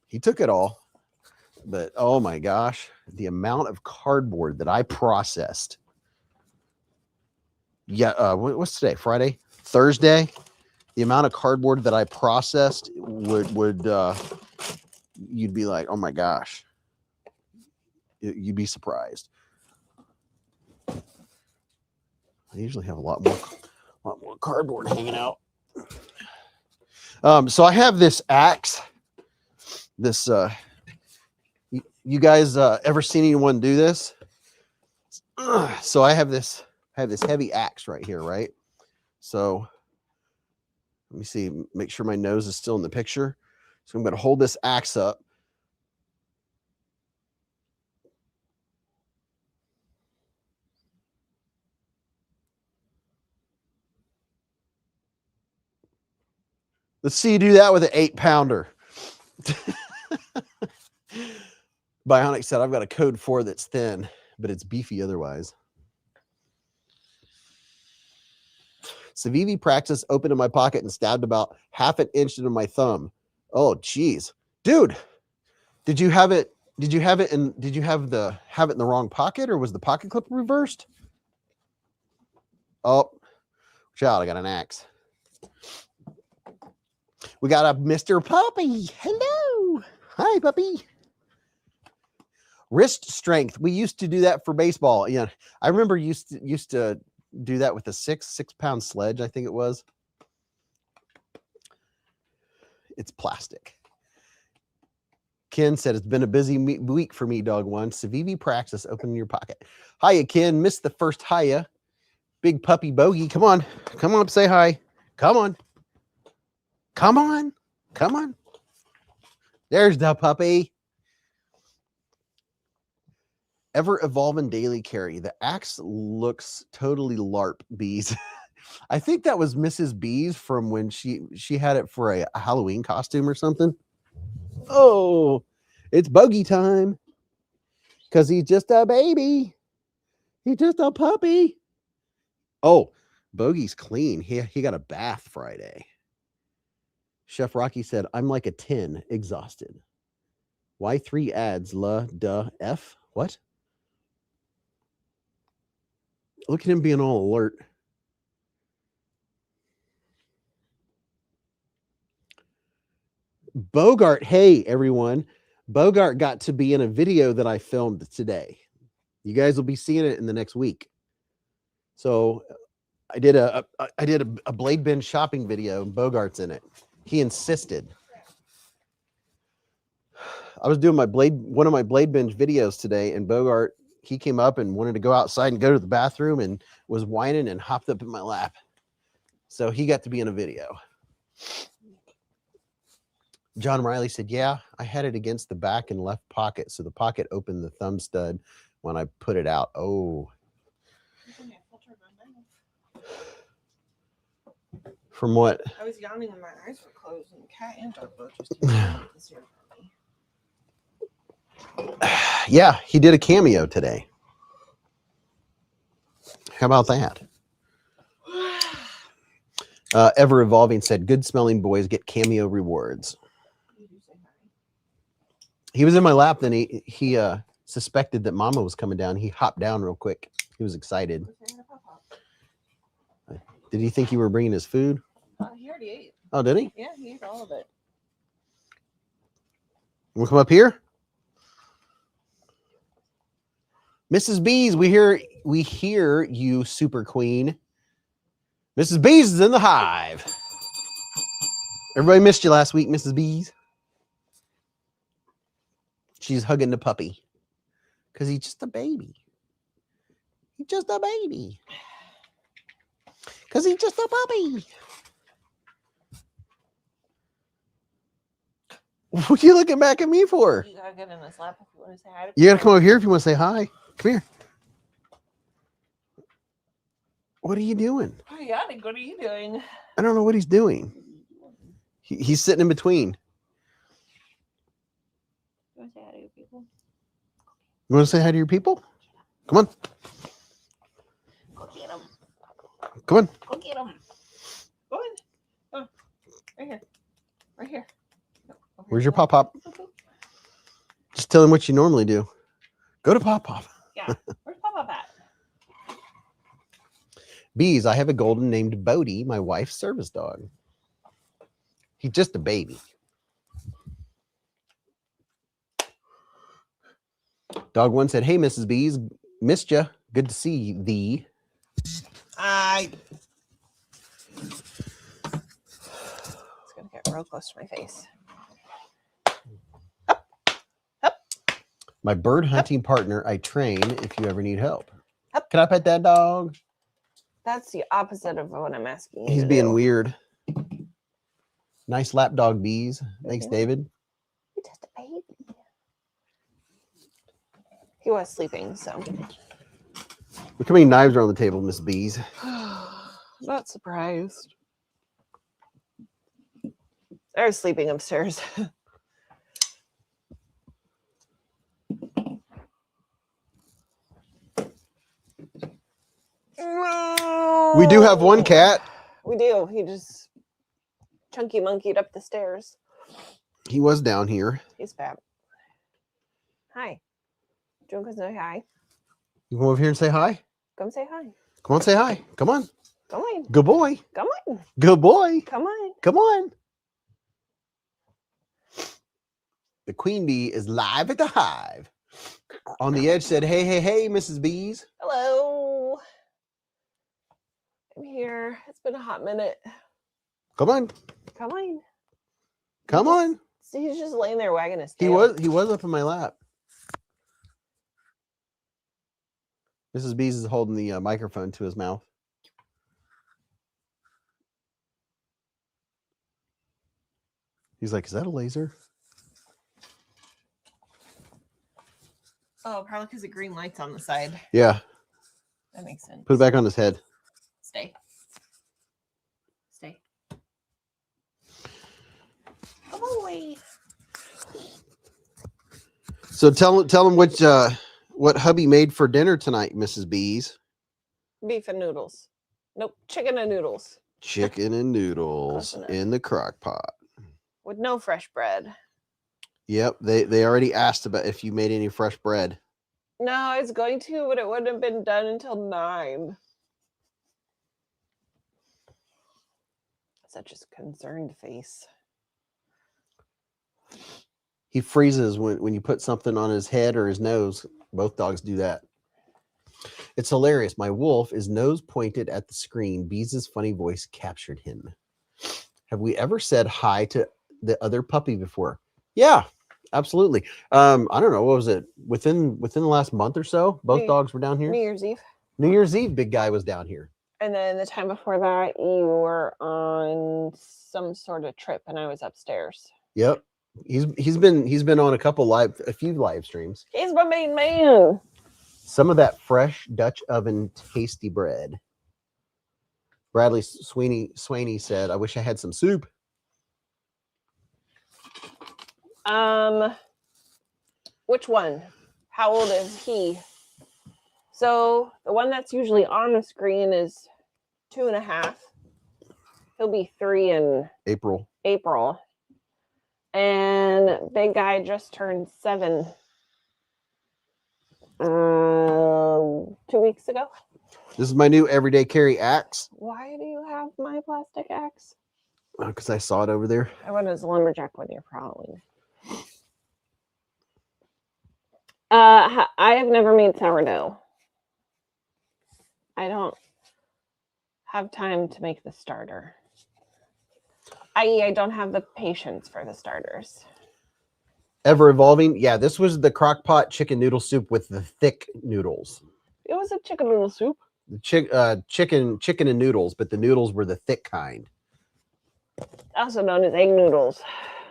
he took it all. But oh my gosh, the amount of cardboard that I processed. Yeah, what's today? Friday? Thursday? The amount of cardboard that I processed would you'd be like, oh my gosh. You'd be surprised. I usually have a lot more cardboard hanging out. So I have this axe. This you guys ever seen anyone do this? So I have this heavy axe right here, right? So Let me see, make sure my nose is still in the picture. So I'm going to hold this axe up. Let's see you do that with an 8-pounder. Bionic said, I've got a code 4 that's thin, but it's beefy otherwise. Civivi Praxis opened in my pocket and stabbed about half an inch into my thumb. Oh, geez. Dude, did you have it in the wrong pocket, or was the pocket clip reversed? Oh, child, I got an axe. We got a Mr. Puppy. Hello. Hi, puppy. Wrist strength. We used to do that for baseball. Yeah, I remember used to do that with a 6-pound sledge, I think it was. It's plastic. Ken said, it's been a busy week for me, dog one. Civivi Praxis, open in your pocket. Hiya, Ken. Missed the first hiya. Big puppy bogey. Come on. Come on up, say hi. Come on. Come on. Come on. There's the puppy. Ever evolving daily carry. The axe looks totally LARP, Beez. I think that was Mrs. Beez from when she had it for a Halloween costume or something. Oh, it's bogey time. Because he's just a baby. He's just a puppy. Oh, Bogey's clean. He got a bath Friday. Chef Rocky said, I'm like a 10, exhausted. Why 3 ads? La, duh, F? What? Look at him being all alert. Bogart, hey, everyone. Bogart got to be in a video that I filmed today. You guys will be seeing it in the next week. So I did a blade bin shopping video, and Bogart's in it. He insisted. I was doing one of my blade binge videos today, and Bogart, he came up and wanted to go outside and go to the bathroom and was whining and hopped up in my lap. So he got to be in a video. John Riley said, yeah, I had it against the back and left pocket. So the pocket opened the thumb stud when I put it out. Oh. From what? I was yawning when my eyes were closed, and the cat and dog both just didn't this year for me. Yeah, he did a cameo today. How about that? Ever Evolving said, good smelling boys get cameo rewards. He was in my lap, then he suspected that Mama was coming down. He hopped down real quick. He was excited. Did he think you were bringing his food? He already ate. Oh, did he? Yeah, he ate all of it. We'll come up here. Mrs. Beez, we hear you, super queen. Mrs. Beez is in the hive. Everybody missed you last week, Mrs. Beez. She's hugging the puppy because he's just a baby. He's just a baby. Because he's just a puppy. What are you looking back at me for? You gotta get in his lap if you want to say hi. You gotta come over here if you want to say hi. Come here. What are you doing? Oh, Yannick, what are you doing? I don't know what he's doing. He's sitting in between. You want to say hi to your people? You want to say hi to your people? Come on. Go get him. Come on. Go get him. Go in. Oh, right here. Right here. No, Where's your pop-pop? Just tell him what you normally do. Go to pop-pop. Yeah. Where's Pop-Pop at? Beez, I have a golden named Bodie, my wife's service dog. He's just a baby. Dog one said, hey, Mrs. Beez, missed ya. Good to see thee. It's going to get real close to my face. Up. Up. My bird hunting partner, I train if you ever need help. Up. Can I pet that dog? That's the opposite of what I'm asking you He's to being do. weird. Nice lap dog, Beez. Thanks, David. You're just a baby. He was sleeping, so. Look how many knives are on the table, Miss Beez. Not surprised. I was sleeping upstairs. We do have one cat. We do. He just chunky monkeyed up the stairs. He was down here. He's fat. Hi. Do you want to say hi? You come over here and say hi? Come say hi. Come on, say hi. Come on. Come on. Good boy. Come on. Good boy. Come on. Come on. The queen bee is live at the hive. On the edge said, hey, hey, hey, Mrs. Beez. Hello. I'm here. It's been a hot minute. Come on. Come on. Come on. See, he's just laying there wagging his tail. He was up in my lap. Mrs. Beez is holding the microphone to his mouth. He's like, is that a laser? Oh, probably because the green light's on the side. Yeah. That makes sense. Put it back on his head. Stay. Stay. Come away. So tell him what hubby made for dinner tonight, Mrs. Beez. Beef and noodles. Nope, chicken and noodles. Chicken and noodles Close enough. in the crock pot. With no fresh bread. Yep, they already asked about if you made any fresh bread. No, I was going to, but it wouldn't have been done until 9. Such a concerned face. He freezes when you put something on his head or his nose. Both dogs do that. It's hilarious. My wolf is nose pointed at the screen. Beez's funny voice captured him. Have we ever said hi to the other puppy before? Yeah, absolutely. I don't know. What was it? Within the last month or so, both dogs were down here. New Year's Eve. New Year's Eve, big guy was down here. And then the time before that, you were on some sort of trip, and I was upstairs. Yep. He's been on a few live streams. He's my main man. Some of that fresh Dutch oven tasty bread. Bradley Swaney said, I wish I had some soup. Which one? How old is he? So the one that's usually on the screen is 2.5. He'll be 3 in April. And big guy just turned 7 2 weeks ago. This is my new everyday carry axe. Why do you have my plastic axe? Because I saw it over there. I went as a lumberjack when you're prowling. I have never made sourdough. I don't have time to make the starter. I.e., I don't have the patience for the starters. Ever evolving. Yeah, this was the crock pot chicken noodle soup with the thick noodles. It was a chicken noodle soup. The chicken and noodles, but the noodles were the thick kind. Also known as egg noodles.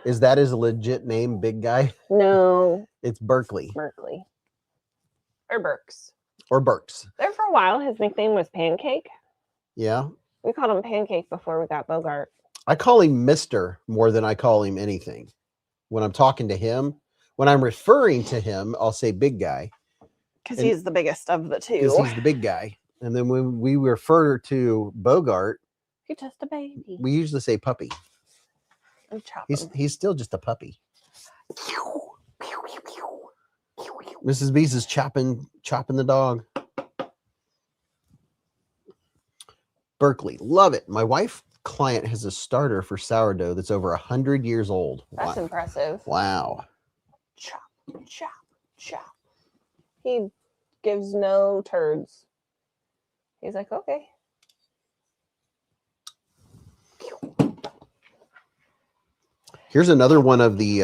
Is that his legit name, big guy? No. It's Berkeley. Berkeley. Or Burks. Or Burks. There for a while, his nickname was Pancake. Yeah. We called him Pancake before we got Bogart. I call him Mr. more than I call him anything. When I'm talking to him, when I'm referring to him, I'll say big guy. Because he's the biggest of the two. Because he's the big guy. And then when we refer to Bogart, he's just a baby. We usually say puppy. I'm chopping. He's still just a puppy. Mrs. Beez is chopping the dog. Berkeley, love it. My wife client has a starter for sourdough that's over 100 years old. That's impressive. Wow. Chop, chop, chop. He gives no turds. He's like, okay. Here's another one of these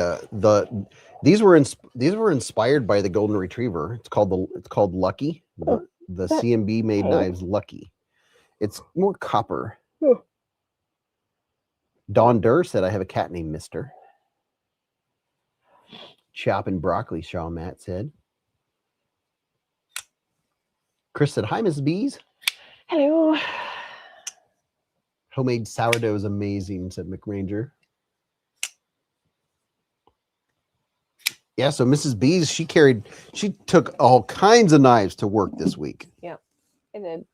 were inspired by the golden retriever. It's called Lucky. The CMB made knives Lucky. It's more copper. Dawn Durr said, I have a cat named Mister. Chopping broccoli, Shaw Matt said. Chris said, hi, Mrs. Beez. Hello. Homemade sourdough is amazing, said McRanger. Yeah, so Mrs. Beez, she took all kinds of knives to work this week. Yep, I did.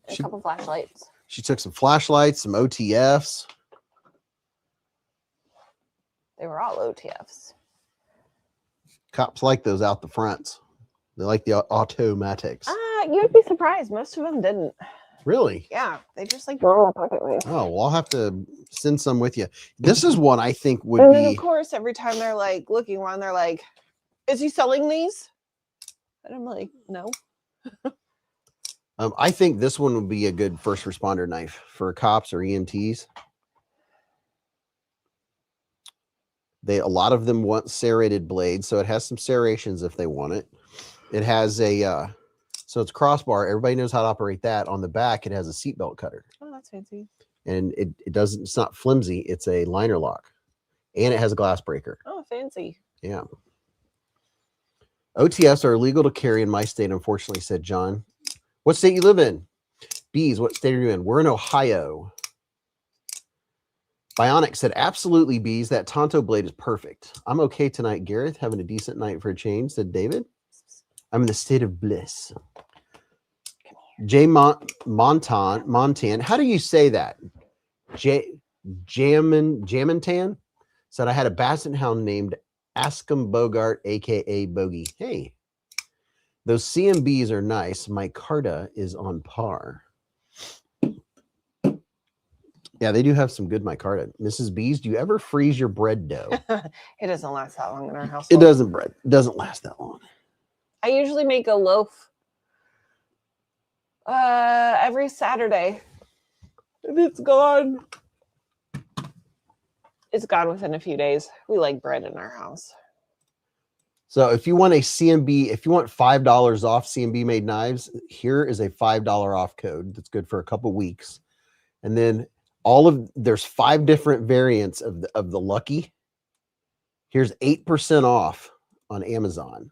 A couple flashlights. She took some flashlights, some OTFs. They were all OTFs. Cops like those out the fronts. They like the automatics. You would be surprised. Most of them didn't. Really? Yeah, they just like normal pocket knife. Oh, well, I'll have to send some with you. This is one I think would and be. then of course, every time they're like looking one, they're like, "Is he selling these?" And I'm like, "No." I think this one would be a good first responder knife for cops or EMTs. A lot of them want serrated blades, so it has some serrations if they want it. It has a so it's crossbar. Everybody knows how to operate that. On the back, it has a seatbelt cutter. Oh, that's fancy. And it doesn't. It's not flimsy. It's a liner lock, and it has a glass breaker. Oh, fancy. Yeah. OTFs are illegal to carry in my state, unfortunately, said John. What state you live in? Beez, what state are you in? We're in Ohio. Bionic said, absolutely, Beez. That Tonto blade is perfect. I'm okay tonight, Gareth. Having a decent night for a change, said David. I'm in the state of bliss. Jay Montan. How do you say that? Jamintan said, I had a basset hound named Askham Bogart, a.k.a. Bogey. Hey, those CMBs are nice. My Carta is on par. Yeah, they do have some good micarta. Mrs. Beez, do you ever freeze your bread dough? It doesn't last that long in our house. It doesn't last that long. I usually make a loaf every Saturday. And it's gone. It's gone within a few days. We like bread in our house. So if you want a CMB, if you want $5 off CMB made knives, here is a $5 off code that's good for a couple weeks. And then there's 5 different variants of the Lucky. Here's 8% off on Amazon.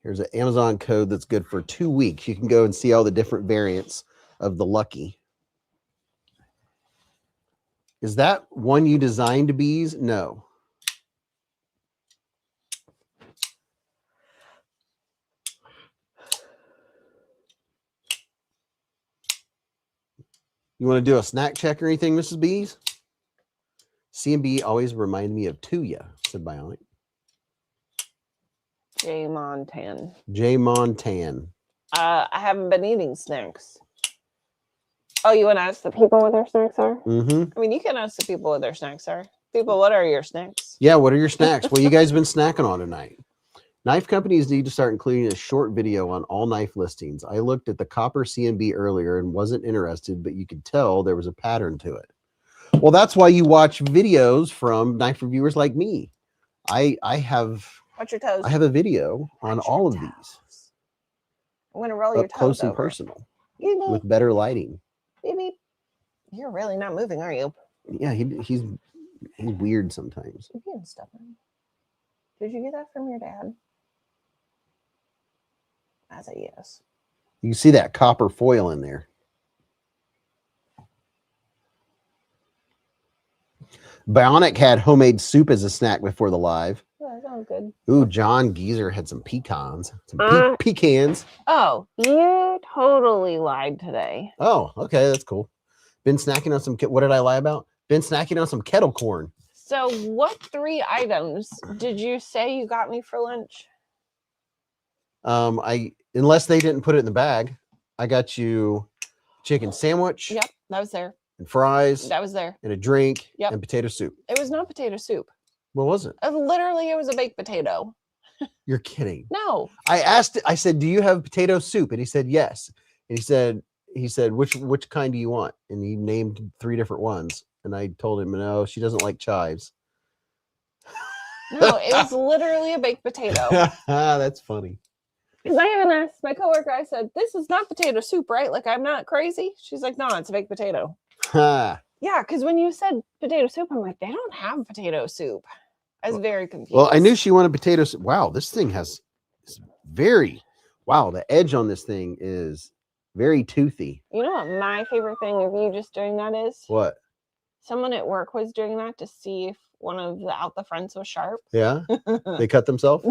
Here's an Amazon code that's good for 2 weeks. You can go and see all the different variants of the Lucky. Is that one you designed, Beez? No. You want to do a snack check or anything, Mrs. Beez? CMB always reminded me of Tuya, said Bionic. Jay Montan. Jay Montan. I haven't been eating snacks. Oh, you want to ask the people what their snacks are? Mm-hmm. I mean, you can ask the people what their snacks are. People, what are your snacks? Yeah, what are your snacks? What you guys been snacking on tonight? Knife companies need to start including a short video on all knife listings. I looked at the copper CMB earlier and wasn't interested, but you could tell there was a pattern to it. Well, that's why you watch videos from knife reviewers like me. I have Watch your toes. I have a video on all of these. I'm gonna roll your up toes close and over. personal Baby, with better lighting. baby, you're really not moving, are you? Yeah, he's weird sometimes. You're being stubborn. Did you get that from your dad? I say yes. You can see that copper foil in there. Bionic had homemade soup as a snack before the live. Oh, that sounds good. Ooh, John Geezer had some pecans. Some pecans. Oh, you totally lied today. Oh, okay, that's cool. Been snacking on some, what did I lie about? Been snacking on some kettle corn. So what 3 items did you say you got me for lunch? Unless they didn't put it in the bag, I got you chicken sandwich. Yep, that was there. And fries. That was there. And a drink. Yep. And potato soup. It was not potato soup. What was it? Literally, it was a baked potato. You're kidding. No. I said, do you have potato soup? And he said, yes. And he said, which kind do you want? And he named 3 different ones. And I told him, no, she doesn't like chives. No, it was literally a baked potato. That's funny. Because I even asked my coworker, I said, this is not potato soup, right? Like, I'm not crazy. She's like, no, it's a baked potato. Ha. Yeah, because when you said potato soup, I'm like, they don't have potato soup. I was very confused. Well, I knew she wanted potato soup. Wow, this thing has wow, the edge on this thing is very toothy. You know what my favorite thing of you just doing that is? What? Someone at work was doing that to see if one of the out the fronts was sharp. Yeah? They cut themselves?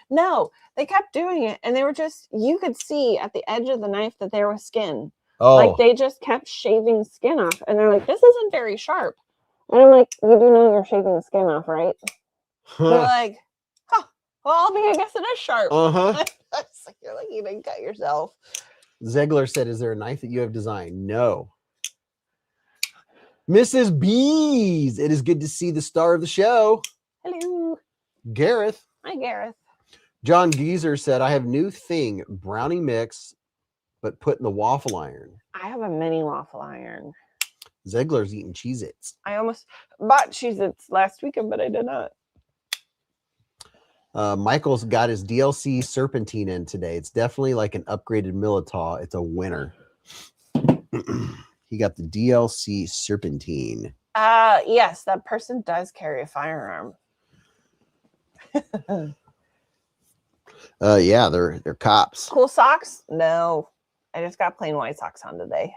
No, they kept doing it, and they were just, you could see at the edge of the knife that there was skin. Oh. Like they just kept shaving skin off, and they're like, this isn't very sharp. And I'm like, you do know you're shaving skin off, right? Huh. They're like, huh, well, I guess it is sharp. Uh-huh. It's like, you're like, you didn't cut yourself. Zegler said, is there a knife that you have designed? No. Mrs. Beez, it is good to see the star of the show. Hello. Gareth. Hi, Gareth. John Geezer said, I have new thing, brownie mix, but put in the waffle iron. I have a mini waffle iron. Zegler's eating Cheez-Its. I almost bought Cheez-Its last weekend, but I did not. Michael's got his DLC Serpentine in today. It's definitely like an upgraded Militaw. It's a winner. He got the DLC Serpentine. Yes, that person does carry a firearm. Yeah, they're cops. Cool socks? No. I just got plain white socks on today.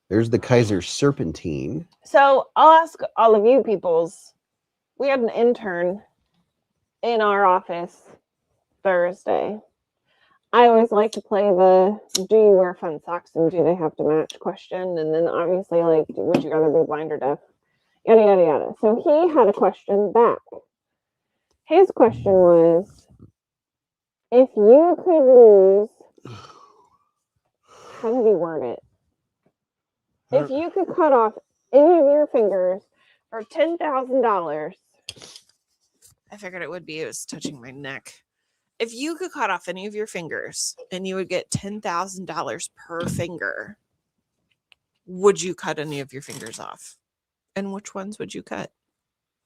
There's the Kaiser Serpentine. So I'll ask all of you peoples. We had an intern in our office Thursday. I always like to play the do you wear fun socks and do they have to match question. And then obviously, like, would you rather be blind or deaf? Yada, yada, yada. So he had a question back. His question was, if you could lose, how did he word it? If you could cut off any of your fingers for $10,000. I figured it would be, it was touching my neck. If you could cut off any of your fingers and you would get $10,000 per finger, would you cut any of your fingers off? And which ones would you cut?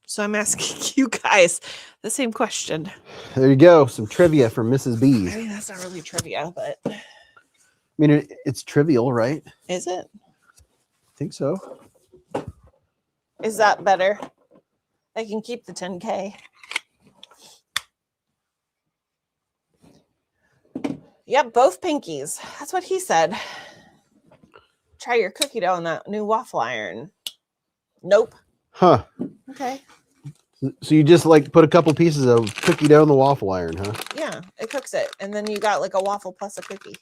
So I'm asking you guys the same question. There you go. Some trivia from Mrs. Beez. I mean, that's not really trivia, but... I mean, it's trivial, right? Is it? I think so. Is that better? They can keep the 10K. Yep, both pinkies. That's what he said. Try your cookie dough on that new waffle iron. Nope. Huh. Okay. So you just like put a couple pieces of cookie dough in the waffle iron, huh? Yeah, it cooks it. And then you got like a waffle plus a cookie.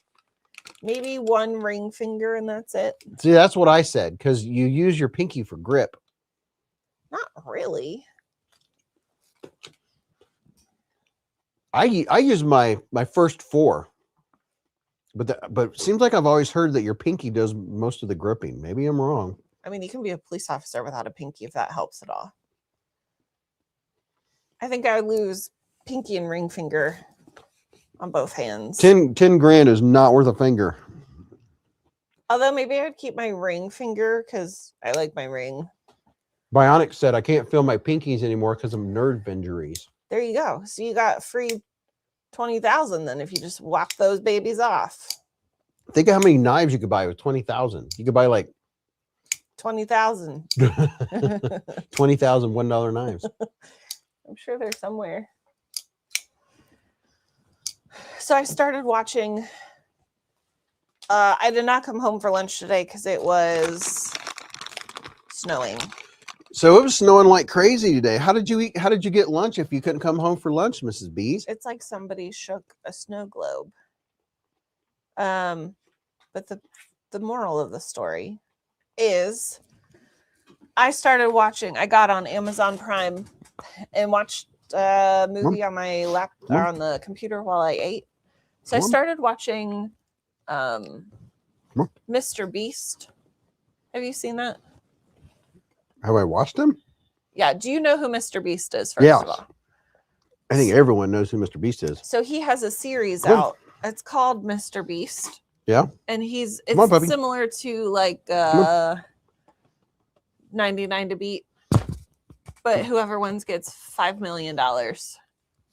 Maybe one ring finger and that's it. See, that's what I said, because you use your pinky for grip. Not really. I use my first four. But it seems like I've always heard that your pinky does most of the gripping. Maybe I'm wrong. I mean, you can be a police officer without a pinky if that helps at all. I think I would lose pinky and ring finger on both hands. 10 grand is not worth a finger. Although maybe I would keep my ring finger because I like my ring. Bionic said, I can't feel my pinkies anymore because of nerve injuries. There you go. So you got free 20,000 then if you just whap those babies off. Think of how many knives you could buy with 20,000. You could buy like 20,000. 20,000 $1 knives. I'm sure they're somewhere. So I started watching. I did not come home for lunch today because it was snowing. So it was snowing like crazy today. How did you eat? How did you get lunch if you couldn't come home for lunch, Mrs. Beez? It's like somebody shook a snow globe. But the moral of the story is I started watching. I got on Amazon Prime and watched a movie on my lap or on the computer while I ate. So I started watching Mr. Beast. Have you seen that? Have I watched him? Yeah. Do you know who Mr. Beast is, first of all? I think everyone knows who Mr. Beast is. So he has a series out. It's called Mr. Beast. Yeah. And it's on, similar to like 99 to Beat. But whoever wins gets $5 million.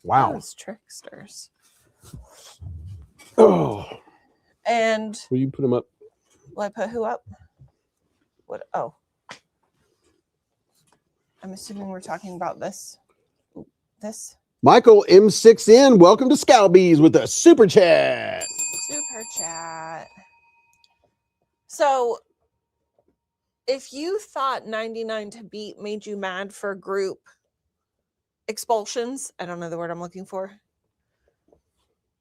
Wow. Those tricksters. Oh. And will you put him up? will I put who up? What? Oh. I'm assuming we're talking about this. This. Michael M6N, welcome to Beez with a super chat. Super chat. So, if you thought 99 to beat made you mad for group expulsions, I don't know the word I'm looking for,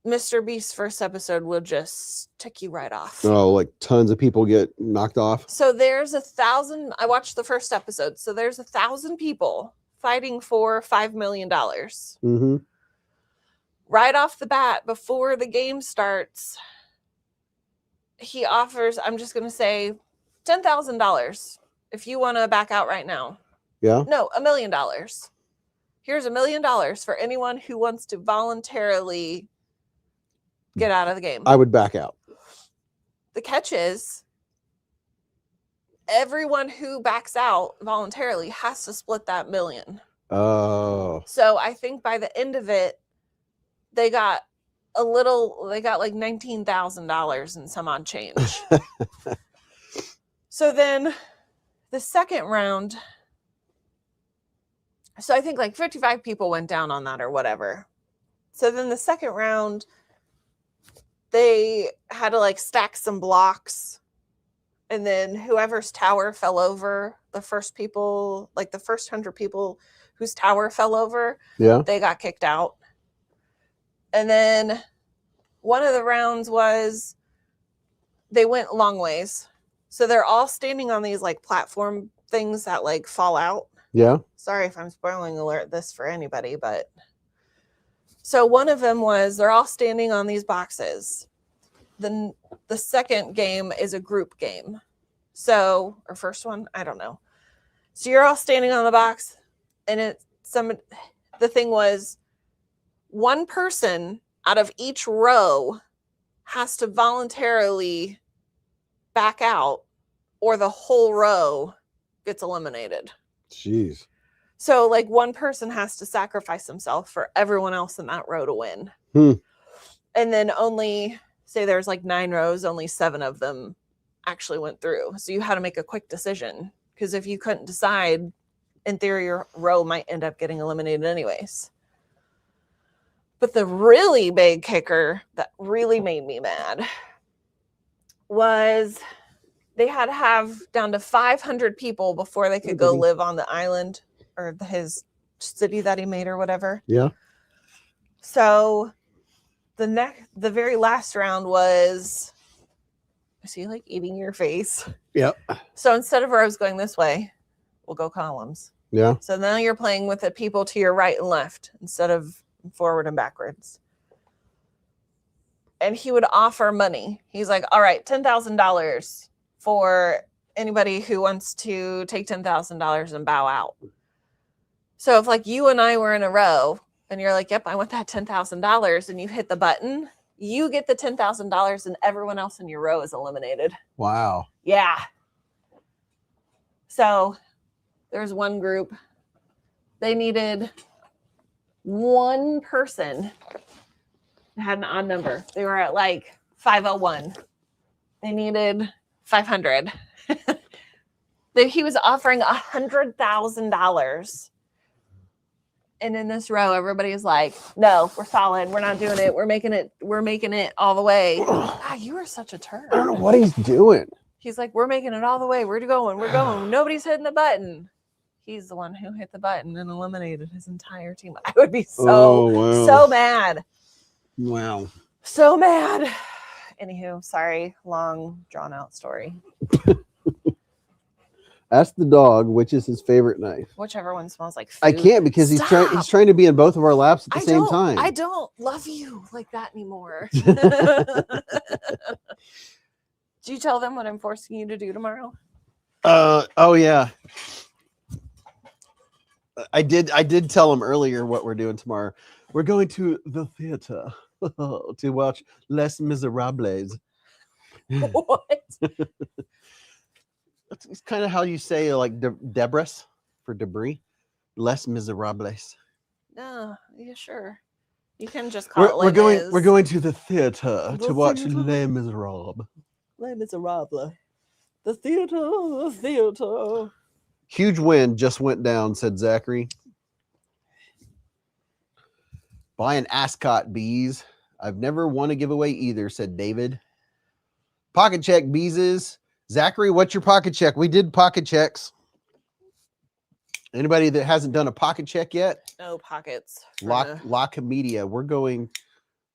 Mr. Beast's first episode will just tick you right off. Oh, like tons of people get knocked off. So there's 1,000. I watched the first episode. So there's 1,000 people fighting for $5 million. Mm-hmm. Right off the bat, before the game starts, he offers, I'm just going to say, $10,000 if you want to back out right now. Yeah. No, $1 million. Here's $1 million for anyone who wants to voluntarily get out of the game. I would back out. The catch is everyone who backs out voluntarily has to split that $1 million. Oh. So I think by the end of it, they got like $19,000 and some odd change. So then the second round, so I think like 55 people went down on that or whatever. So then the second round, they had to like stack some blocks, and then whoever's tower fell over, the first people, like the first 100 people whose tower fell over, yeah, they got kicked out. And then one of the rounds was they went long ways. So they're all standing on these like platform things that like fall out. Yeah. Sorry if I'm spoiling alert this for anybody, but so one of them was they're all standing on these boxes. Then the second game is a group game. So, or first one, I don't know. So you're all standing on the box, and the thing was one person out of each row has to voluntarily back out, or the whole row gets eliminated. Jeez. So like one person has to sacrifice himself for everyone else in that row to win. And then only, say there's like 9 rows, only 7 of them actually went through. So you had to make a quick decision, because if you couldn't decide, in theory, your row might end up getting eliminated anyways. But the really big kicker that really made me mad was they had to have down to 500 people before they could go live on the island or his city that he made or whatever. Yeah. So the very last round was, is he like eating your face? Yep. So instead of rows going this way, we'll go columns. Yeah. So now you're playing with the people to your right and left instead of forward and backwards. And he would offer money. He's like, all right, $10,000 for anybody who wants to take $10,000 and bow out. So if like you and I were in a row and you're like, yep, I want that $10,000, and you hit the button, you get the $10,000 and everyone else in your row is eliminated. Wow. Yeah. So there's one group. They needed one person that had an odd number. They were at like 501. They needed 500. He was offering $100,000. And in this row, everybody's like, no, we're solid. We're not doing it. We're making it all the way. God, you are such a turd. I don't know what he's doing. He's like, we're making it all the way. We're going. Nobody's hitting the button. He's the one who hit the button and eliminated his entire team. I would be so mad. Wow. So mad. Anywho, sorry, long, drawn out story. Ask the dog which is his favorite knife. Whichever one smells like food. I can't, because he's trying to be in both of our laps at the same time. I don't love you like that anymore. Do you tell them what I'm forcing you to do tomorrow? Oh yeah. I did tell him earlier what we're doing tomorrow. We're going to the theater to watch Les Miserables. What? It's kind of how you say like debris for debris. Les Miserables. No, yeah, sure. You can just call it. We're going to the theater to watch Les Miserables. Les Miserables. The theater. Huge wind just went down, said Zachary. Buy an ascot, Beez. I've never won a giveaway either, said David. Pocket check, Beezes. Zachary, what's your pocket check? We did pocket checks. Anybody that hasn't done a pocket check yet? No pockets. Lock Media. We're going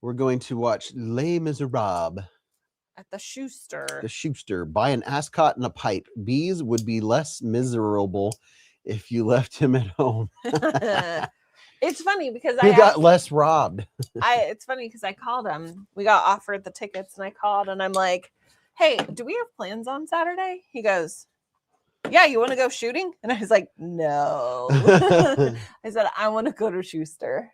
to watch Les Miserables. At the Schuster. The Schuster. Buy an ascot and a pipe. Beez would be less miserable if you left him at home. It's funny because Who got less robbed? It's funny because I called him. We got offered the tickets and I called and I'm like, hey, do we have plans on Saturday? He goes, yeah, you want to go shooting? And I was like, no. I said, I want to go to Schuster.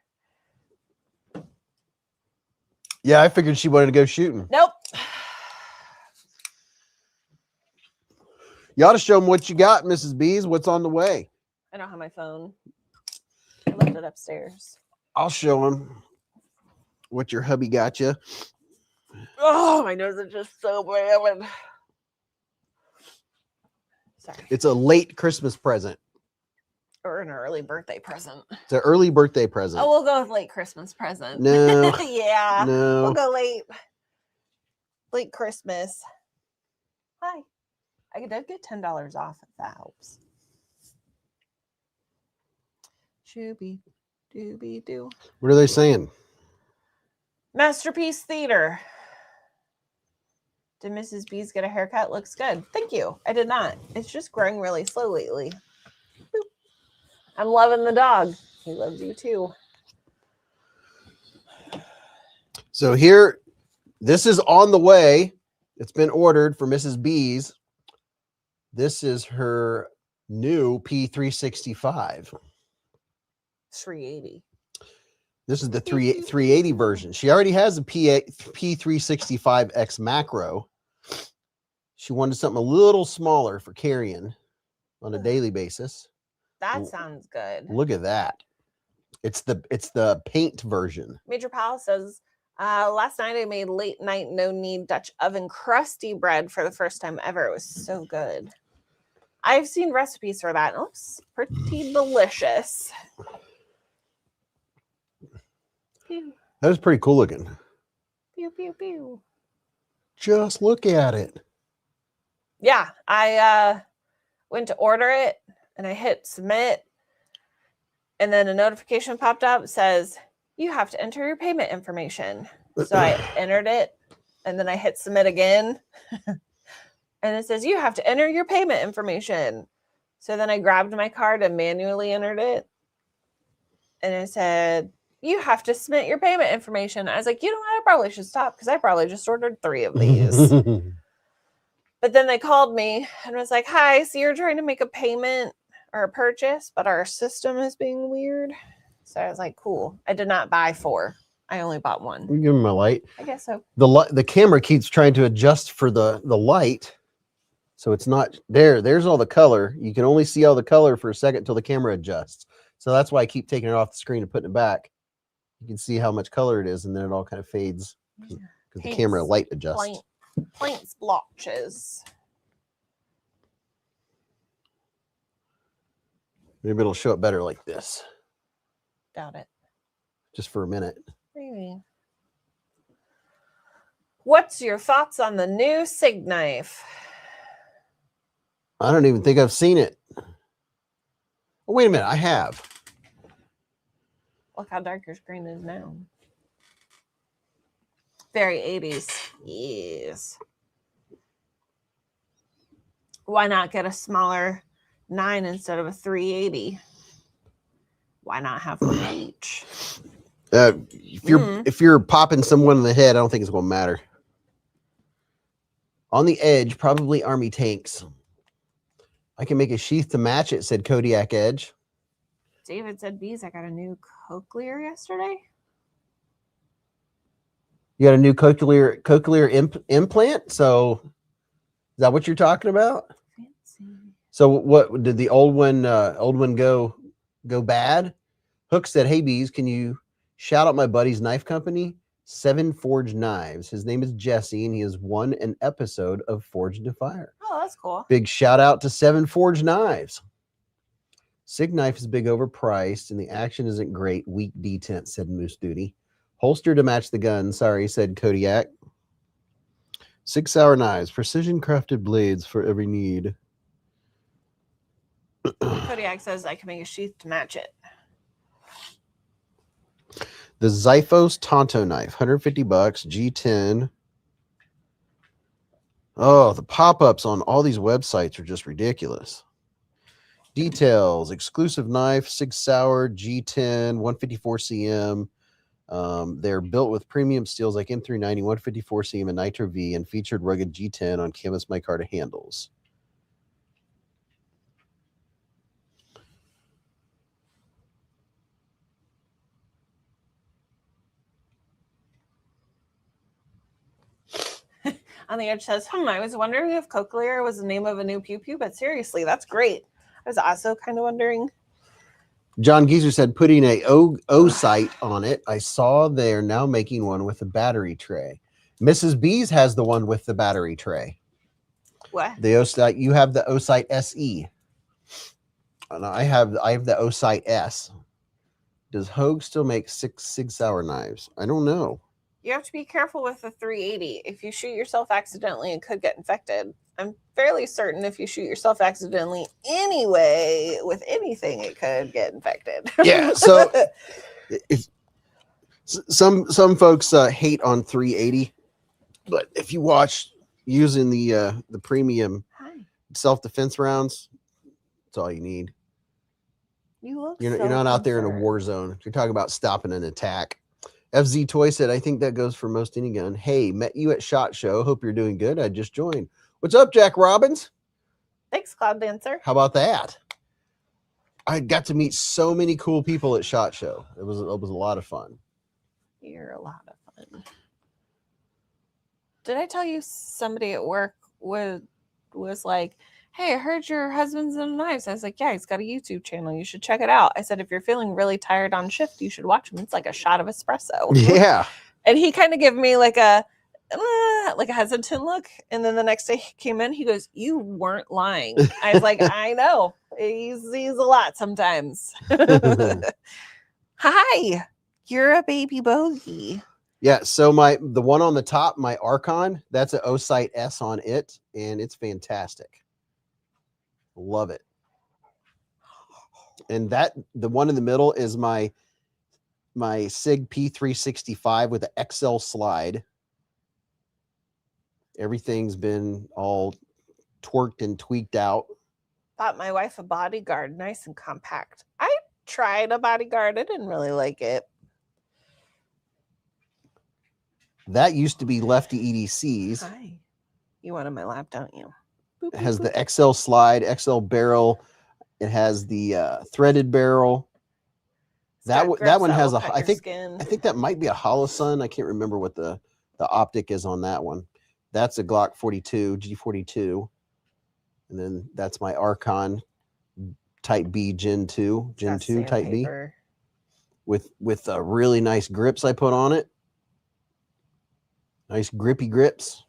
Yeah, I figured she wanted to go shooting. Nope. You ought to show them what you got, Mrs. Beez. What's on the way? I don't have my phone. I left it upstairs. I'll show them what your hubby got you. Oh, my nose is just so bad. Sorry. It's a late Christmas present. Or an early birthday present. It's an early birthday present. Oh, we'll go with late Christmas present. No. Yeah. No. We'll go late Christmas. Hi. I could get $10 off if that helps. Shooby dooby doo. What are they saying? Masterpiece Theater. Did Mrs. Beez get a haircut? Looks good. Thank you. I did not. It's just growing really slow lately. Boop. I'm loving the dog. He loves you too. So here, this is on the way. It's been ordered for Mrs. Beez. This is her new P365. 380. This is the 380 version. She already has a P365X macro. She wanted something a little smaller for carrying on a daily basis. That sounds good. Look at that. It's the paint version. Major Pal says, last night I made late night no knead Dutch oven crusty bread for the first time ever. It was so good. I've seen recipes for that. It looks pretty delicious. Pew. That was pretty cool looking. Pew, pew, pew. Just look at it. Yeah, I went to order it and I hit submit. And then a notification popped up that says, you have to enter your payment information. So I entered it and then I hit submit again. And it says, you have to enter your payment information. So then I grabbed my card and manually entered it. And it said, you have to submit your payment information. I was like, you know what? I probably should stop because I probably just ordered 3 of these. But then they called me and was like, hi, so you're trying to make a payment or a purchase, but our system is being weird. So I was like, cool. I did not buy 4. I only bought 1. You give him a light. I guess so. The camera keeps trying to adjust for the light. So it's not there. There's all the color. You can only see all the color for a second until the camera adjusts. So that's why I keep taking it off the screen and putting it back. You can see how much color it is, and then it all kind of fades because the camera light adjusts. Plaints blotches. Maybe it'll show up better like this. Doubt it. Just for a minute. Maybe. What's your thoughts on the new SIG knife? I don't even think I've seen it. Oh, wait a minute. I have. Look how dark your screen is now. Very 80s. Yes. Why not get a smaller 9 instead of a 380? Why not have one each? If you're popping someone in the head, I don't think it's going to matter. On the edge, probably army tanks. I can make a sheath to match it, said Kodiak Edge. David said, Beez, I got a new cochlear yesterday. You got a new cochlear implant? So is that what you're talking about? Fancy. So what did the old one go bad? Hook said, hey Beez, can you shout out my buddy's knife company, 7 Forged Knives. His name is Jesse, and he has won an episode of Forged to Fire. Oh, that's cool. Big shout out to Seven Forge Knives. Sig knife is big overpriced and the action isn't great. Weak detent, said Moose Duty. Holster to match the gun. Sorry, said Kodiak. 6 Hour Knives. Precision crafted blades for every need. Kodiak says I can make a sheath to match it. The Xiphos Tonto knife. $150. G10. Oh, the pop-ups on all these websites are just ridiculous. Details, exclusive knife, Sig Sauer, G10, 154 cm. They're built with premium steels like M390, 154 cm, and Nitro V, and featured rugged G10 on canvas micarta handles. On the Edge says, I was wondering if Cochlear was the name of a new pew pew, but seriously, that's great. I was also kind of wondering. John Geezer said, putting a O sight on it. I saw they're now making one with a battery tray. Mrs. Beez has the one with the battery tray. What? The O sight. You have the O sight SE, and I have the O sight S. Does Hogue still make Sig Sauer knives? I don't know. You have to be careful with the 380. If you shoot yourself accidentally, it could get infected. I'm fairly certain if you shoot yourself accidentally anyway, with anything, it could get infected. Yeah, so some folks hate on 380, but if you watch using the premium self-defense rounds, that's all you need. You're not out there in a war zone. You're talking about stopping an attack. FZ Toy said, I think that goes for most any gun. Hey, met you at SHOT Show. Hope you're doing good. I just joined. What's up, Jack Robbins? Thanks, Cloud Dancer. How about that? I got to meet so many cool people at SHOT Show. It was a lot of fun. You're a lot of fun. Did I tell you somebody at work was like, hey, I heard your husband's in knives. I was like, yeah, he's got a YouTube channel. You should check it out. I said, if you're feeling really tired on shift, you should watch him. It's like a shot of espresso. Yeah. And he kind of gave me like a hesitant look. And then the next day he came in, he goes, you weren't lying. I was like, I know. He's a lot sometimes. Hi, you're a baby bogey. Yeah, so the one on the top, my Archon, that's an O-Sight S on it, and it's fantastic. Love it. And the one in the middle is my SIG P365 with the XL slide. Everything's been all twerked and tweaked out. Bought my wife a bodyguard, nice and compact. I tried a bodyguard. I didn't really like it. That used to be Lefty EDC's. Hi. You wanted my lap, don't you? It has the XL slide, XL barrel. It has the threaded barrel. That one has I think that might be a Holosun. I can't remember what the optic is on that one. That's a Glock 42, G42. And then that's my Archon Type B Gen 2 Type B. With really nice grips I put on it. Nice grippy grips.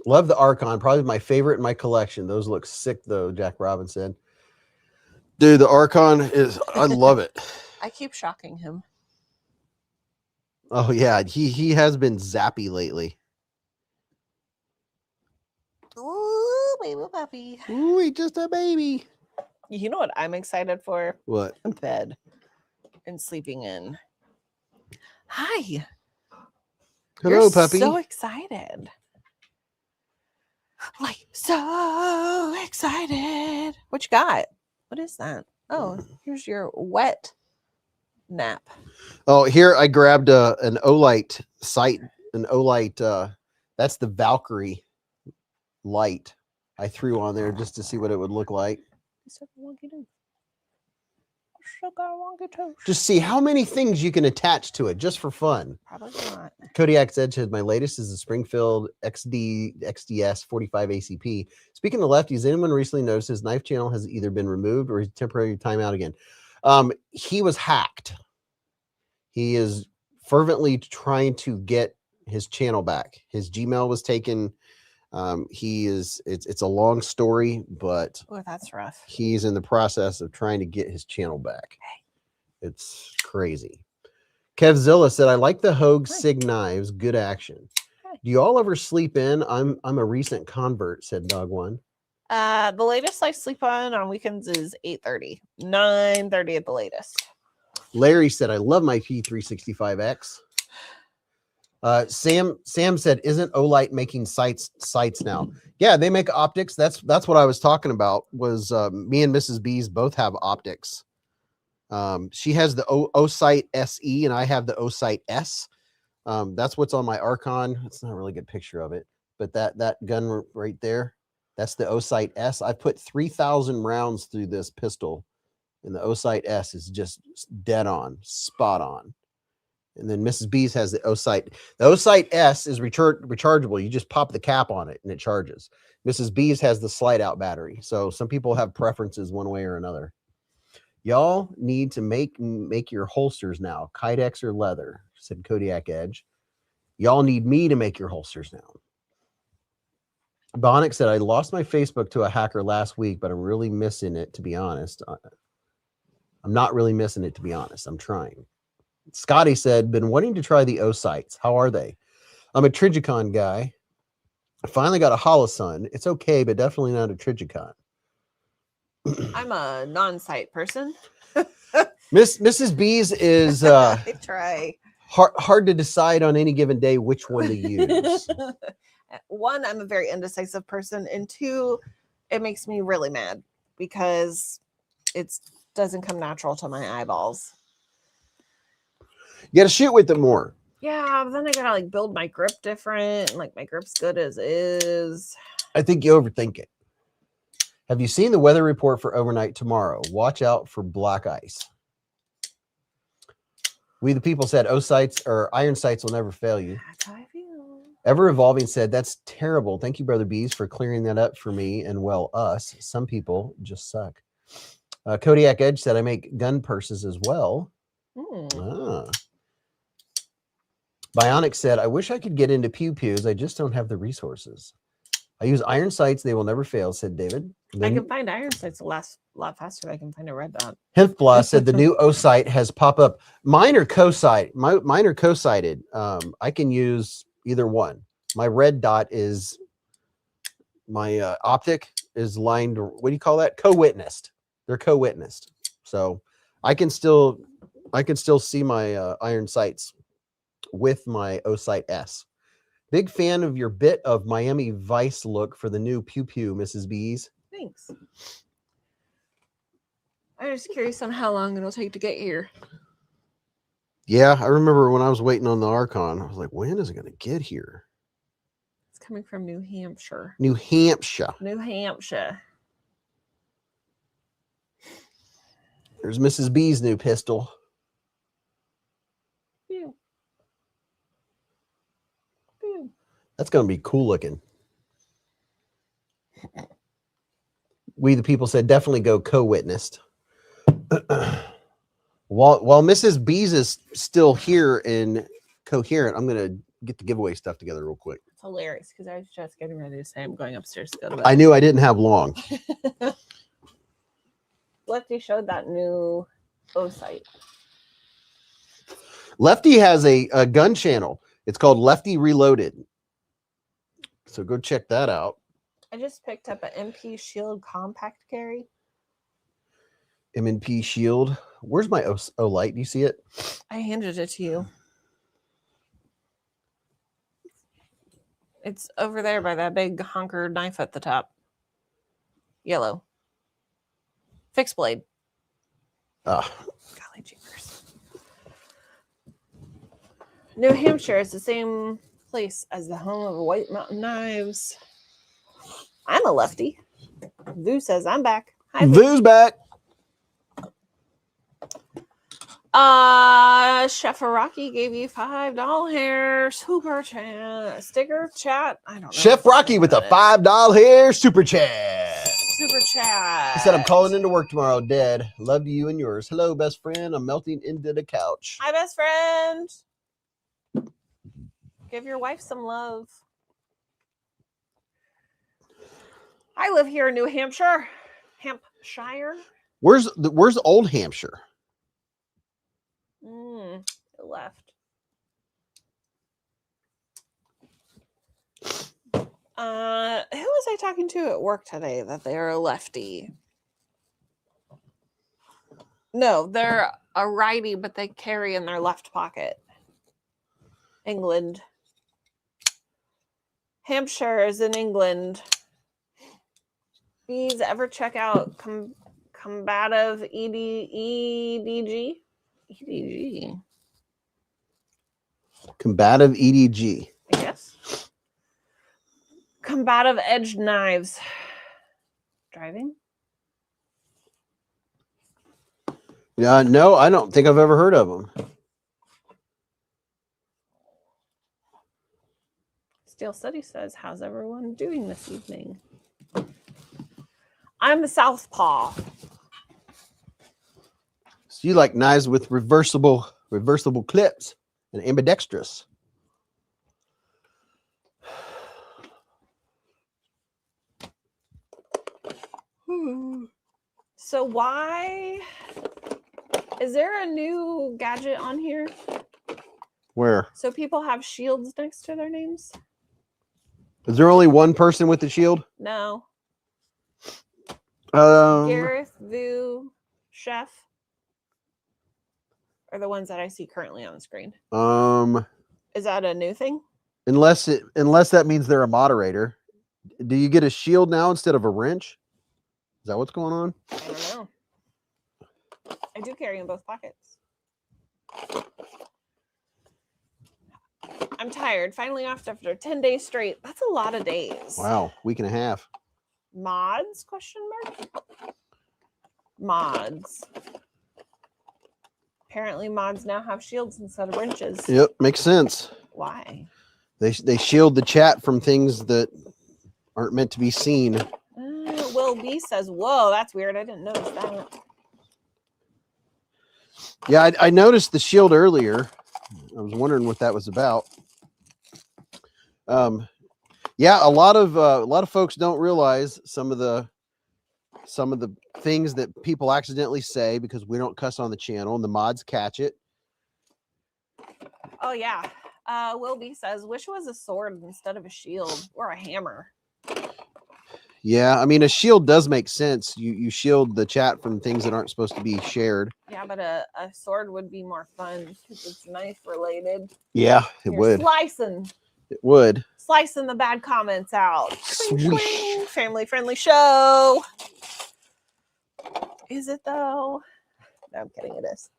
Love the Archon. Probably my favorite in my collection. Those look sick, though, Jack Robbins said. Dude, the Archon I love it. I keep shocking him. Oh, yeah. He has been zappy lately. Ooh, baby puppy. Ooh, he's just a baby. You know what I'm excited for? What? Bed and sleeping in. Hi. Hello, puppy. So excited. Like, so excited. What you got? What is that? Oh, here's your wet nap. Oh, here I grabbed an Olight sight. An Olight, that's the Valkyrie light I threw on there just to see what it would look like. Just see how many things you can attach to it just for fun. Probably not. Kodiak's Edge said, my latest is the Springfield XDS 45 ACP. Speaking of lefties, anyone recently noticed his knife channel has either been removed or he's temporarily timeout again? He was hacked. He is fervently trying to get his channel back. His Gmail was taken It's a long story, but Oh, that's rough. he's in the process of trying to get his channel back. It's crazy. Kevzilla said, I like the Hogue Sig knives. Good action. Do you all ever sleep in? I'm a recent convert, said Dog One. The latest I sleep on weekends is 8:30, 9:30 at the latest. Larry said, I love my P365X. Sam said, isn't Olight making sights now? Yeah, they make optics. That's what I was talking about. Was me and Mrs. Beez both have optics. She has the O-Sight SE and I have the O-Sight S. That's what's on my Archon. It's not a really good picture of it, but that gun right there, that's the O-Sight S. I put 3,000 rounds through this pistol, and the O-Sight S is just dead on, spot on. And then Mrs. Beez has the O-Sight. The O-Sight S is rechargeable. You just pop the cap on it and it charges. Mrs. Beez has the slide out battery. So some people have preferences one way or another. Y'all need to make your holsters now. Kydex or leather, said Kodiak Edge. Y'all need me to make your holsters now. Bonic said, I lost my Facebook to a hacker last week, but I'm really missing it, to be honest. I'm not really missing it, to be honest. I'm trying. Scotty said, been wanting to try the O-Sights. How are they? I'm a Trigicon guy. I finally got a Holosun. It's okay, but definitely not a Trigicon. I'm a non-sight person. Mrs. Beez is I try. hard to decide on any given day which one to use. One, I'm a very indecisive person, and two, it makes me really mad because it doesn't come natural to my eyeballs. You got to shoot with it more. Yeah, but then I gotta like build my grip different, and like my grip's good as is. I think you overthink it. Have you seen the weather report for overnight tomorrow? Watch out for black ice. We the people said O-Sights or iron sights will never fail you. That's how I feel. Ever Evolving said, that's terrible. Thank you, Brother Beez, for clearing that up for me and, well, us. Some people just suck. Kodiak Edge said, I make gun purses as well. Bionic said, I wish I could get into pew-pews. I just don't have the resources. I use iron sights. They will never fail, said David. I can find iron sights a lot faster than I can find a red dot. Hempblaw said the new O-Sight has pop-up. Mine are co-sighted. Mine are co-sighted. I can use either one. My red dot is my optic is lined. What do you call that? Co-witnessed. They're co-witnessed. So I can still see my iron sights with my O-Sight S. Big fan of your bit of Miami Vice look for the new Pew Pew, Mrs. Beez. Thanks. I'm just curious on how long it'll take to get here. Yeah, I remember when I was waiting on the Archon, I was like, when is it going to get here? It's coming from New Hampshire. New Hampshire. New Hampshire. There's Mrs. B's new pistol. Pew. Pew. That's going to be cool looking. We the people said definitely go co-witnessed. While Mrs. Beez is still here and coherent, I'm going to get the giveaway stuff together real quick. It's hilarious because I was just getting ready to say I'm going upstairs to go to bed. I knew I didn't have long. Lefty showed that new O-Sight. Lefty has a gun channel. It's called Lefty Reloaded. So go check that out. I just picked up an MP Shield compact carry. M&P Shield. Where's my O-Light? Do you see it? I handed it to you. It's over there by that big honker knife at the top. Yellow. Fixed blade. Golly jeepers. New Hampshire is the same place as the home of White Mountain Knives. I'm a lefty. Vu says I'm back. Hi, Vu's back. Chef Rocky gave you $5 super chat. Sticker chat. I don't know. Chef Rocky with a $5 super chat. Super chat. He said, I'm calling into work tomorrow, dead. Love to you and yours. Hello, best friend. I'm melting into the couch. Hi, best friend. Give your wife some love. I live here in New Hampshire. Hampshire. Where's Old Hampshire? It left. Who was I talking to at work today that they're a lefty? No, they're a righty, but they carry in their left pocket. England. Hampshire is in England. Beez, ever check out combative EDG? EDG. Combative EDG. I guess. Combative edged knives. Driving? Yeah, no, I don't think I've ever heard of them. Steel City says, how's everyone doing this evening? I'm the Southpaw. So you like knives with reversible clips and ambidextrous. So why is there a new gadget on here? Where? So people have shields next to their names? Is there only one person with the shield? No. Gareth, Vu, Chef are the ones that I see currently on the screen. Is that a new thing? Unless that means they're a moderator. Do you get a shield now instead of a wrench? Is that what's going on? I don't know. I do carry in both pockets. I'm tired. Finally off after 10 days straight. That's a lot of days. Wow, week and a half. Mods? Question mark. Mods. Apparently, mods now have shields instead of wrenches. Yep, makes sense. Why? They shield the chat from things that aren't meant to be seen. Will B says, "Whoa, that's weird. I didn't notice that." Yeah, I noticed the shield earlier. I was wondering what that was about. Yeah, a lot of folks don't realize some of the things that people accidentally say because we don't cuss on the channel, and the mods catch it. Oh yeah. Will B says, "Wish it was a sword instead of a shield or a hammer." Yeah, I mean, a shield does make sense. You shield the chat from things that aren't supposed to be shared. Yeah, but a sword would be more fun because it's knife related. Yeah, it would. Slicing. It would. Slicing the bad comments out. Family friendly show. Is it though? No, I'm kidding. It is.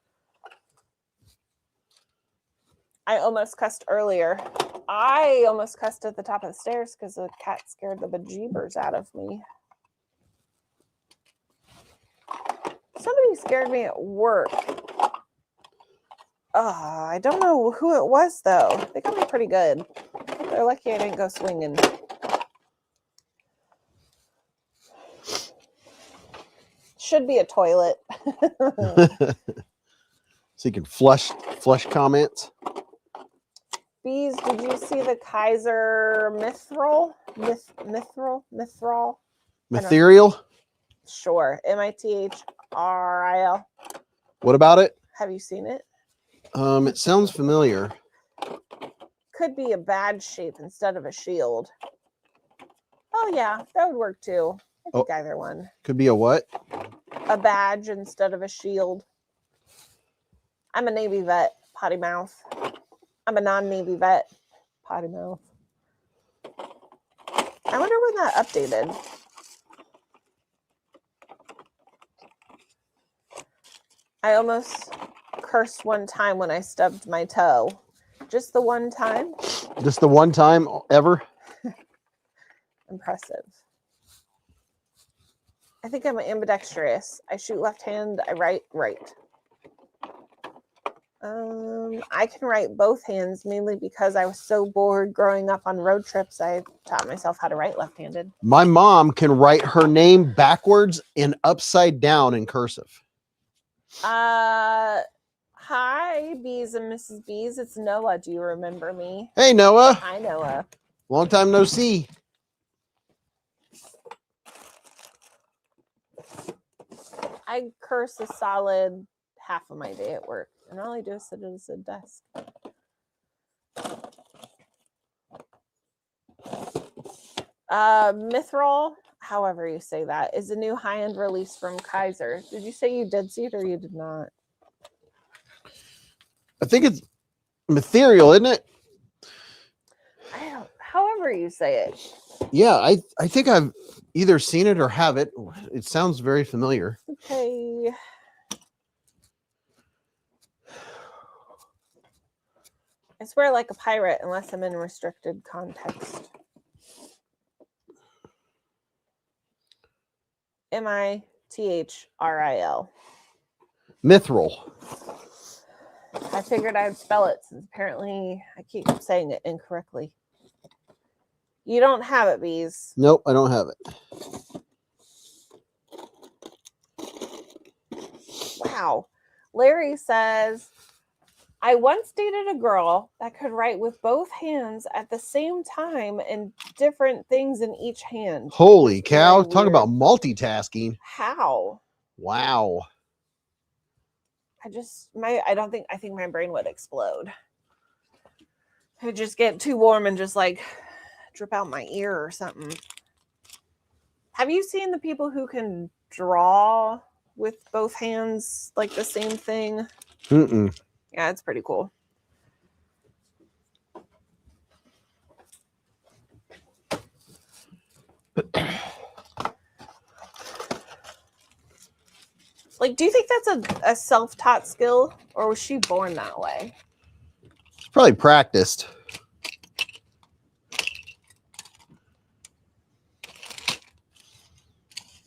I almost cussed earlier. I almost cussed at the top of the stairs because the cat scared the bejeebers out of me. Somebody scared me at work. I don't know who it was, though. They got me pretty good. They're lucky I didn't go swinging. Should be a toilet. So you can flush comments. Beez, did you see the Kaiser mithril? Mithril? Ethereal? Sure. MITHRIL. What about it? Have you seen it? It sounds familiar. Could be a badge shape instead of a shield. Oh yeah, that would work too. I think either one. Could be a what? A badge instead of a shield. I'm a Navy vet, potty mouth. I'm a non-Navy vet, potty mouth. I wonder when that updated. I almost cursed one time when I stubbed my toe. Just the one time? Just the one time ever? Impressive. I think I'm ambidextrous. I shoot left hand, I write right. I can write both hands mainly because I was so bored growing up on road trips. I taught myself how to write left-handed. My mom can write her name backwards and upside down in cursive. Hi, Beez and Mrs. Beez. It's Noah. Do you remember me? Hey, Noah. Hi, Noah. Long time no see. I curse a solid half of my day at work, and all I do is sit at a desk. Mithril, however you say that, is a new high-end release from Kaiser. Did you say you did see it or you did not? I think it's ethereal, isn't it? I don't. However you say it. Yeah, I think I've either seen it or have it. It sounds very familiar. Okay. I swear like a pirate unless I'm in restricted context. Mithril. Mithril. I figured I'd spell it since apparently I keep saying it incorrectly. You don't have it, Beez. Nope, I don't have it. Wow. Larry says, I once dated a girl that could write with both hands at the same time and different things in each hand. Holy cow. Talk about multitasking. How? Wow. I think my brain would explode. It would just get too warm and just like drip out my ear or something. Have you seen the people who can draw with both hands like the same thing? Mm-mm. Yeah, it's pretty cool. Like, do you think that's a self-taught skill, or was she born that way? It's probably practiced.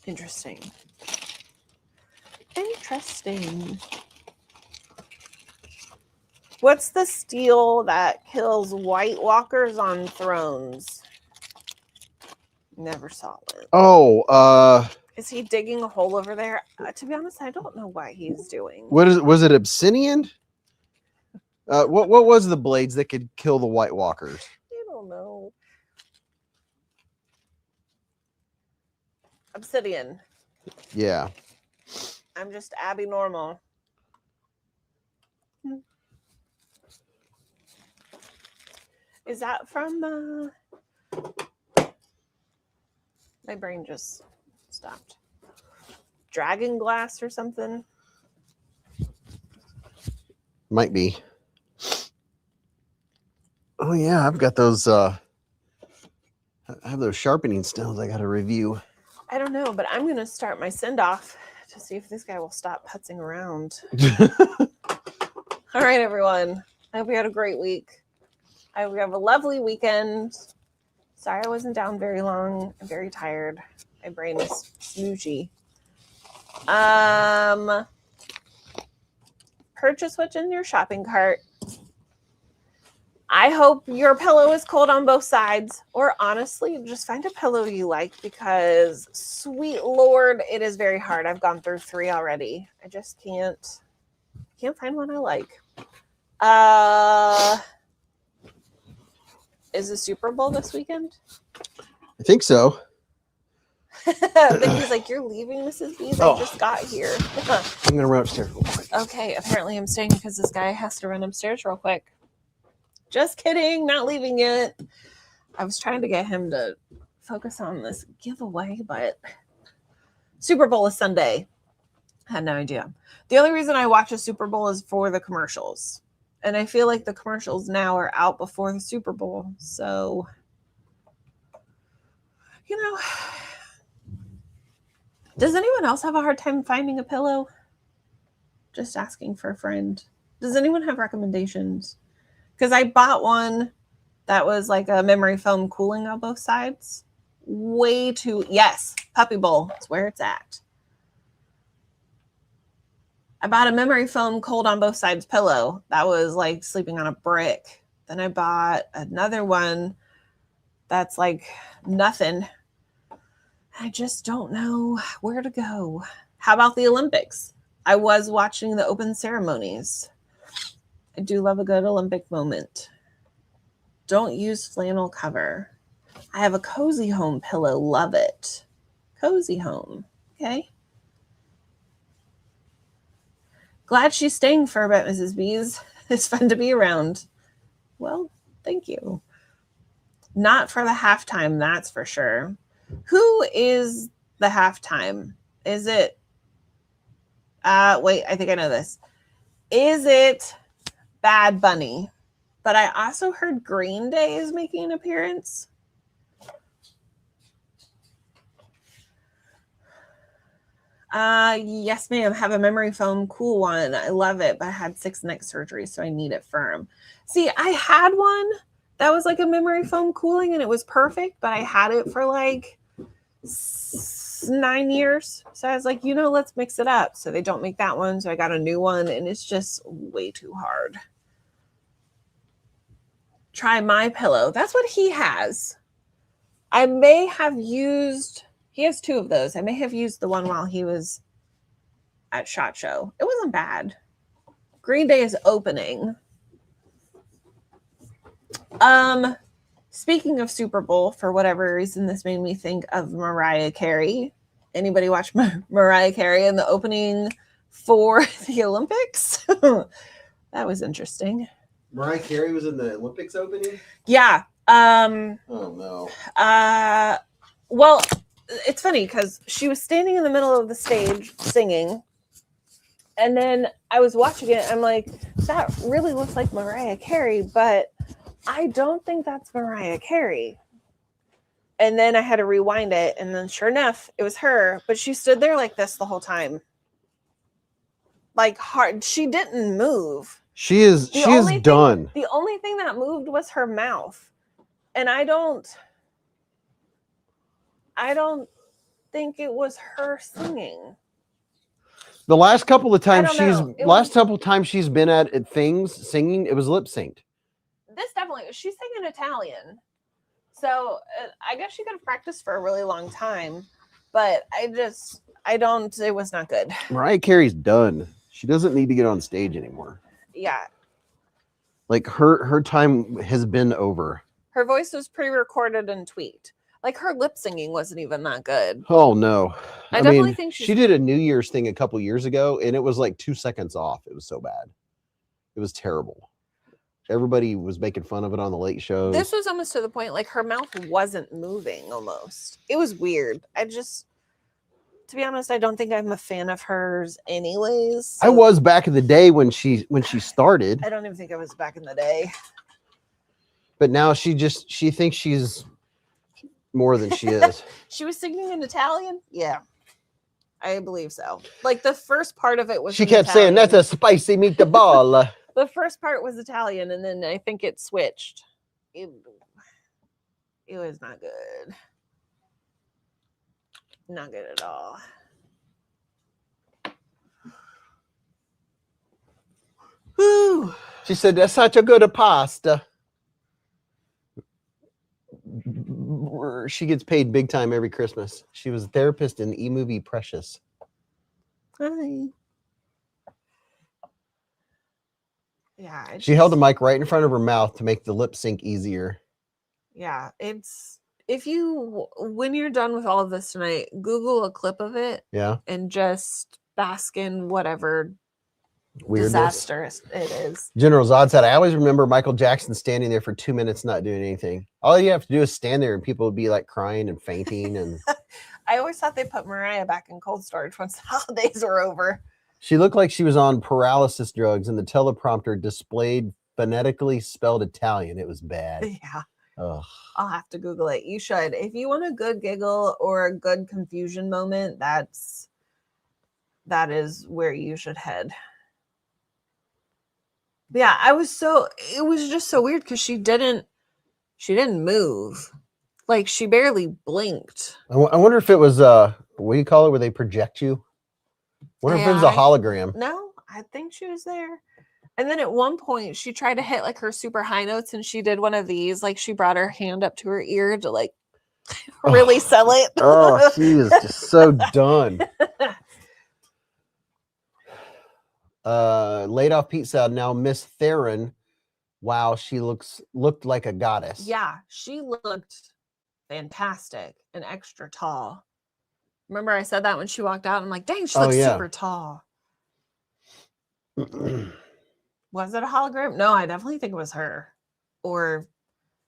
Interesting. Interesting. What's the steel that kills White Walkers on thrones? Never saw it. Oh, is he digging a hole over there? To be honest, I don't know what he's doing. Was it obsidian? What was the blades that could kill the White Walkers? I don't know. Obsidian. Yeah. I'm just Abby normal. Is that from my brain just stopped. Dragon glass or something? Might be. Oh yeah, I've got those I have those sharpening stones I gotta review. I don't know, but I'm gonna start my send-off to see if this guy will stop putzing around. All right, everyone. I hope you had a great week. I hope you have a lovely weekend. Sorry I wasn't down very long. I'm very tired. My brain is smoochy. Purchase what's in your shopping cart. I hope your pillow is cold on both sides, or honestly, just find a pillow you like, because sweet Lord, it is very hard. I've gone through 3 already. I just can't find one I like. Is the Super Bowl this weekend? I think so. Vicky's like, you're leaving, Mrs. Beez? I just got here. I'm gonna run upstairs real quick. Okay, apparently I'm staying because this guy has to run upstairs real quick. Just kidding, not leaving yet. I was trying to get him to focus on this giveaway, but Super Bowl is Sunday. I had no idea. The only reason I watch a Super Bowl is for the commercials. And I feel like the commercials now are out before the Super Bowl. So, you know, does anyone else have a hard time finding a pillow? Just asking for a friend. Does anyone have recommendations? Because I bought one that was like a memory foam cooling on both sides. Yes, Puppy Bowl. That's where it's at. I bought a memory foam cold on both sides pillow. That was like sleeping on a brick. Then I bought another one that's like nothing. I just don't know where to go. How about the Olympics? I was watching the open ceremonies. I do love a good Olympic moment. Don't use flannel cover. I have a Cozy Home pillow. Love it. Cozy Home. Okay. Glad she's staying for a bit, Mrs. Beez. It's fun to be around. Well, thank you. Not for the halftime, that's for sure. Who is the halftime? Is it wait, I think I know this. Is it Bad Bunny? But I also heard Green Day is making an appearance. Yes, ma'am. Have a memory foam, cool one. I love it, but I had 6 neck surgeries, so I need it firm. See, I had one that was like a memory foam cooling, and it was perfect, but I had it for like 9 years. So I was like, you know, let's mix it up. So they don't make that one, so I got a new one, and it's just way too hard. Try My Pillow. That's what he has. I may have used... He has 2 of those. I may have used the one while he was at SHOT Show. It wasn't bad. Green Day is opening. Speaking of Super Bowl, for whatever reason, this made me think of Mariah Carey. Anybody watch Mariah Carey in the opening for the Olympics? That was interesting. Mariah Carey was in the Olympics opening? Yeah. Oh, no. Well... It's funny because she was standing in the middle of the stage singing, and then I was watching it. I'm like, that really looks like Mariah Carey, but I don't think that's Mariah Carey. And then I had to rewind it, and then sure enough, it was her. But she stood there like this the whole time, like hard. She didn't move. She is done. The only thing that moved was her mouth, and I don't think it was her singing. The last couple of times she's been at things singing, it was lip synced. This definitely, she's singing Italian. So I guess she could have practiced for a really long time, but it was not good. Mariah Carey's done. She doesn't need to get on stage anymore. Yeah. Like her time has been over. Her voice was pre-recorded and tweaked. Like her lip singing wasn't even that good. Oh no. I definitely think she did a New Year's thing a couple years ago, and it was like 2 seconds off. It was so bad. It was terrible. Everybody was making fun of it on the late shows. This was almost to the point like her mouth wasn't moving almost. It was weird. To be honest, I don't think I'm a fan of hers anyways. So I was back in the day when she started. I don't even think I was back in the day. But now she thinks she's more than she is. She was singing in Italian? Yeah. I believe so. Like the first part of it was she kept saying, that's a spicy meatball. The first part was Italian, and then I think it switched. It was not good. Not good at all. Whew. She said, that's such a good pasta. She gets paid big time every Christmas. She was a therapist in the movie Precious. Hi. Yeah. She held the mic right in front of her mouth to make the lip sync easier. Yeah. When you're done with all of this tonight, Google a clip of it. Yeah. And just bask in whatever weirdness. Disaster it is. General Zod said, I always remember Michael Jackson standing there for 2 minutes not doing anything. All you have to do is stand there and people would be like crying and fainting. And I always thought they put Mariah back in cold storage once the holidays were over. She looked like she was on paralysis drugs, and the teleprompter displayed phonetically spelled Italian. It was bad. Yeah. Ugh. I'll have to Google it. You should. If you want a good giggle or a good confusion moment, that is where you should head. Yeah, it was just so weird because she didn't move. Like she barely blinked. I wonder if it was what do you call it, where they project you? I wonder if it was a hologram. No, I think she was there. And then at one point she tried to hit like her super high notes, and she did one of these. Like she brought her hand up to her ear to like really sell it. Oh, she is just so done. Laid off Pete said, now Miss Theron, wow, she looked like a goddess. Yeah, she looked fantastic and extra tall. Remember I said that when she walked out? I'm like, dang, she looks super tall. Was it a hologram? No, I definitely think it was her. Or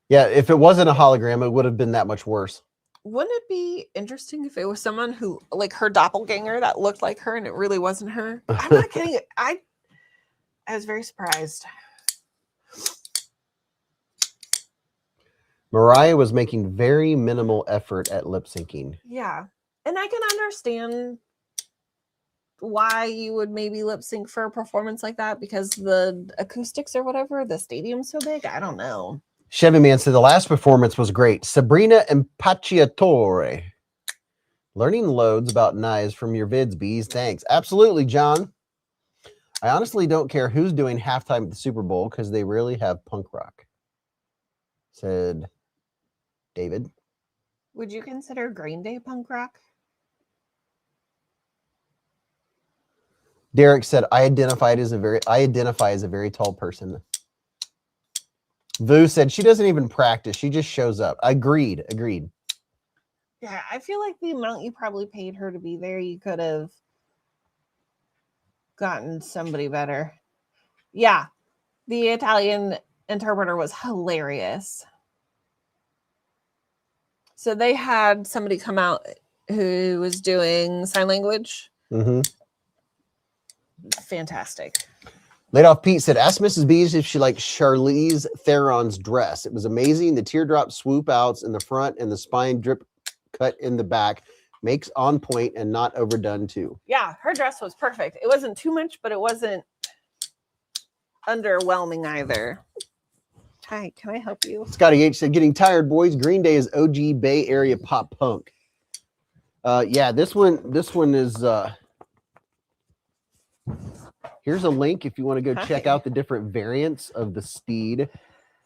yeah, if it wasn't a hologram, it would have been that much worse. wouldn't it be interesting if it was someone who, like her doppelganger, that looked like her and it really wasn't her? I'm not kidding. I was very surprised. Mariah was making very minimal effort at lip syncing. Yeah. And I can understand why you would maybe lip sync for a performance like that, because the acoustics or whatever, the stadium's so big. I don't know. Chevy Man said the last performance was great. Sabrina Impacciatore. Learning loads about knives from your vids, Beez. Thanks. Absolutely, John. I honestly don't care who's doing halftime at the Super Bowl because they really have punk rock, said David. Would you consider Green Day punk rock? Derek said, I identify as a very tall person. Vu said she doesn't even practice. She just shows up. Agreed. Yeah, I feel like the amount you probably paid her to be there, you could have gotten somebody better. Yeah, the Italian interpreter was hilarious. So they had somebody come out who was doing sign language. Fantastic. Laid Off Pete said, ask Mrs. Beez if she liked Charlize Theron's dress. It was amazing. The teardrop swoop outs in the front and the spine drip cut in the back makes on point and not overdone too. Yeah, her dress was perfect. It wasn't too much, but it wasn't underwhelming either. Hi, can I help you? Scotty H said, getting tired, boys. Green Day is OG Bay Area pop punk. Yeah, this one is here's a link if you want to go check out the different variants of the Steed.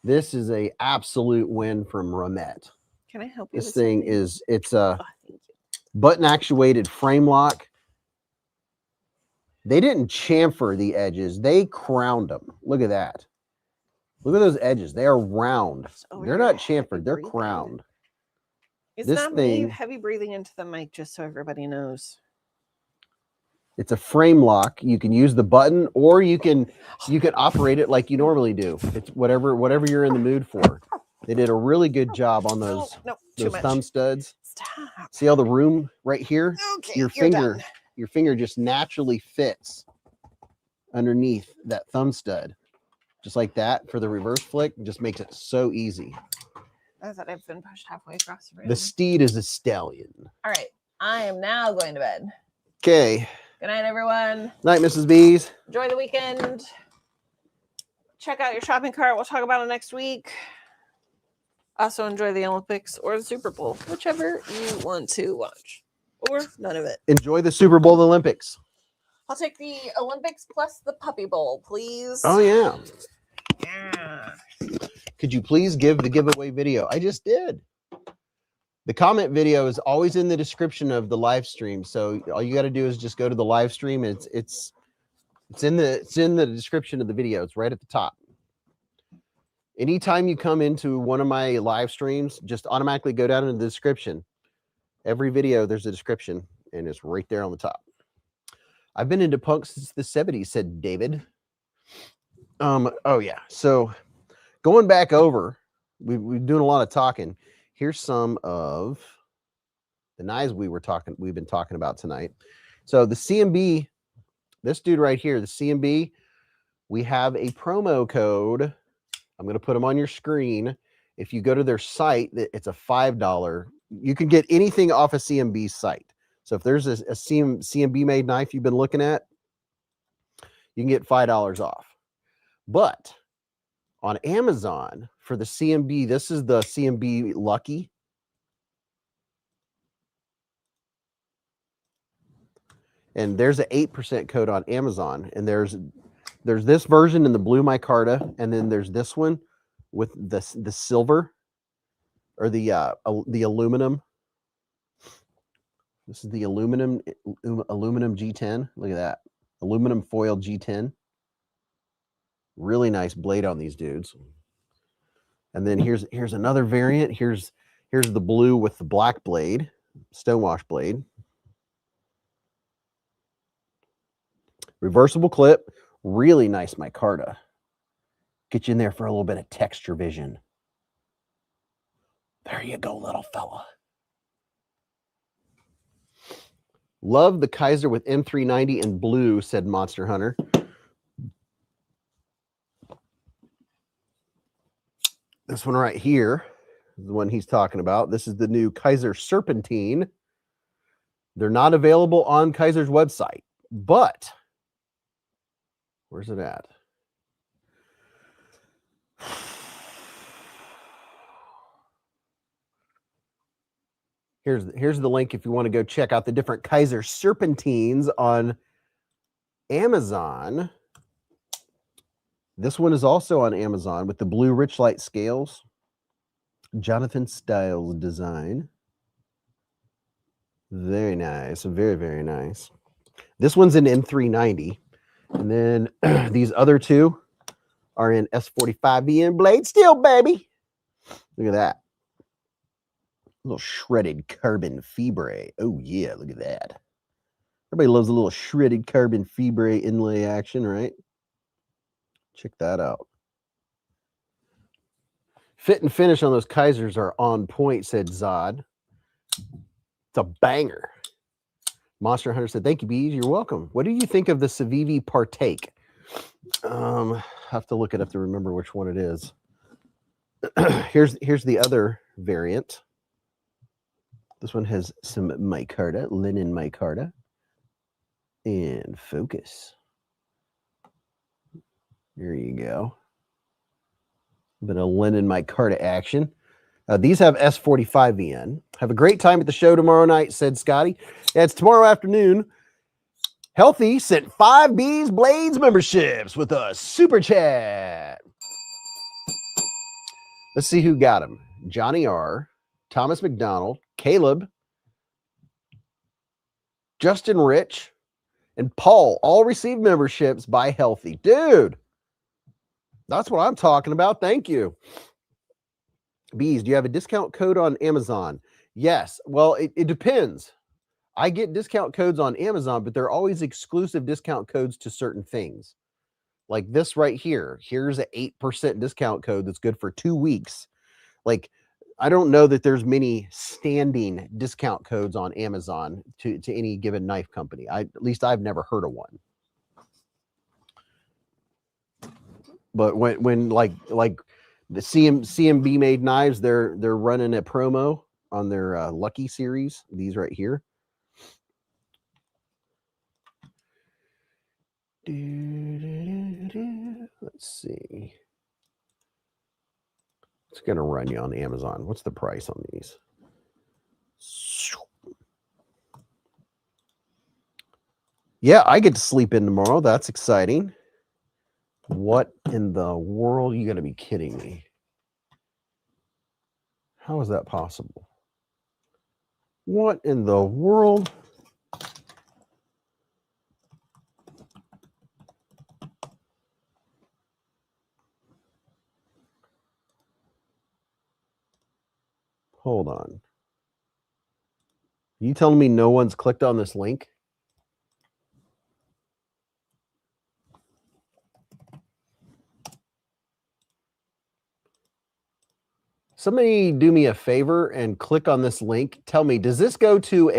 This is a absolute win from Ramette. Can I help you? This thing is, it's a button actuated frame lock. They didn't chamfer the edges. They crowned them. Look at that. Look at those edges. They are round. They're not chamfered. They're crowned. It's not me heavy breathing into the mic, just so everybody knows. It's a frame lock. You can use the button, or you can operate it like you normally do. It's whatever you're in the mood for. They did a really good job on those thumb studs. Stop. See all the room right here? Okay, your finger just naturally fits underneath that thumb stud. Just like that for the reverse flick. Just makes it so easy. I thought I've been pushed halfway across the room. The Steed is a stallion. All right. I am now going to bed. Okay. Good night, everyone. Night, Mrs. Beez. Enjoy the weekend. Check out your shopping cart. We'll talk about it next week. Also enjoy the Olympics or the Super Bowl, whichever you want to watch, or none of it. Enjoy the Super Bowl Olympics. I'll take the Olympics plus the Puppy Bowl, please. Oh, yeah. Yeah. Could you please give the giveaway video? I just did. The comment video is always in the description of the live stream. So all you got to do is just go to the live stream. And it's in the description of the video. It's right at the top. Anytime you come into one of my live streams, just automatically go down into the description. Every video, there's a description, and it's right there on the top. I've been into punk since the 70s, said David. Oh yeah. So going back over, we're doing a lot of talking. Here's some of the knives we've been talking about tonight. So the CMB, this dude right here, the CMB, we have a promo code. I'm going to put them on your screen. If you go to their site, it's a $5. You can get anything off a CMB site. So if there's a CMB made knife you've been looking at, you can get $5 off. But on Amazon for the CMB, this is the CMB Lucky. And there's an 8% code on Amazon. And there's this version in the blue micarta, and then there's this one with the silver or the aluminum. This is the aluminum G10. Look at that. Aluminum foil G10. Really nice blade on these dudes. And then here's another variant. Here's the blue with the black blade, stonewash blade. Reversible clip, Really nice micarta. Get you in there for a little bit of texture vision. There you go, little fella. Love the Kaiser with M390 in blue, said Monster Hunter. This one right here is the one he's talking about. This is the new Kaiser Serpentine. They're not available on Kaiser's website, but where's it at? Here's the link if you want to go check out the different Kaiser Serpentines on Amazon. This one is also on Amazon with the blue rich light scales. Jonathan Styles design. Very nice. Very, very nice. This one's in M390. And then these other two are in S45BN blade steel, baby. Look at that. A little shredded carbon fibre. Oh, yeah, look at that. Everybody loves a little shredded carbon fibre inlay action, right? Check that out. Fit and finish on those Kaisers are on point, said Zod. It's a banger. Monster Hunter said, thank you, Beez. You're welcome. What do you think of the Civivi Partake? Have to look it up to remember which one it is. Here's the other variant. This one has some micarta, linen micarta. And focus. There you go. A bit of linen micarta action. These have S45VN. Have a great time at the show tomorrow night, said Scotty. Yeah, it's tomorrow afternoon. Healthy sent 5 beezblades memberships with a super chat. Let's see who got them. Johnny R., Thomas McDonald, Caleb, Justin Rich, and Paul all received memberships by Healthy. Dude, that's what I'm talking about. Thank you. Beez, do you have a discount code on Amazon? Yes. Well, it depends. I get discount codes on Amazon, but they're always exclusive discount codes to certain things. Like this right here. Here's an 8% discount code that's good for 2 weeks. Like, I don't know that there's many standing discount codes on Amazon to any given knife company. At least I've never heard of one. But when like the CMB made knives, they're running a promo on their Lucky series. These right here. Let's see. It's going to run you on Amazon. What's the price on these? Yeah, I get to sleep in tomorrow. That's exciting. What in the world? You got to be kidding me. How is that possible? What in the world? Hold on. You telling me no one's clicked on this link? Somebody do me a favor and click on this link. Tell me, does this go to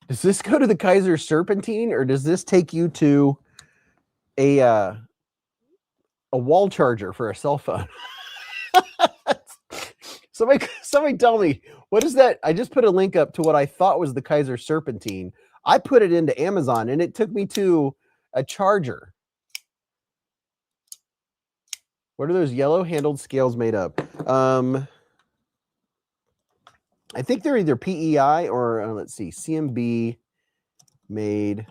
the Kaiser Serpentine, or does this take you to a wall charger for a cell phone? Somebody tell me, what is that? I just put a link up to what I thought was the Kaiser Serpentine. I put it into Amazon and it took me to a charger. What are those yellow handled scales made of? I think they're either PEI or let's see, CMB made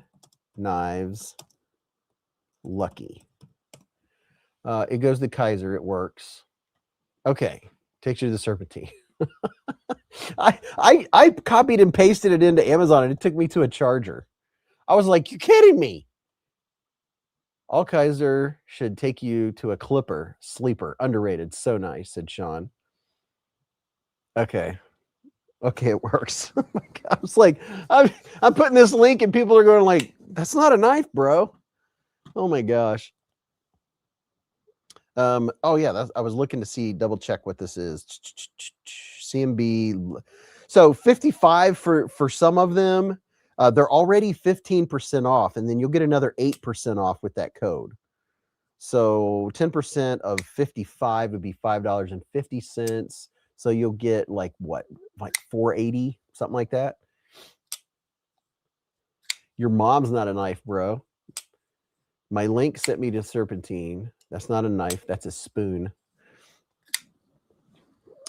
knives. Lucky. It goes to Kaiser. It works. Okay. Takes you to the Serpentine. I copied and pasted it into Amazon and it took me to a charger. I was like, you're kidding me. All Kaiser should take you to a clipper. Sleeper. Underrated. So nice, said Sean. Okay. Okay, it works. I was like, I'm putting this link and people are going like, that's not a knife, bro. Oh my gosh. Oh yeah, I was looking to see, double check what this is. CMB. So 55 for some of them. They're already 15% off, and then you'll get another 8% off with that code. So 10% of 55 would be $5.50. So you'll get like what, like $4.80, something like that. Your mom's not a knife, bro. My link sent me to serpentine. That's not a knife. That's a spoon.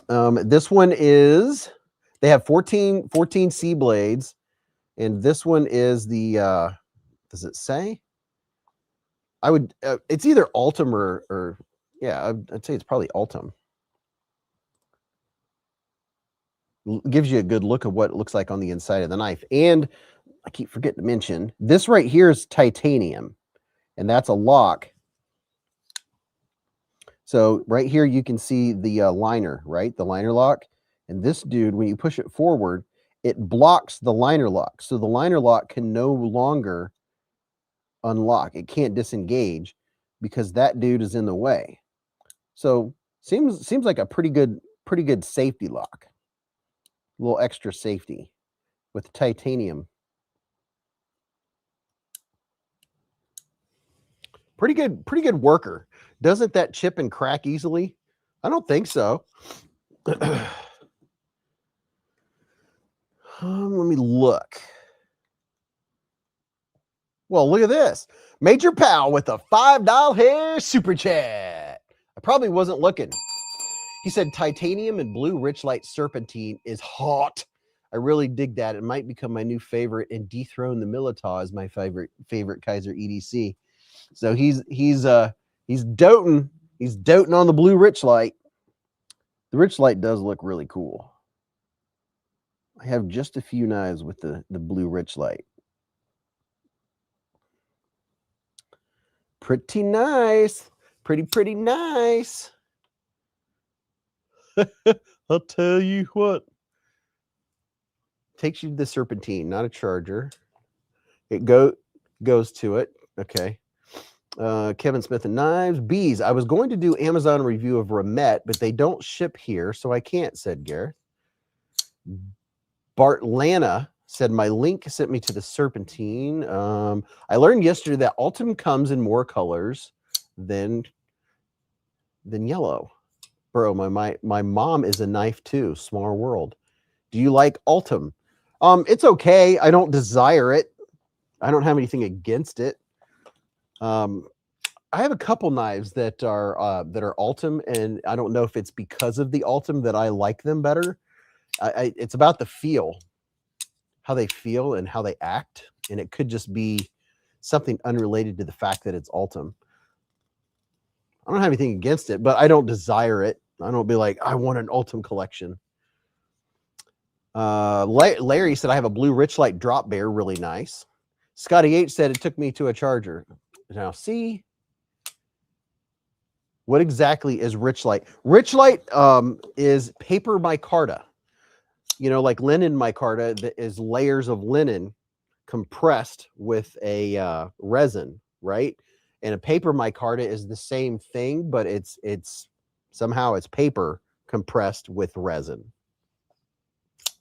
This one is, they have 14 C blades, and this one is the, does it say? I would, it's either Ultim or yeah, I'd say it's probably Ultim. Gives you a good look of what it looks like on the inside of the knife. And I keep forgetting to mention, this right here is titanium, and that's a lock. So right here, you can see the liner, right? The liner lock. And this dude, when you push it forward, it blocks the liner lock. So the liner lock can no longer unlock. It can't disengage because that dude is in the way. So seems like a pretty good safety lock. A little extra safety with titanium. Pretty good worker. Doesn't that chip and crack easily? I don't think so. Let me look. Well, look at this. Major Pal with a $5 super chat. I probably wasn't looking. He said titanium and blue rich light serpentine is hot. I really dig that. It might become my new favorite and dethrone the Militaw as my favorite Kaiser EDC. So he's doting. He's doting on the blue rich light. The rich light does look really cool. I have just a few knives with the blue rich light. Pretty nice. Pretty nice. I'll tell you what. Takes you to the serpentine, not a charger. It goes to it. Okay. Kevin Smith and Knives. Beez. I was going to do Amazon review of Ramet, but they don't ship here, so I can't, said Gareth. Bartlana said, my link sent me to the serpentine. I learned yesterday that Ultim comes in more colors than yellow. Bro, my mom is a knife too. Small world. Do you like Ultim? It's okay. I don't desire it. I don't have anything against it. I have a couple knives that are Ultim, and I don't know if it's because of the Ultim that I like them better. It's about the feel, how they feel and how they act, and it could just be something unrelated to the fact that it's Ultim. I don't have anything against it, but I don't desire it. I don't be like, I want an Ultim collection. Larry said, I have a blue rich light drop bear, really nice. Scotty H said, it took me to a charger. Now, see, what exactly is rich light? Rich light is paper micarta. You know, like linen micarta, that is layers of linen compressed with a resin, right? And a paper micarta is the same thing, but it's somehow it's paper compressed with resin.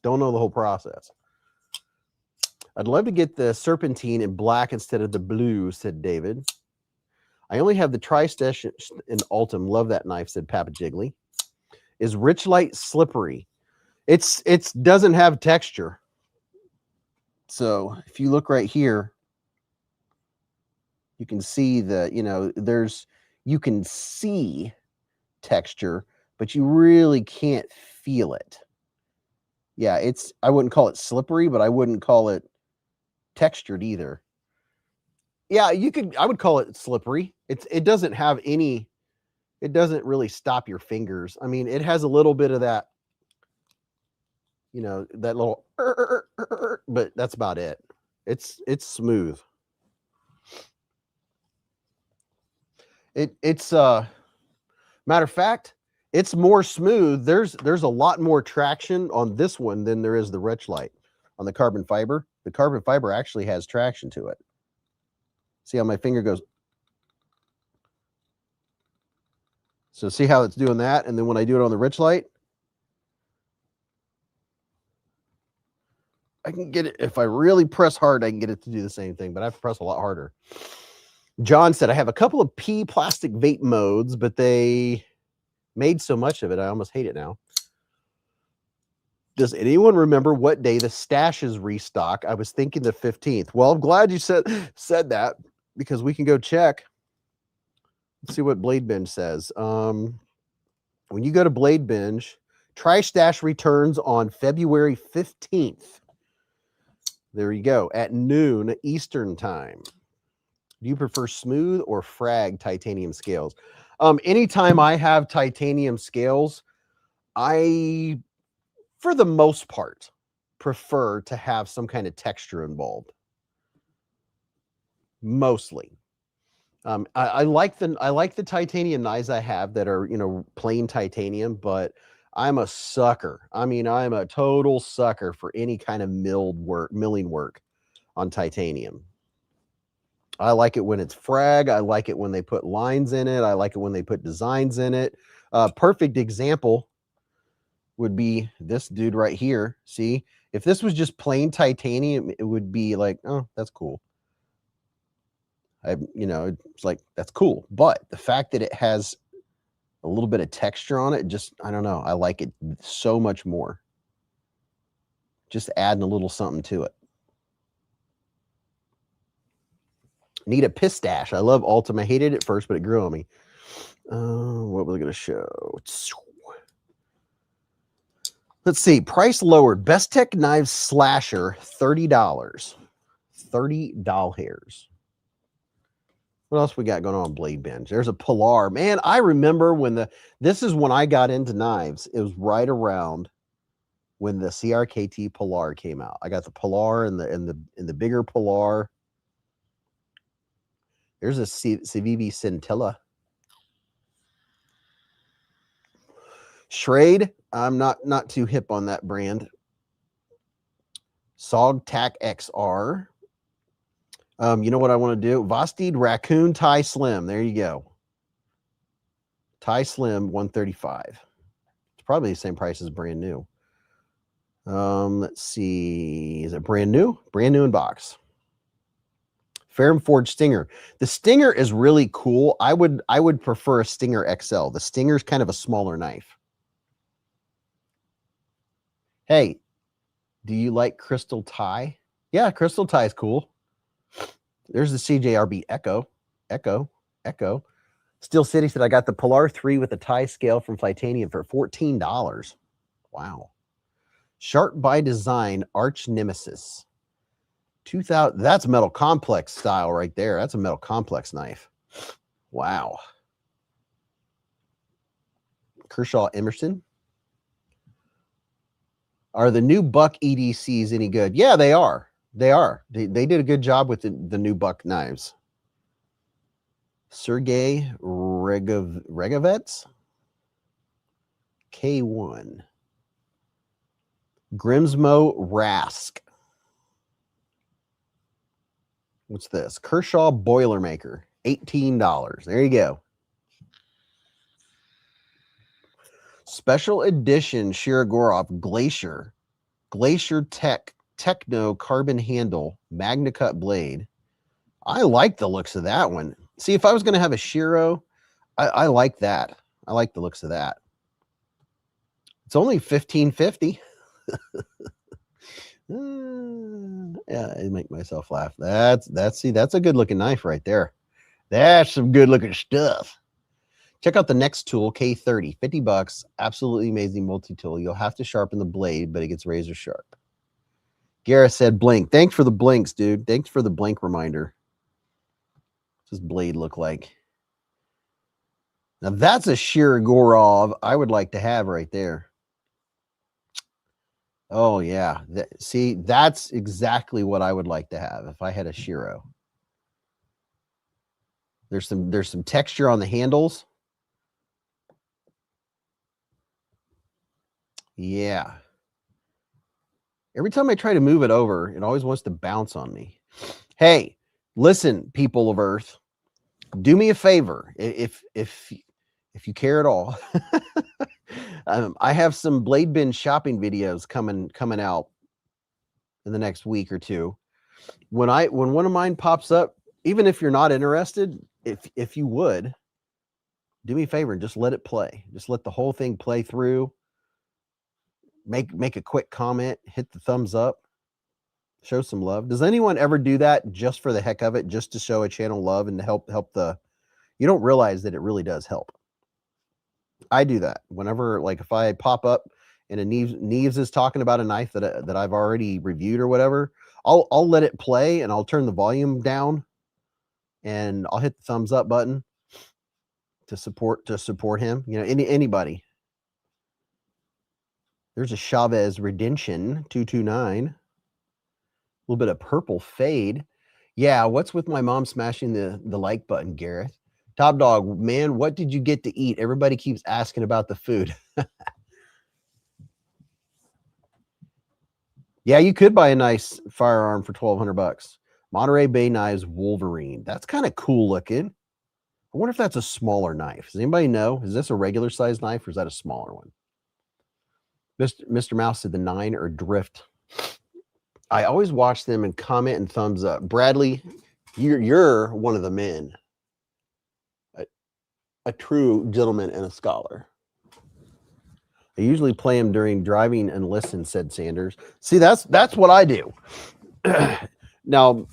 Don't know the whole process. I'd love to get the serpentine in black instead of the blue, said David. I only have the Tri-Stash in Ultim. Love that knife, said Papa Jiggly. Is rich light slippery? It's doesn't have texture. So if you look right here, you can see that, you know, you can see texture, but you really can't feel it. Yeah, I wouldn't call it slippery, but I wouldn't call it textured either. Yeah, I would call it slippery. It doesn't have any, it doesn't really stop your fingers. I mean, it has a little bit of that, you know, that little, but that's about it. It's smooth. It's matter of fact, it's more smooth. There's a lot more traction on this one than there is the rich light on the carbon fiber. The carbon fiber actually has traction to it. See how my finger goes? So see how it's doing that? And then when I do it on the rich light, I can get it. If I really press hard, I can get it to do the same thing, but I have to press a lot harder. John said, I have a couple of P plastic vape modes, but they made so much of it, I almost hate it now. Does anyone remember what day the stashes restock? I was thinking the 15th. Well, I'm glad you said that, because we can go check. Let's see what Blade Binge says. When you go to Blade Binge, Tri Stash returns on February 15th. There you go, at noon Eastern time. Do you prefer smooth or frag titanium scales? Anytime I have titanium scales, I, for the most part, prefer to have some kind of texture involved. Mostly. I like the titanium knives I have that are, you know, plain titanium, but I'm a sucker. I mean, I'm a total sucker for any kind of milling work on titanium. I like it when it's frag. I like it when they put lines in it. I like it when they put designs in it. Perfect example would be this dude right here. See, if this was just plain titanium, it would be like, oh, that's cool. You know, it's like, that's cool. But the fact that it has a little bit of texture on it, just, I don't know. I like it so much more. Just adding a little something to it. Need a pistache. I love Ultima. I hated it first, but it grew on me. What was I going to show? Let's see. Price lowered. Best Tech Knives Slasher, $30. 30 doll hairs. What else we got going on Blade Binge? There's a Polar. Man, I remember when this is when I got into knives. It was right around when the CRKT Polar came out. I got the Polar and the bigger Polar. There's a Civivi Scintilla. Schrade, I'm not too hip on that brand. Sog Tac XR. You know what I want to do? Vosted Raccoon Tie Slim. There you go. Tie Slim, $135. It's probably the same price as brand new. Let's see. Is it brand new? Brand new in box. Ferrum Forge Stinger. The Stinger is really cool. I would prefer a Stinger XL. The Stinger is kind of a smaller knife. Hey, do you like Crystal Tie? Yeah, Crystal Tie is cool. There's the CJRB Echo. Steel City said, I got the Polar 3 with a tie scale from Flytanium for $14. Wow. Sharp by Design Arch Nemesis. 2000. That's Metal Complex style right there. That's a Metal Complex knife. Wow. Kershaw Emerson. Are the new Buck EDCs any good? Yeah, they are. They are. They did a good job with the new Buck knives. Sergey Regovets. K1. Grimsmo Rask. What's this? Kershaw Boilermaker. $18. There you go. Special edition Shirogorov Glacier Techno carbon handle Magna Cut blade. I like the looks of that one. See, if I was going to have a Shiro, I like that. I like the looks of that. It's only $15.50. Yeah, I make myself laugh. That's a good looking knife right there. That's some good looking stuff. Check out the next tool, K30, $50. Absolutely amazing multi-tool. You'll have to sharpen the blade, but it gets razor sharp. Gareth said blink. Thanks for the blinks, dude. Thanks for the blink reminder. What's this blade look like? Now that's a Shirogorov I would like to have right there. Oh yeah. See, that's exactly what I would like to have if I had a Shiro. There's some texture on the handles. Yeah. Every time I try to move it over, it always wants to bounce on me. Hey, listen, people of Earth, do me a favor. If if you care at all. I have some blade bin shopping videos coming out in the next week or two. When one of mine pops up, even if you're not interested, if you would do me a favor and just let it play. Just let the whole thing play through. Make a quick comment, hit the thumbs up, show some love. Does anyone ever do that just for the heck of it, just to show a channel love and to help the, you don't realize that it really does help. I do that whenever, like if I pop up and a Neves is talking about a knife that I've already reviewed or whatever, I'll let it play and I'll turn the volume down and I'll hit the thumbs up button to support him. You know, anybody. There's a Chavez Redemption 229. A little bit of purple fade. Yeah, what's with my mom smashing the like button, Gareth? Top Dog, man, what did you get to eat? Everybody keeps asking about the food. Yeah, you could buy a nice firearm for $1,200. Monterey Bay Knives Wolverine. That's kind of cool looking. I wonder if that's a smaller knife. Does anybody know? Is this a regular size knife or is that a smaller one? Mr. Mouse said the 9 or Drift. I always watch them and comment and thumbs up. Bradley, you're one of the men. A true gentleman and a scholar. I usually play him during driving and listen, said Sanders. See, that's what I do. Now,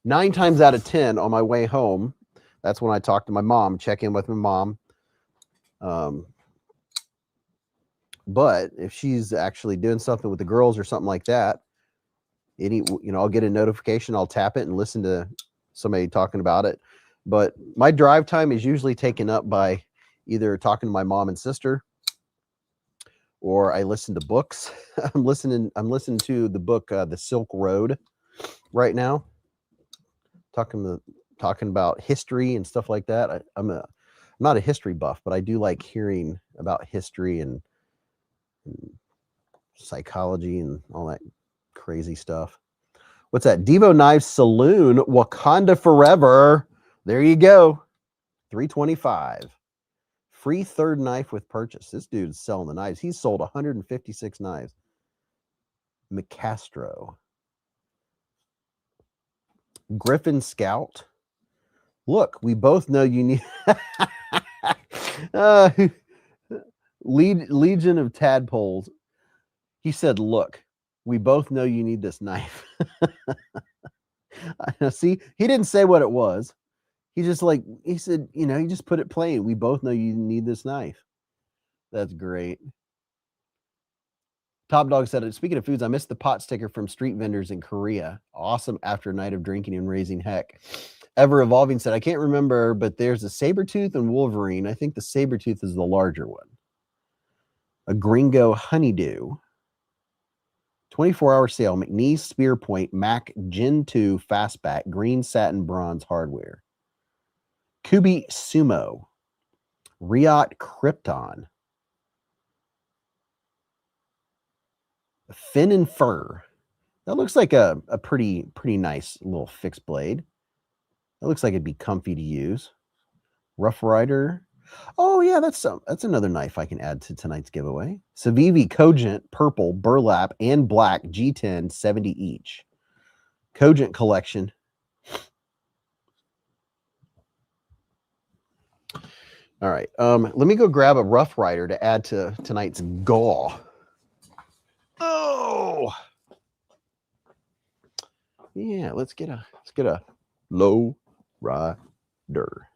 9 times out of 10 on my way home, that's when I talk to my mom, check in with my mom. But if she's actually doing something with the girls or something like that, I'll get a notification, I'll tap it and listen to somebody talking about it. But my drive time is usually taken up by either talking to my mom and sister, or I listen to books. I'm listening to the book The Silk Road right now, talking about history and stuff like that. I'm not a history buff, but I do like hearing about history and psychology and all that crazy stuff. What's that? Devo Knives Saloon, Wakanda Forever. There you go. $325. Free third knife with purchase. This dude's selling the knives. He's sold 156 knives. McCastro. Griffin Scout. Look, we both know you need Legion of Tadpoles. He said, look, we both know you need this knife. See, he didn't say what it was. He said, you just put it plain. We both know you need this knife. That's great. Top Dog said, speaking of foods, I missed the pot sticker from street vendors in Korea. Awesome after a night of drinking and raising heck. Ever Evolving said, I can't remember, but there's a Sabertooth and Wolverine. I think the Sabertooth is the larger one. A Gringo Honeydew. 24-hour sale. McNeese Spear Point Mac Gen 2 Fastback Green Satin Bronze Hardware. Kubi Sumo. Riot Krypton. Fin and Fur. That looks like a pretty nice little fixed blade. That looks like it'd be comfy to use. Rough Rider. Oh yeah, that's another knife I can add to tonight's giveaway. Civivi Cogent Purple, Burlap, and Black G10 70 each. Cogent collection. All right. Let me go grab a Rough Rider to add to tonight's gaw. Oh yeah, let's get a low rider.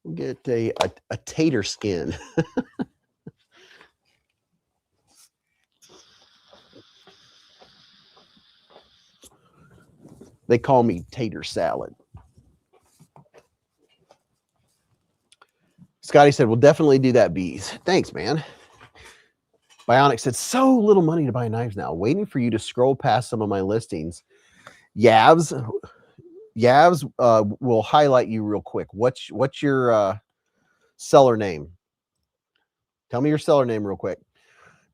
We'll get a tater skin. They call me tater salad. Scotty said, we'll definitely do that, Beez. Thanks, man. Bionic said, so little money to buy knives now. Waiting for you to scroll past some of my listings. Yavs will highlight you real quick. What's your seller name? Tell me your seller name real quick.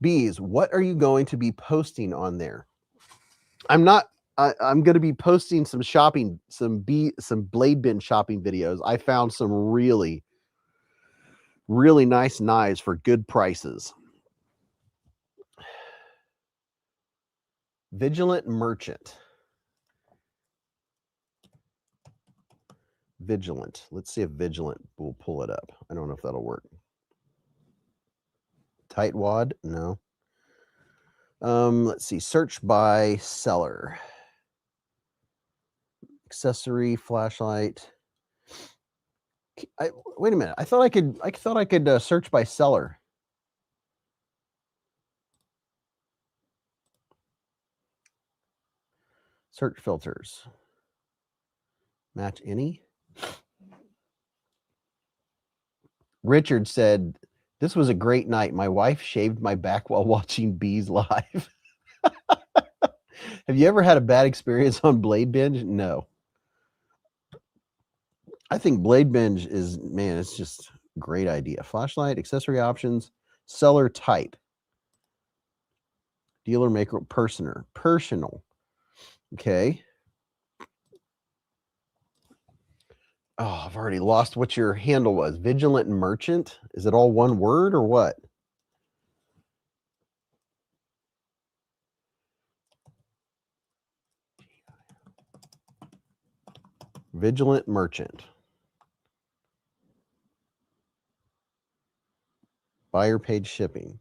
Beez, what are you going to be posting on there? I'm going to be posting some blade bin shopping videos. I found some really, Really nice knives for good prices. Vigilant Merchant. Vigilant. Let's see if Vigilant will pull it up. I don't know if that'll work. Tightwad? No. Let's see. Search by seller. Accessory, flashlight. Wait a minute. I thought I could search by seller. Search filters. Match any. Richard said, "This was a great night. My wife shaved my back while watching Beez live." Have you ever had a bad experience on Blade Binge? No. I think Blade Binge is, man, it's just a great idea. Flashlight, accessory options, seller type, dealer maker, personal. Okay. Oh, I've already lost what your handle was. Vigilant Merchant. Is it all one word or what? Vigilant Merchant. Buyer paid shipping.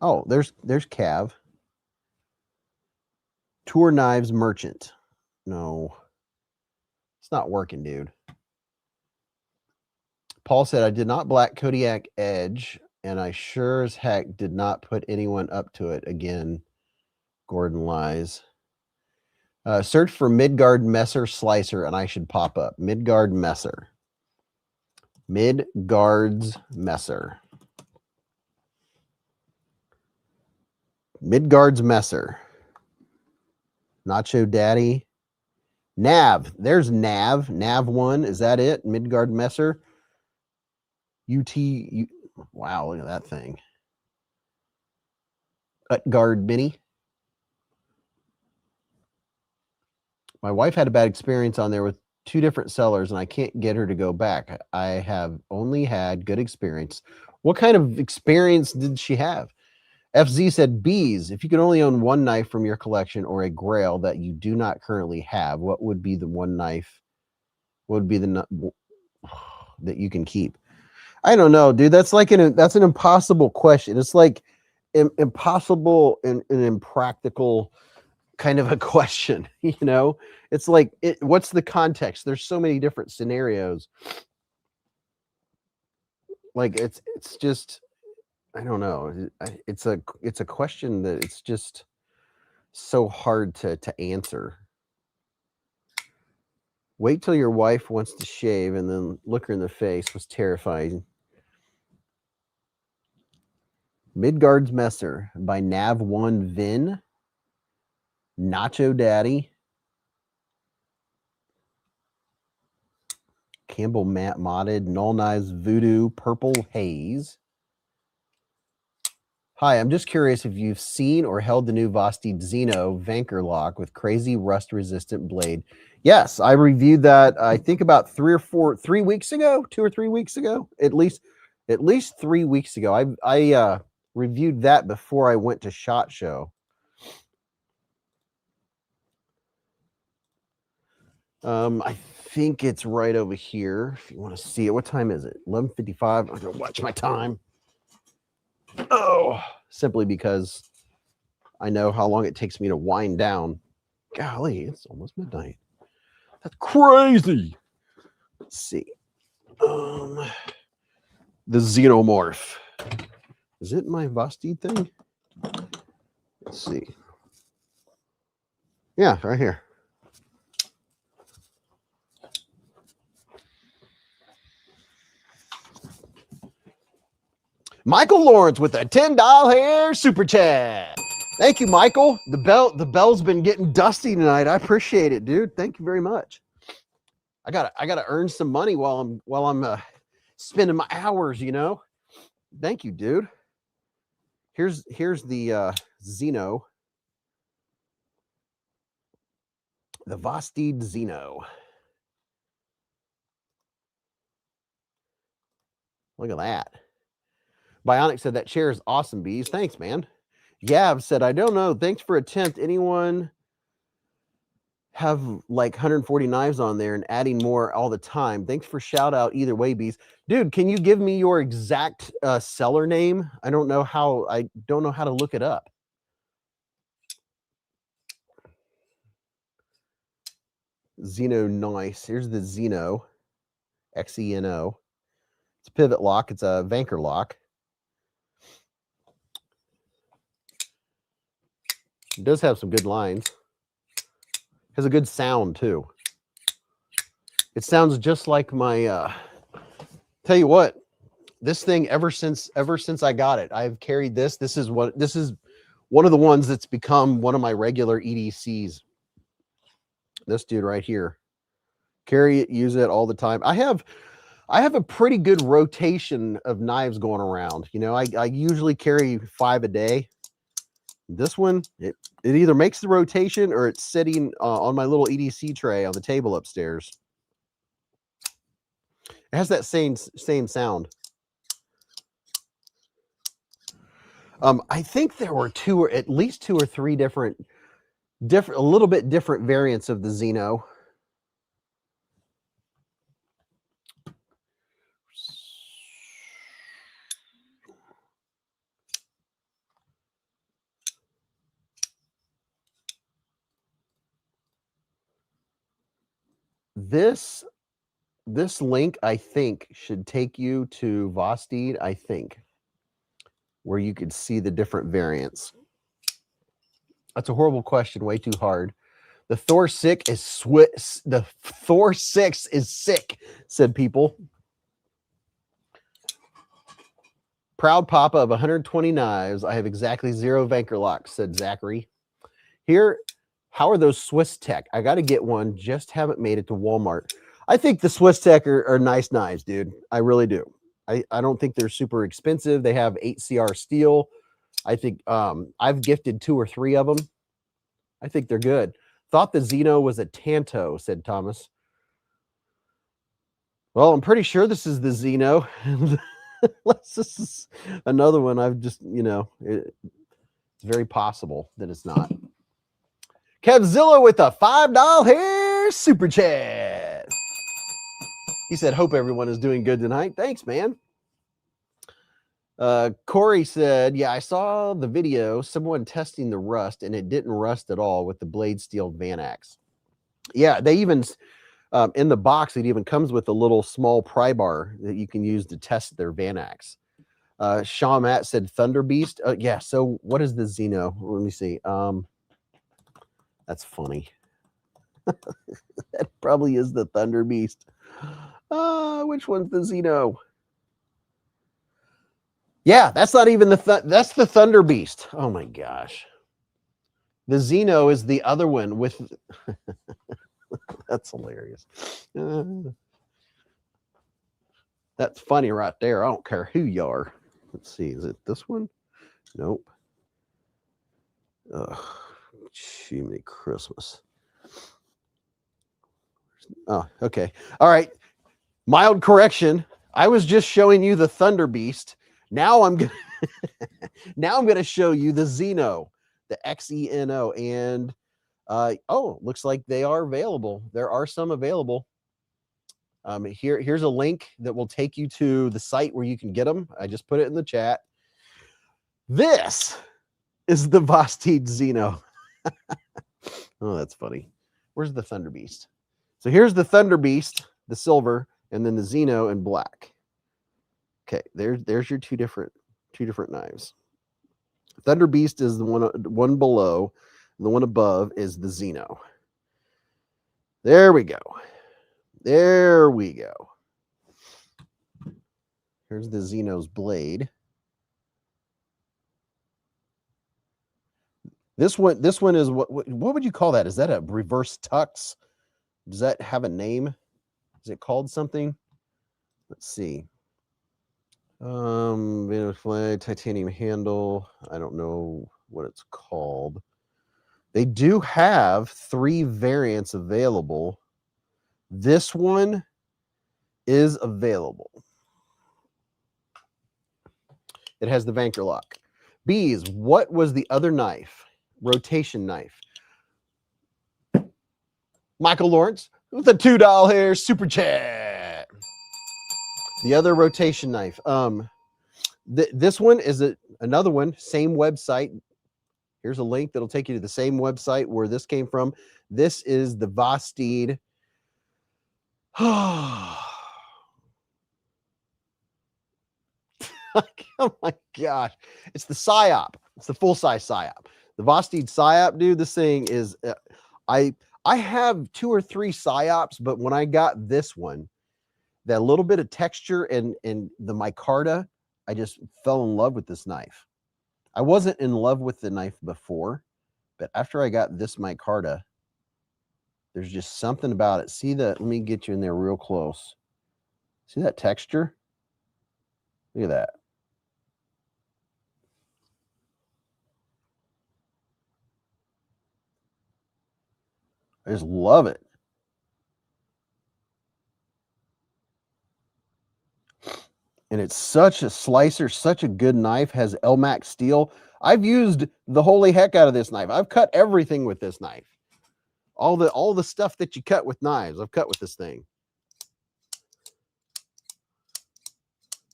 Oh, there's Cav. Tour Knives Merchant. No. It's not working, dude. Paul said, I did not black Kodiak Edge, and I sure as heck did not put anyone up to it again. Gordon lies. Search for Midgard Messer Slicer, and I should pop up. Midgard Messer. Midgard's Messer. Midgard's Messer. Nacho Daddy. Nav. There's Nav. Nav 1. Is that it? Midgard Messer. Wow, look at that thing. Utgard Mini. My wife had a bad experience on there with 2 different sellers, and I can't get her to go back. I have only had good experience. What kind of experience did she have? FZ said, Beez, if you could only own one knife from your collection or a grail that you do not currently have, what would be the one knife? What would be the that you can keep? I don't know, dude. That's like that's an impossible question. It's like impossible and impractical kind of a question, you know? It's like, what's the context? There's so many different scenarios. Like it's just, I don't know. It's a question that it's just so hard to answer. Wait till your wife wants to shave and then look her in the face was terrifying. Midgard's Messer by Nav1 Vin. Nacho Daddy. Campbell Matte Modded. Null Knives Voodoo. Purple Haze. Hi, I'm just curious if you've seen or held the new Vosted Xeno Vanker lock with crazy rust-resistant blade. Yes, I reviewed that, I think about 3 or 3 weeks ago, 2 or 3 weeks ago, at least 3 weeks ago. I reviewed that before I went to SHOT Show. I think it's right over here if you want to see it. What time is it? 11:55. I'm gonna watch my time. Oh, simply because I know how long it takes me to wind down. Golly, it's almost midnight. That's crazy. Let's see. The Xenomorph. Is it my Vosted thing? Let's see. Yeah, right here. Michael Lawrence with a $10 super chat. Thank you, Michael. The bell's been getting dusty tonight. I appreciate it, dude. Thank you very much. I gotta earn some money while I'm spending my hours, you know. Thank you, dude. Here's the Xeno. The Vosted Xeno. Look at that. Bionic said that chair is awesome, Beez. Thanks, man. Yav said, I don't know. Thanks for attempt. Anyone have like 140 knives on there and adding more all the time? Thanks for shout out either way, Beez. Dude, can you give me your exact seller name? I don't know how to look it up. Xeno, nice. Here's the Xeno, XENO. It's a pivot lock. It's a Vanker lock. It does have some good lines. Has a good sound too. It sounds just like my tell you what, this thing ever since I got it, I've carried this. This is one of the ones that's become one of my regular EDCs. This dude right here. Carry it, use it all the time. I have a pretty good rotation of knives going around. You know, I usually carry 5 a day. This one, it either makes the rotation or it's sitting on my little EDC tray on the table upstairs. It has that same sound. I think there were at least two or three different, a little bit different variants of the Xeno. This link, I think, should take you to Vosted, I think, where you could see the different variants. That's a horrible question, way too hard. The Thor 6 is the Thor 6 is sick, said people. Proud papa of 120 knives. I have exactly 0 Vanker locks, said Zachary. Here, how are those Swiss Tech? I got to get one, just haven't made it to Walmart. I think the Swiss Tech are nice knives, dude. I really do. I don't think they're super expensive. They have 8CR steel. I think I've gifted 2 or 3 of them. I think they're good. Thought the Xeno was a Tanto, said Thomas. Well, I'm pretty sure this is the Xeno. This is another one. I've just, you know, it's very possible that it's not. Kevzilla with a $5 hair super chat. He said, hope everyone is doing good tonight. Thanks, man. Corey said, yeah, I saw the video, someone testing the rust, and it didn't rust at all with the blade steel Van Axe. Yeah, they even, in the box, it even comes with a little small pry bar that you can use to test their Van Axe. Sean Matt said Thunder Beast. Yeah, so what is the Xeno? Let me see. That's funny. That probably is the Thunder Beast. Which one's the Xeno? Yeah, that's not even that's the Thunder Beast. Oh my gosh. The Xeno is the other one with that's hilarious. That's funny right there. I don't care who you are. Let's see. Is it this one? Nope. Ugh. Jiminy Christmas. Oh, okay. All right. Mild correction. I was just showing you the Thunder Beast. Now I'm gonna show you the Xeno, the XENO, and oh, looks like they are available. There are some available. Here's a link that will take you to the site where you can get them. I just put it in the chat. This is the Vosted Xeno. Oh, that's funny. Where's the Thunder Beast? So here's the Thunder Beast, the silver, and then the Xeno in black. Okay, there's your two different knives. Thunder Beast is the one below, and the one above is the Xeno. There we go. There we go. Here's the Xeno's blade. This one is what would you call that? Is that a reverse tux? Does that have a name? Is it called something? Let's see. Flag, titanium handle. I don't know what it's called. They do have 3 variants available. This one is available. It has the Vanker lock. Beez, what was the other knife? Rotation knife. Michael Lawrence with a $2 here super chat. The other rotation knife. This one is another one, same website. Here's a link that'll take you to the same website where this came from. This is the Vosted. Oh my gosh. It's the PSYOP. It's the full-size PSYOP. The Vosted PSYOP, dude, this thing is... I have 2 or 3 PSYOPs, but when I got this one, that little bit of texture and the micarta, I just fell in love with this knife. I wasn't in love with the knife before, but after I got this micarta, there's just something about it. See that? Let me get you in there real close. See that texture? Look at that. I just love it. And it's such a slicer, such a good knife, has LMAX steel. I've used the holy heck out of this knife. I've cut everything with this knife. All the stuff that you cut with knives, I've cut with this thing.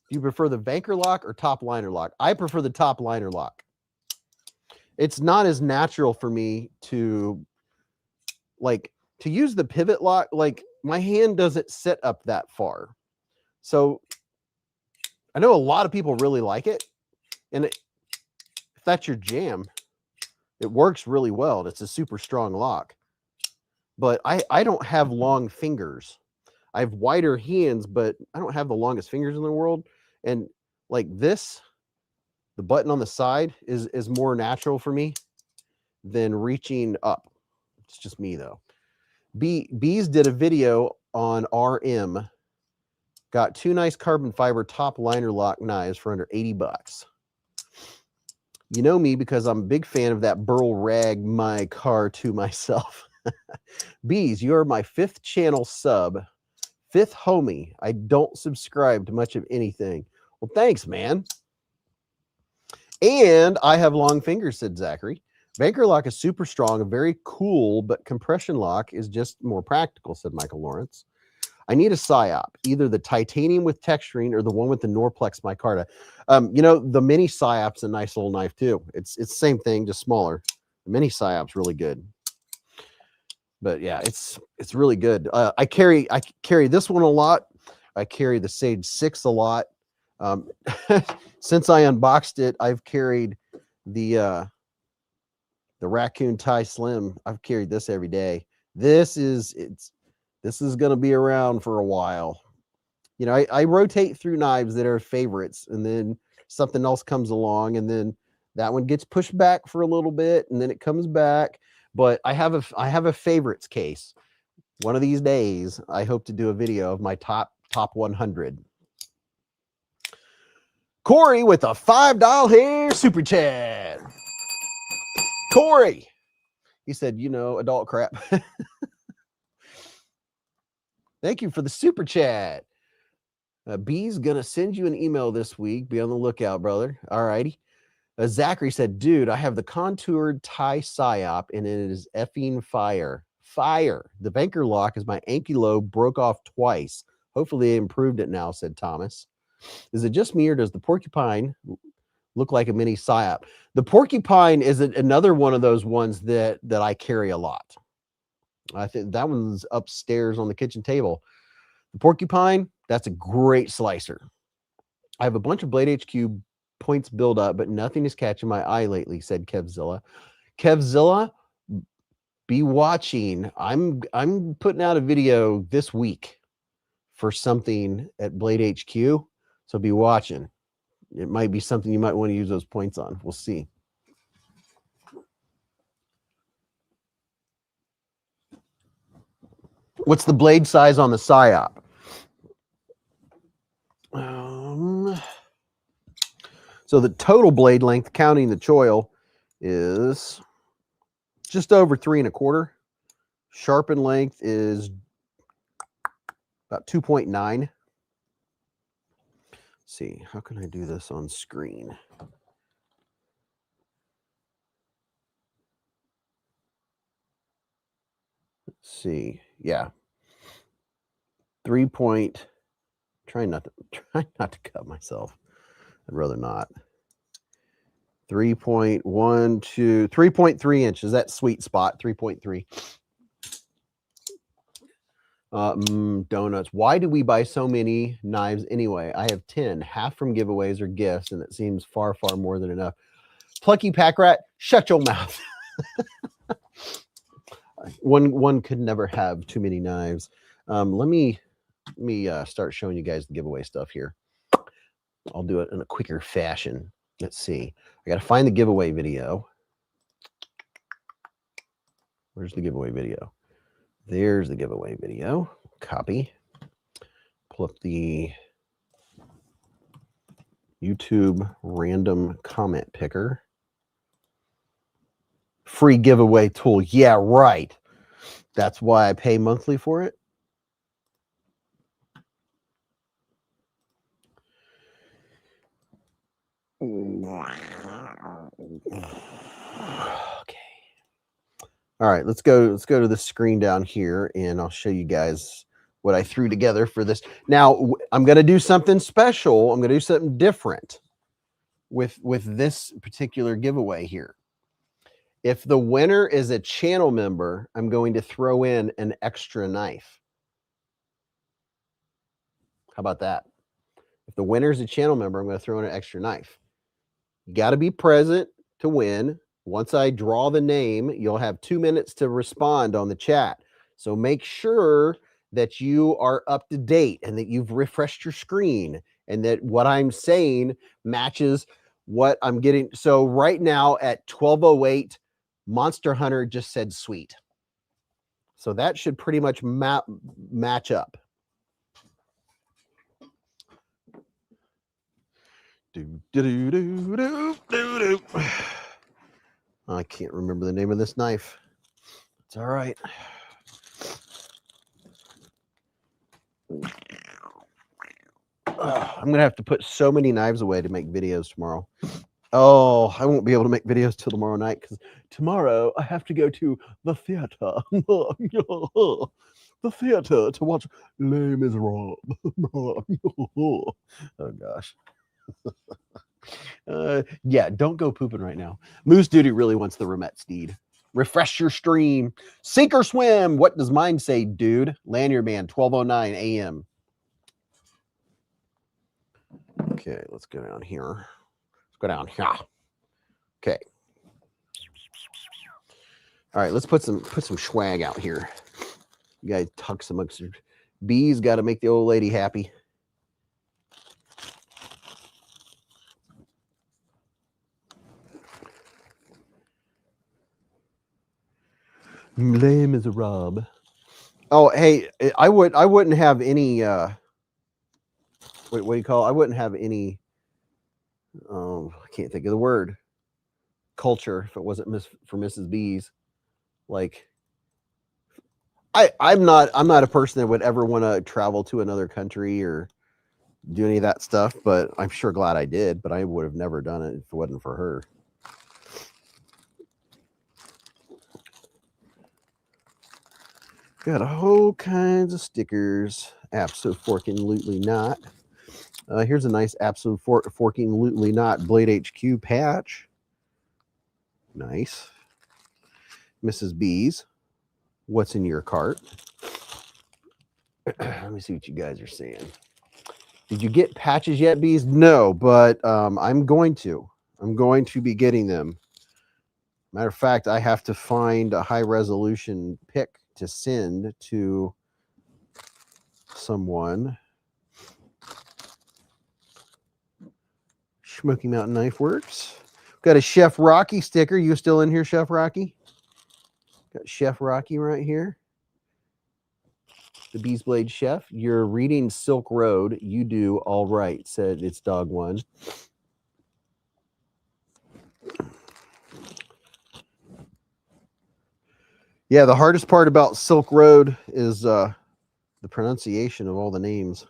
Do you prefer the Vanker lock or top liner lock? I prefer the top liner lock. It's not as natural for me to use the pivot lock. Like, my hand doesn't sit up that far. So I know a lot of people really like it. And if that's your jam, it works really well. It's a super strong lock. But I don't have long fingers. I have wider hands, but I don't have the longest fingers in the world. And like this, the button on the side is more natural for me than reaching up. It's just me, though. Beez did a video on RM. Got 2 nice carbon fiber top liner lock knives for under 80 bucks. You know me because I'm a big fan of that burl rag my car to myself. Beez, you're my 5th channel sub. 5th homie. I don't subscribe to much of anything. Well, thanks, man. And I have long fingers, said Zachary. Vanker lock is super strong and very cool, but compression lock is just more practical, said Michael Lawrence. I need a PSYOP, either the titanium with texturing or the one with the Norplex micarta. You know, the mini PSYOP's a nice little knife too. It's the same thing, just smaller. The mini PSYOP's really good. But yeah, it's really good. I carry this one a lot. I carry the Sage 6 a lot. Since I unboxed it, I've carried the Raccoon Tie Slim. I've carried this every day. This is going to be around for a while. You know, I rotate through knives that are favorites, and then something else comes along, and then that one gets pushed back for a little bit, and then it comes back. But I have a favorites case. One of these days, I hope to do a video of my top 100. Corey with a $5 here super chat. Corey, he said, you know, adult crap. Thank you for the super chat. B's gonna send you an email this week. Be on the lookout, brother. All righty. Zachary said, dude, I have the contoured tie PSYOP and it is effing fire. Fire. The Vanker lock is my ankylo broke off twice. Hopefully they improved it now, said Thomas. Is it just me or does the porcupine look like a mini PSYOP? The porcupine is another one of those ones that I carry a lot. I think that one's upstairs on the kitchen table. The porcupine, that's a great slicer. I have a bunch of Blade HQ points build up, but nothing is catching my eye lately, said Kevzilla. Kevzilla, be watching. I'm putting out a video this week for something at Blade HQ, so be watching. It might be something you might want to use those points on. We'll see. What's the blade size on the PSYOP? So the total blade length, counting the choil, is just over 3 1/4. Sharpen length is about 2.9. Let's see, how can I do this on screen? Let's see. Yeah. 3 point. Try not to cut myself. I'd rather not. 3.3 inches. That sweet spot. 3.3. Donuts. Why do we buy so many knives anyway? I have 10, half from giveaways or gifts, and it seems far, far more than enough. Plucky pack rat, shut your mouth. One could never have too many knives. Let me start showing you guys the giveaway stuff here. I'll do it in a quicker fashion. Let's see. I got to find the giveaway video. Where's the giveaway video? There's the giveaway video. Copy. Pull up the YouTube random comment picker. Free giveaway tool. Yeah, right. That's why I pay monthly for it. Okay. All right, let's go to the screen down here, and I'll show you guys what I threw together for this. Now, I'm going to do something special. I'm going to do something different with this particular giveaway here. If the winner is a channel member, I'm going to throw in an extra knife. How about that? If the winner is a channel member, I'm going to throw in an extra knife. You got to be present to win. Once I draw the name, you'll have 2 minutes to respond on the chat. So make sure that you are up to date and that you've refreshed your screen and that what I'm saying matches what I'm getting. So right now at 12:08, Monster Hunter just said sweet. So that should pretty much match up. I can't remember the name of this knife. It's all right. I'm going to have to put so many knives away to make videos tomorrow. Oh, I won't be able to make videos till tomorrow night because tomorrow I have to go to the theater. The theater to watch Les Miserables. Oh, gosh. Yeah, don't go pooping right now. Moose Duty really wants the Romet Steed. Refresh your stream. Sink or swim. What does mine say, dude? Lanyard Man, 12:09 a.m. Okay, let's go down here. Let's go down here. Okay. All right, let's put some swag out here. You guys tuck some extra. Beez got to make the old lady happy. Les Miserables. Oh, hey, I wouldn't have any what do you call it? I wouldn't have any I can't think of the word. Culture if it wasn't for Mrs. Beez. Like I'm not a person that would ever want to travel to another country or do any of that stuff, but I'm sure glad I did, but I would have never done it if it wasn't for her. Got a whole kinds of stickers. Absolutely not. Here's a nice absolutely not Blade HQ patch. Nice. Mrs. Beez, what's in your cart? Let me see what you guys are saying. Did you get patches yet, Beez? No, but I'm going to. I'm going to be getting them. Matter of fact, I have to find a high resolution pic to send to someone. Smoky Mountain Knife Works. Got a Chef Rocky sticker. You still in here, Chef Rocky? Got Chef Rocky right here. The Beezblade Chef. You're reading Silk Road. You do all right, said it's Dog One. Yeah, the hardest part about Silk Road is the pronunciation of all the names.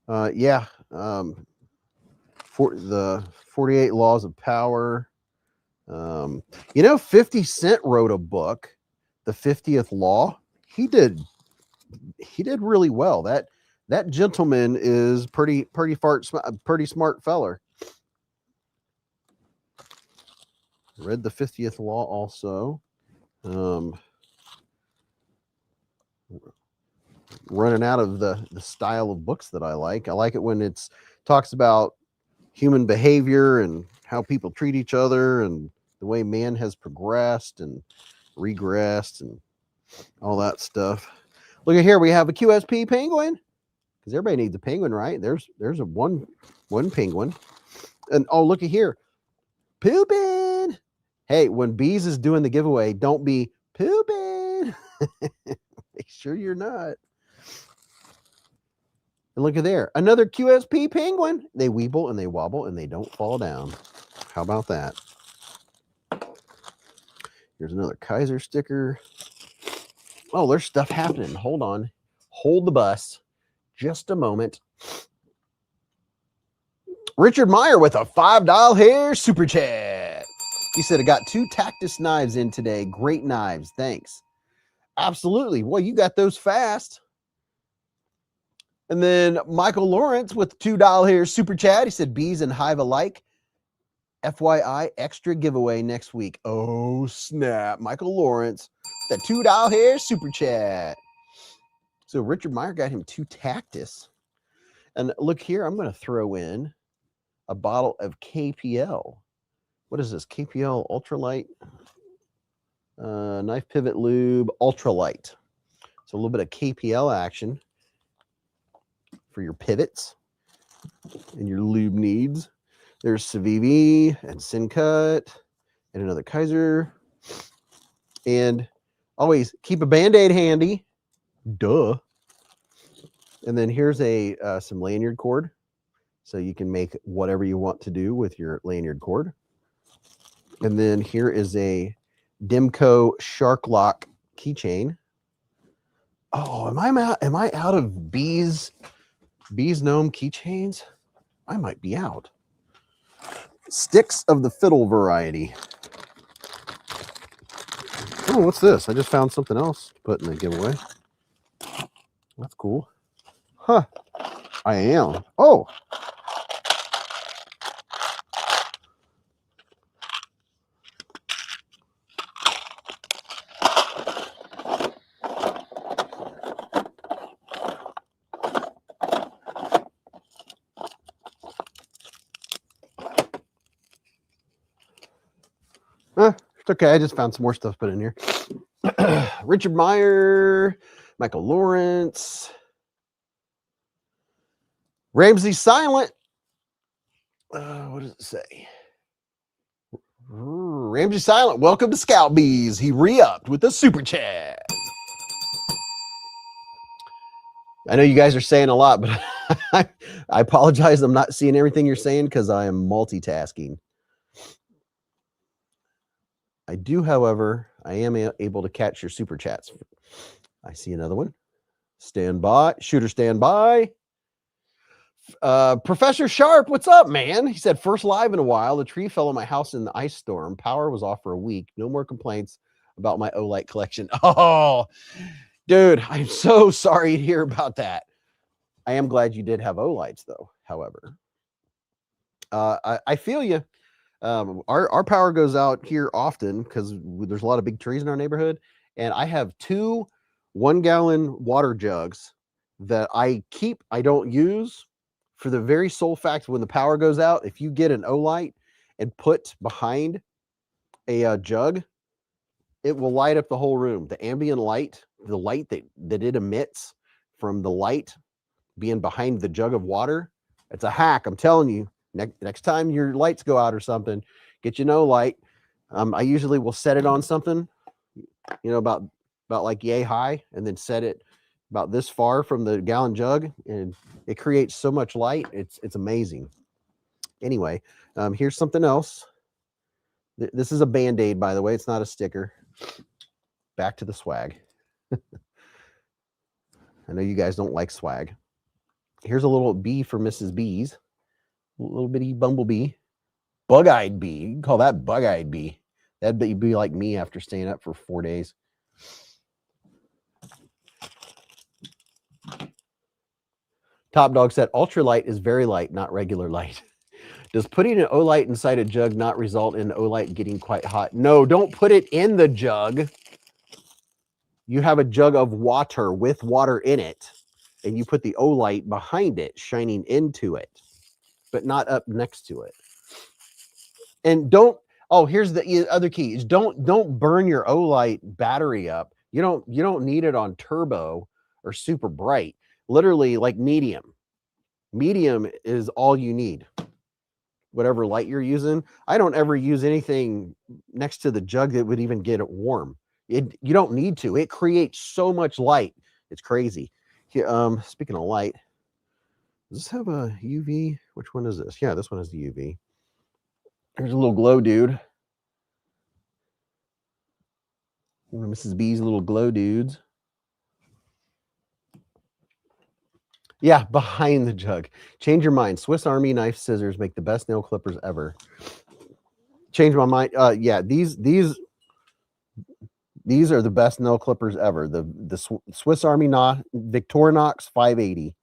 Yeah. For the 48 Laws of Power. 50 Cent wrote a book, The 50th Law. He did really well. That gentleman is pretty smart feller. Read The 50th Law also. Running out of the style of books that I like. I like it when it's talks about human behavior and how people treat each other and the way man has progressed and regressed and all that stuff. Look at here, we have a QSP penguin because everybody needs a penguin, right? There's a one penguin, and oh, look at here, pooping. Hey, when Beez is doing the giveaway, don't be pooping. Make sure you're not. And look at there, another QSP penguin. They weeble and they wobble and they don't fall down. How about that? Here's another Kaiser sticker. Oh, there's stuff happening. Hold on. Hold the bus. Just a moment. Richard Meyer with a $5 hair super chat. He said, I got 2 Tactus knives in today. Great knives. Thanks. Absolutely. Well, you got those fast. And then Michael Lawrence with $2 hair super chat. He said, Beez and Hive alike. FYI, extra giveaway next week. Oh, snap. Michael Lawrence, that $2 hair super chat. So Richard Meyer got him 2 Tactus. And look here, I'm going to throw in a bottle of KPL. What is this? KPL Ultralight Knife Pivot Lube Ultralight. So a little bit of KPL action for your pivots and your lube needs. There's Civivi and Sincut and another Kaiser. And always keep a Band-Aid handy. Duh. And then here's some lanyard cord. So you can make whatever you want to do with your lanyard cord. And then here is a Demco Shark Lock keychain. Oh, am I out of Beez Gnome keychains? I might be out. Sticks of the fiddle variety. Oh, what's this? I just found something else to put in the giveaway. That's cool. Huh. I am. Oh. It's okay. I just found some more stuff put in here. Richard Meyer, Michael Lawrence, Ramsey Silent. What does it say? Ramsey Silent, welcome to Scout Beez. He re-upped with a super chat. I know you guys are saying a lot, but I apologize. I'm not seeing everything you're saying because I am multitasking. I do, however, I am able to catch your super chats. I see another one. Stand by. Shooter, stand by. Professor Sharp, what's up, man? He said, first live in a while. The tree fell on my house in the ice storm. Power was off for a week. No more complaints about my Olight collection. Oh, dude, I'm so sorry to hear about that. I am glad you did have Olights, though, however. I feel you. Our power goes out here often because there's a lot of big trees in our neighborhood, and I have 2 1-gallon water jugs that I don't use for the very sole fact when the power goes out. If you get an Olight and put behind a jug, it will light up the whole room. The ambient light, the light that it emits from the light being behind the jug of water, it's a hack. I'm telling you. Next time your lights go out or something, get you no light. I usually will set it on something, about like yay high, and then set it about this far from the gallon jug, and it creates so much light. It's amazing. Anyway, here's something else. This is a Band-Aid, by the way. It's not a sticker. Back to the swag. I know you guys don't like swag. Here's a little bee for Mrs. Beez. A little bitty bumblebee. Bug-eyed bee. You can call that bug-eyed bee. That'd be like me after staying up for 4 days. Top Dog said, ultralight is very light, not regular light. Does putting an O-light inside a jug not result in O-light getting quite hot? No, don't put it in the jug. You have a jug of water with water in it, and you put the O-light behind it, shining into it, but not up next to it. And don't, oh, here's the other key, is don't burn your O-light battery up. You don't need it on turbo or super bright. Literally like medium. Medium is all you need. Whatever light you're using. I don't ever use anything next to the jug that would even get it warm. You don't need to. It creates so much light. It's crazy. Speaking of light, does this have a UV? Which one is this? Yeah, this one has the UV. There's a little glow dude. One of Mrs. B's little glow dudes. Yeah, behind the jug. Change your mind. Swiss Army knife scissors make the best nail clippers ever. Change my mind. Yeah, these are the best nail clippers ever. The Swiss Army Victorinox 580.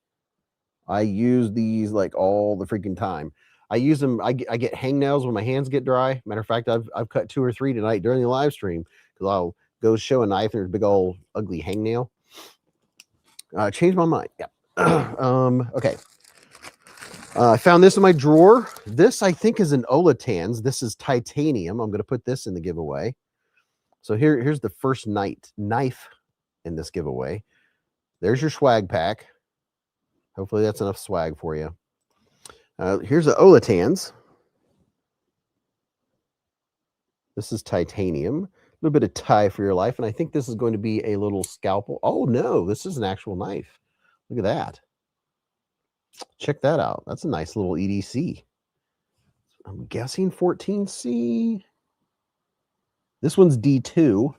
I use these like all the freaking time. I use them. I get hangnails when my hands get dry. Matter of fact, I've cut 2 or 3 tonight during the live stream because I'll go show a knife and there's a big old ugly hangnail. Change my mind. Yeah. Okay. I found this in my drawer. This I think is an Olatans. This is titanium. I'm going to put this in the giveaway. So here's the first knife in this giveaway. There's your swag pack. Hopefully that's enough swag for you. Here's the Olatans. This is titanium. A little bit of tie for your life. And I think this is going to be a little scalpel. Oh, no, this is an actual knife. Look at that. Check that out. That's a nice little EDC. I'm guessing 14C. This one's D2.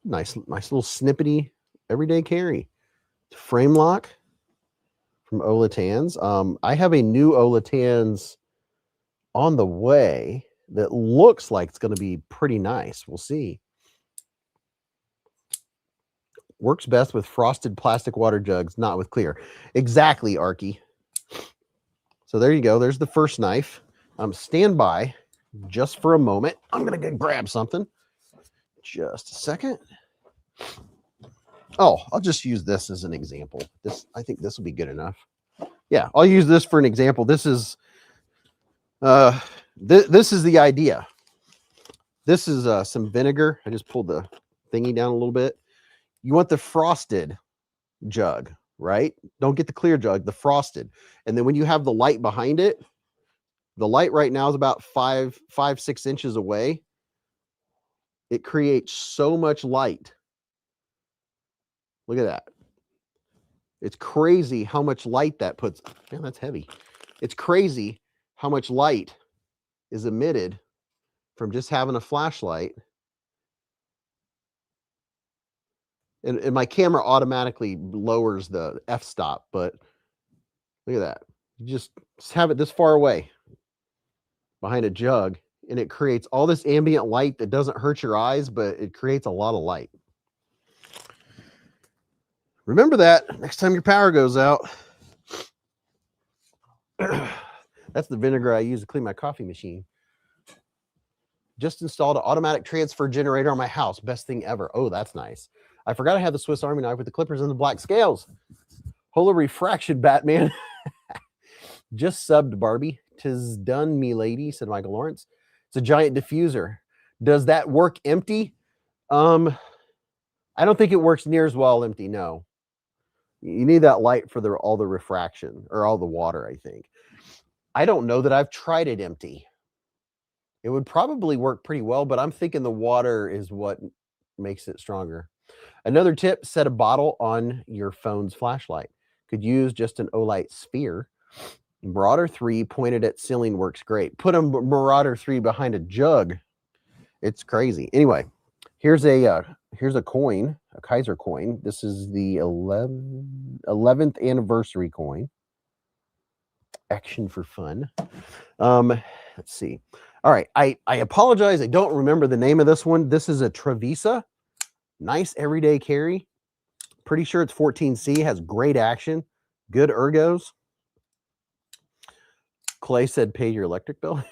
Nice little snippety everyday carry. Frame lock from Olatans. I have a new Olatans on the way that looks like it's going to be pretty nice. We'll see. Works best with frosted plastic water jugs, not with clear. Exactly, Arky. So there you go. There's the first knife. Stand by just for a moment. I'm going to go grab something. Just a second. Oh, I'll just use this as an example. I think this will be good enough. Yeah, I'll use this for an example. This is this is the idea. This is some vinegar. I just pulled the thingy down a little bit. You want the frosted jug, right? Don't get the clear jug, the frosted. And then when you have the light behind it, the light right now is about 5-6 inches away. It creates so much light. Look at that. It's crazy how much light that puts. Man, that's heavy. It's crazy how much light is emitted from just having a flashlight. And my camera automatically lowers the f-stop, but look at that. You just have it this far away behind a jug, and it creates all this ambient light that doesn't hurt your eyes, but it creates a lot of light. Remember that next time your power goes out. That's the vinegar I use to clean my coffee machine. Just installed an automatic transfer generator on my house. Best thing ever. Oh, that's nice. I forgot I had the Swiss Army knife with the clippers and the black scales. Holy refraction, Batman. Just subbed Barbie. 'Tis done, me lady, said Michael Lawrence. It's a giant diffuser. Does that work empty? I don't think it works near as well empty, no. You need that light for all the refraction, or all the water, I think. I don't know that I've tried it empty. It would probably work pretty well, but I'm thinking the water is what makes it stronger. Another tip, set a bottle on your phone's flashlight. Could use just an Olight sphere. Marauder 3 pointed at ceiling works great. Put a Marauder 3 behind a jug. It's crazy. Anyway, here's a here's a coin, a Kaiser coin. This is the 11th anniversary coin. Action for fun. Let's see. All right, I apologize. I don't remember the name of this one. This is a Trevisa. Nice everyday carry. Pretty sure it's 14C. Has great action. Good ergos. Clay said, pay your electric bill.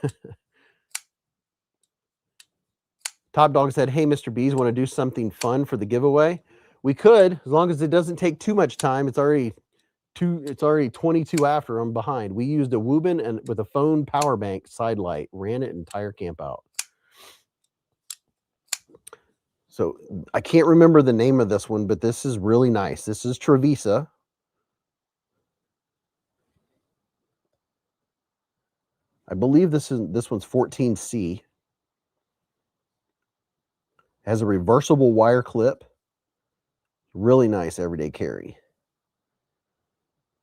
Top Dog said, hey, Mr. Beez, want to do something fun for the giveaway? We could, as long as it doesn't take too much time. It's already 22 after. I'm behind. We used a Woobin and with a phone power bank side light, ran it entire camp out. So I can't remember the name of this one, but this is really nice. This is Trevisa. I believe this one's 14C. Has a reversible wire clip. Really nice everyday carry.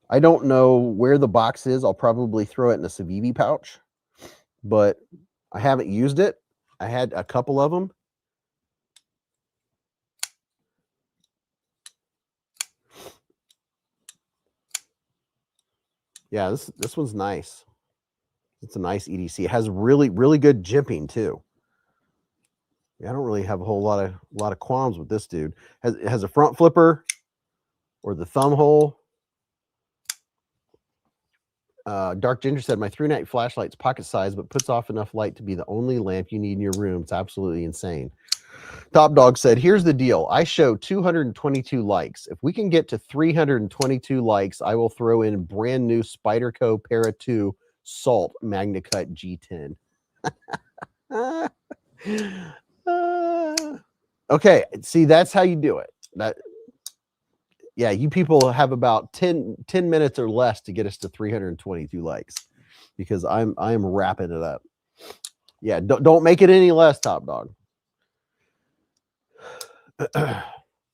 I don't know where the box is. I'll probably throw it in a Civivi pouch, but I haven't used it. I had a couple of them. Yeah, this one's nice. It's a nice EDC. It has really good jimping too. I don't really have a whole lot of qualms with this dude. It has a front flipper or the thumb hole. Dark Ginger said, my 3-night flashlight's pocket size, but puts off enough light to be the only lamp you need in your room. It's absolutely insane. Top Dog said, here's the deal. I show 222 likes. If we can get to 322 likes, I will throw in brand new Spyderco Para 2 Salt MagnaCut G10. Okay, see, that's how you do it. Yeah, you people have about 10 minutes or less to get us to 322 likes, because I am wrapping it up. Yeah, don't make it any less, Top Dog.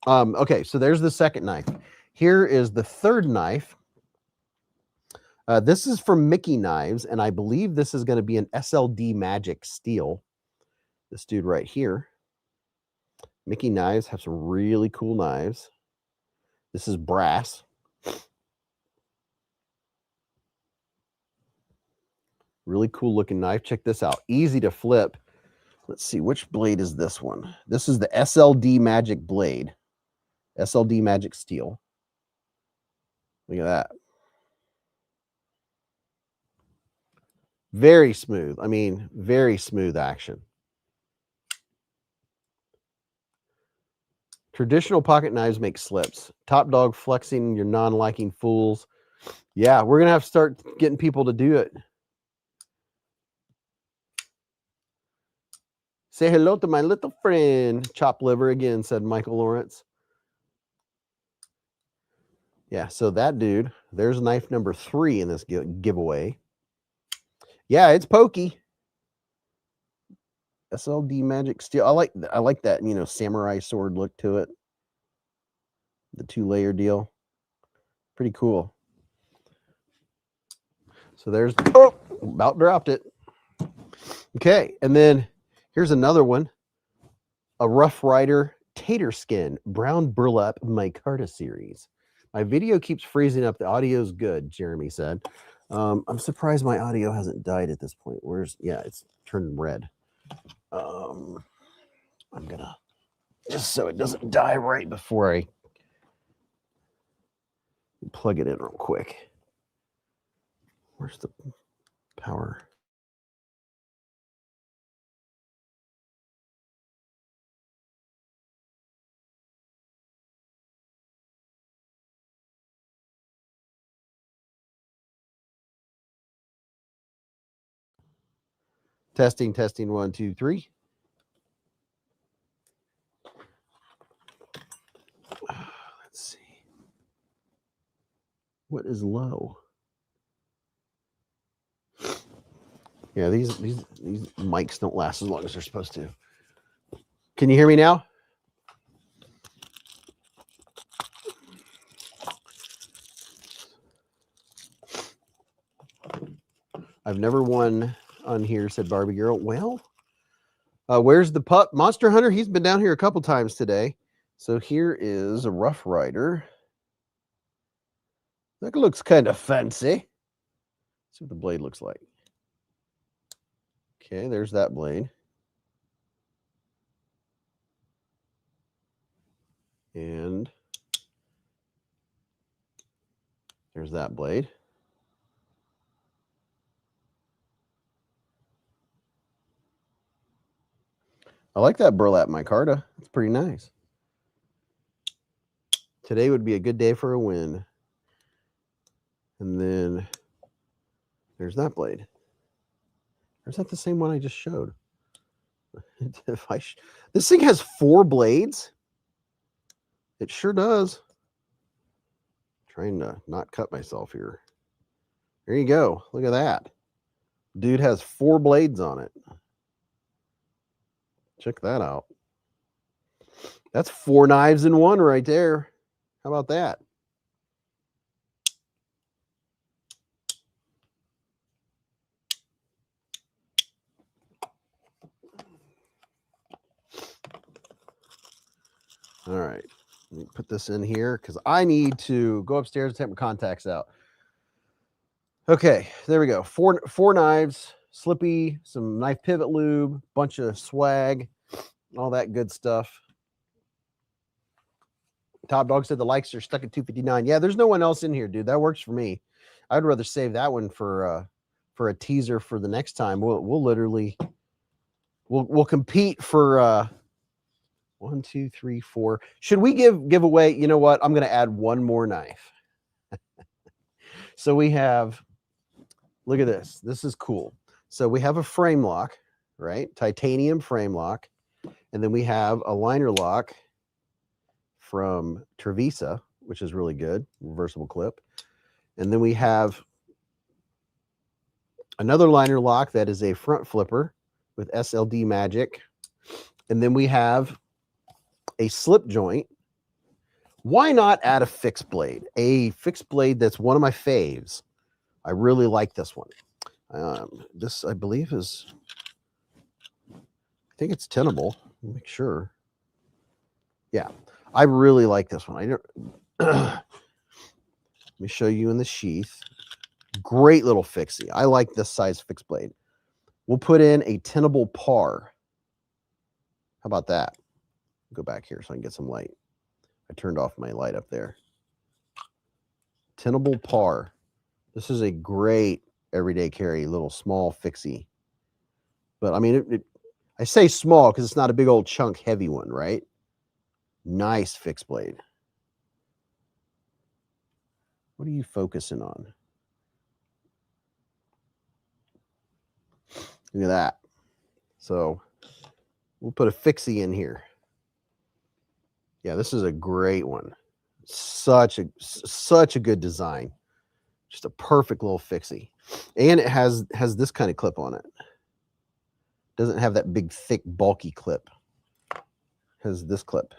Okay, so there's the second knife. Here is the third knife. This is from Mickey Knives, and I believe this is going to be an SLD Magic steel. This dude right here. Mickey Knives have some really cool knives. This is brass. Really cool looking knife. Check this out. Easy to flip. Let's see, which blade is this one? This is the SLD Magic blade. SLD Magic steel. Look at that. Very smooth. I mean, very smooth action. Traditional pocket knives make slips. Top Dog flexing your non-liking fools. Yeah, we're going to have to start getting people to do it. Say hello to my little friend. Chop liver again, said Michael Lawrence. Yeah, so that dude, there's knife number 3 in this giveaway. Yeah, it's pokey. SLD Magic Steel. I like that, you know, samurai sword look to it. The 2-layer deal. Pretty cool. So there's, oh, about dropped it. Okay, and then here's another one. A Rough Rider Tater Skin Brown Burlap Micarta series. My video keeps freezing up. The audio's good, Jeremy said. I'm surprised my audio hasn't died at this point. Yeah, it's turned red. I'm gonna, just so it doesn't die right before I plug it in real quick. Where's the power? Testing, 1, 2, 3. Let's see. What is low? Yeah, these mics don't last as long as they're supposed to. Can you hear me now? I've never won on here, said Barbie Girl. Well, Where's the pup? Monster Hunter, he's been down here a couple times today. So here is a Rough Rider. That looks kind of fancy. Let's see what the blade looks like. Okay, there's that blade. And there's that blade. I like that burlap micarta. It's pretty nice. Today would be a good day for a win. And then there's that blade. Or is that the same one I just showed? This thing has 4 blades. It sure does. Trying to not cut myself here. There you go. Look at that. Dude has 4 blades on it. Check that out. That's 4 knives in one right there. How about that? All right. Let me put this in here because I need to go upstairs and take my contacts out. Okay, there we go. Four knives, Slippy, some knife pivot lube, bunch of swag, all that good stuff. Top Dog said the likes are stuck at 259. Yeah, there's no one else in here, dude. That works for me. I'd rather save that one for a teaser for the next time. We'll literally we'll compete for 1, 2, 3, 4. Should we give away? You know what? I'm going to add one more knife. So we have. Look at this. This is cool. So we have a frame lock, right? Titanium frame lock. And then we have a liner lock from Trevisa, which is really good. Reversible clip. And then we have another liner lock that is a front flipper with SLD magic. And then we have a slip joint. Why not add a fixed blade? A fixed blade that's one of my faves. I really like this one. This, I believe, is, I think it's tenable. Make sure. Yeah, I really like this one. I don't. Let me show you in the sheath. Great little fixie. I like this size fixed blade. We'll put in a tenable par. How about that? Go back here so I can get some light. I turned off my light up there. Tenable par. This is a great everyday carry, little small fixie. But I mean, I say small because it's not a big old chunk heavy one, right? Nice fixed blade. What are you focusing on? Look at that. So we'll put a fixie in here. Yeah, this is a great one. Such a good design. Just a perfect little fixie. And it has this kind of clip on it. Doesn't have that big, thick, bulky clip. It has this clip.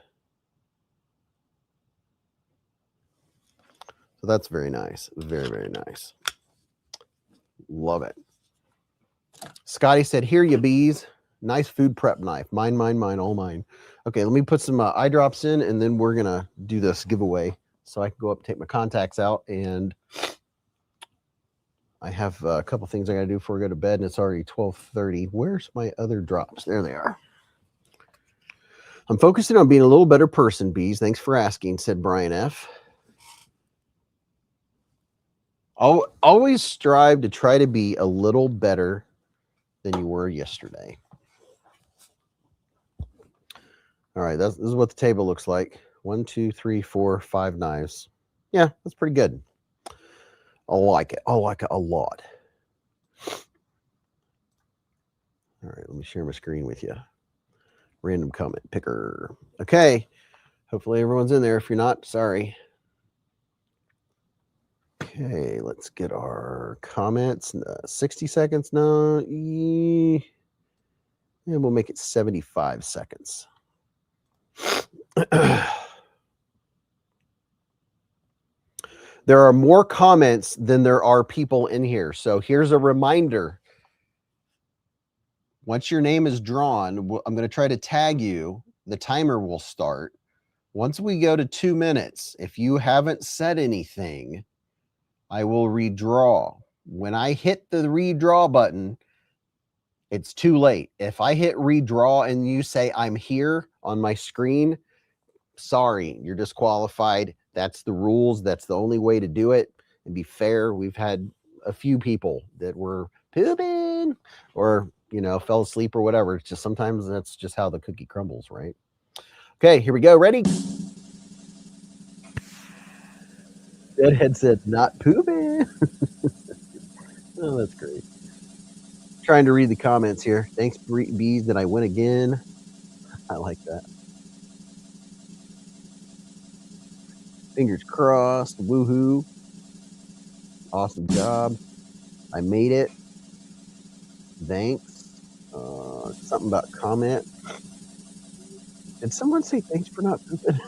So that's very nice. Very, very nice. Love it. Scotty said, here you bees. Nice food prep knife. Mine, all mine. Okay, let me put some eye drops in, and then we're going to do this giveaway. So I can go up and take my contacts out, and I have a couple things I got to do before I go to bed, and it's already 12:30. Where's my other drops? There they are. I'm focusing on being a little better person, Bees. Thanks for asking, said Brian F. I'll always strive to try to be a little better than you were yesterday. All right, this is what the table looks like. 1, 2, 3, 4, 5 knives. Yeah, that's pretty good. I like it. I like it a lot. All right, let me share my screen with you. Random comment picker. Okay. Hopefully everyone's in there. If you're not, sorry. Okay, let's get our comments. 60 seconds. No. And we'll make it 75 seconds. There are more comments than there are people in here. So here's a reminder. Once your name is drawn, I'm going to try to tag you. The timer will start. Once we go to 2 minutes, if you haven't said anything, I will redraw. When I hit the redraw button, it's too late. If I hit redraw and you say I'm here on my screen, sorry, you're disqualified. That's the rules. That's the only way to do it. And be fair, we've had a few people that were pooping or, you know, fell asleep or whatever. It's just sometimes that's just how the cookie crumbles, right? Okay, here we go. Ready? Deadhead said, not pooping. Oh, that's great. Trying to read the comments here. Thanks, Beez, that I win again. I like that. Fingers crossed. Woohoo. Awesome job. I made it. Thanks. Something about comment. Did someone say thanks for not pooping?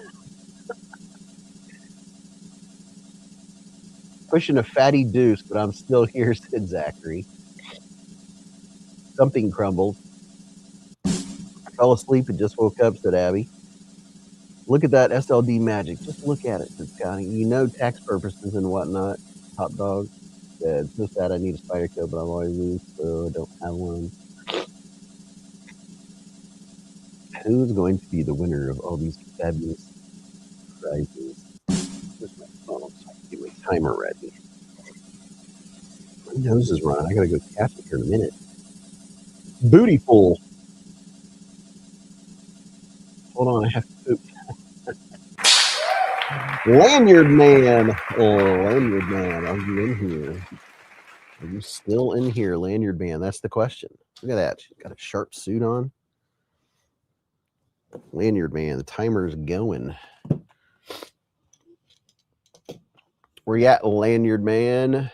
Pushing a fatty deuce, but I'm still here, said Zachary. Something crumbled. I fell asleep and just woke up, said Abby. Look at that SLD magic. Just look at it, said Scotty. You know, tax purposes and whatnot. Hot dog said, so sad I need a spider coat, but I'm always loose, so I don't have one. Who's going to be the winner of all these fabulous prizes? Where's my phone so I can get my timer ready? My nose is running. I gotta go catch it here in a minute. Bootyful. Hold on, I have to poop. Lanyard man. Oh, Lanyard man, are you in here? Are you still in here, Lanyard man? That's the question. Look at that. She's got a sharp suit on. Lanyard man, the timer's going. Where you at, Lanyard man?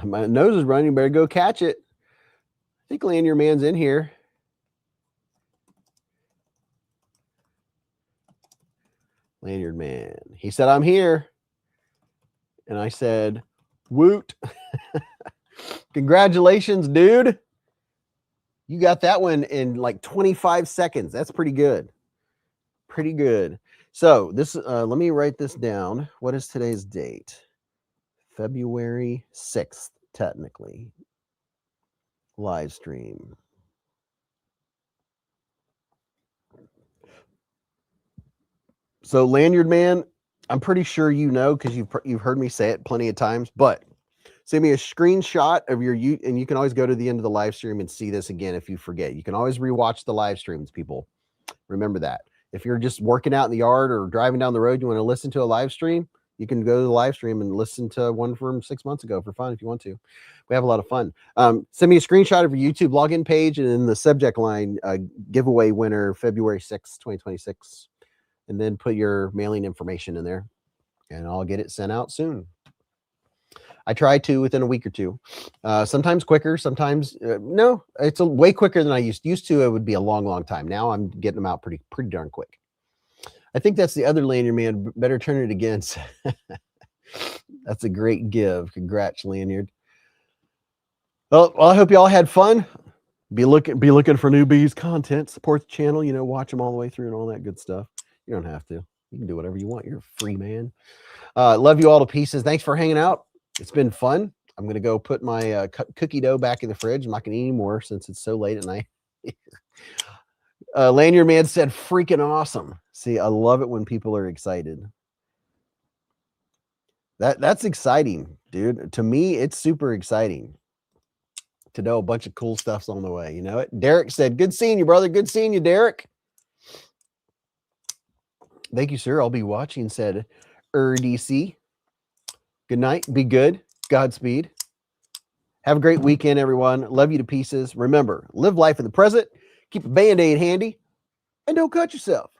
My nose is running. You better go catch it. I think Lanyard man's in here. Lanyard man. He said, I'm here. And I said, woot. Congratulations, dude. You got that one in like 25 seconds. That's pretty good. Pretty good. So this, let me write this down. What is today's date? February 6th, technically. Live stream. So Lanyard man, I'm pretty sure you know because you've heard me say it plenty of times, but send me a screenshot of your and you can always go to the end of the live stream and see this again if you forget. You can always rewatch the live streams, people. Remember that. If you're just working out in the yard or driving down the road, you want to listen to a live stream, you can go to the live stream and listen to one from 6 months ago for fun if you want to. We have a lot of fun. Send me a screenshot of your YouTube login page and in the subject line, giveaway winner, February 6th, 2026. And then put your mailing information in there and I'll get it sent out soon. I try to within a week or two, sometimes quicker, sometimes no, it's way quicker than I used to. It would be a long time. Now I'm getting them out pretty darn quick. I think that's the other Lanyard man. Better turn it against. That's a great give. Congrats, Lanyard. Well, I hope you all had fun. Be looking for new Beez content. Support the channel. You know, watch them all the way through and all that good stuff. You don't have to. You can do whatever you want. You're a free man. Love you all to pieces. Thanks for hanging out. It's been fun. I'm going to go put my cookie dough back in the fridge. I'm not going to eat anymore since it's so late at night. Lanyard man said, freaking awesome. See, I love it when people are excited. That's exciting, dude. To me, it's super exciting to know a bunch of cool stuff's on the way. You know it? Derek said, good seeing you, brother. Good seeing you, Derek. Thank you, sir. I'll be watching, said DC. Good night. Be good. Godspeed. Have a great weekend, everyone. Love you to pieces. Remember, live life in the present. Keep a Band-Aid handy. And don't cut yourself.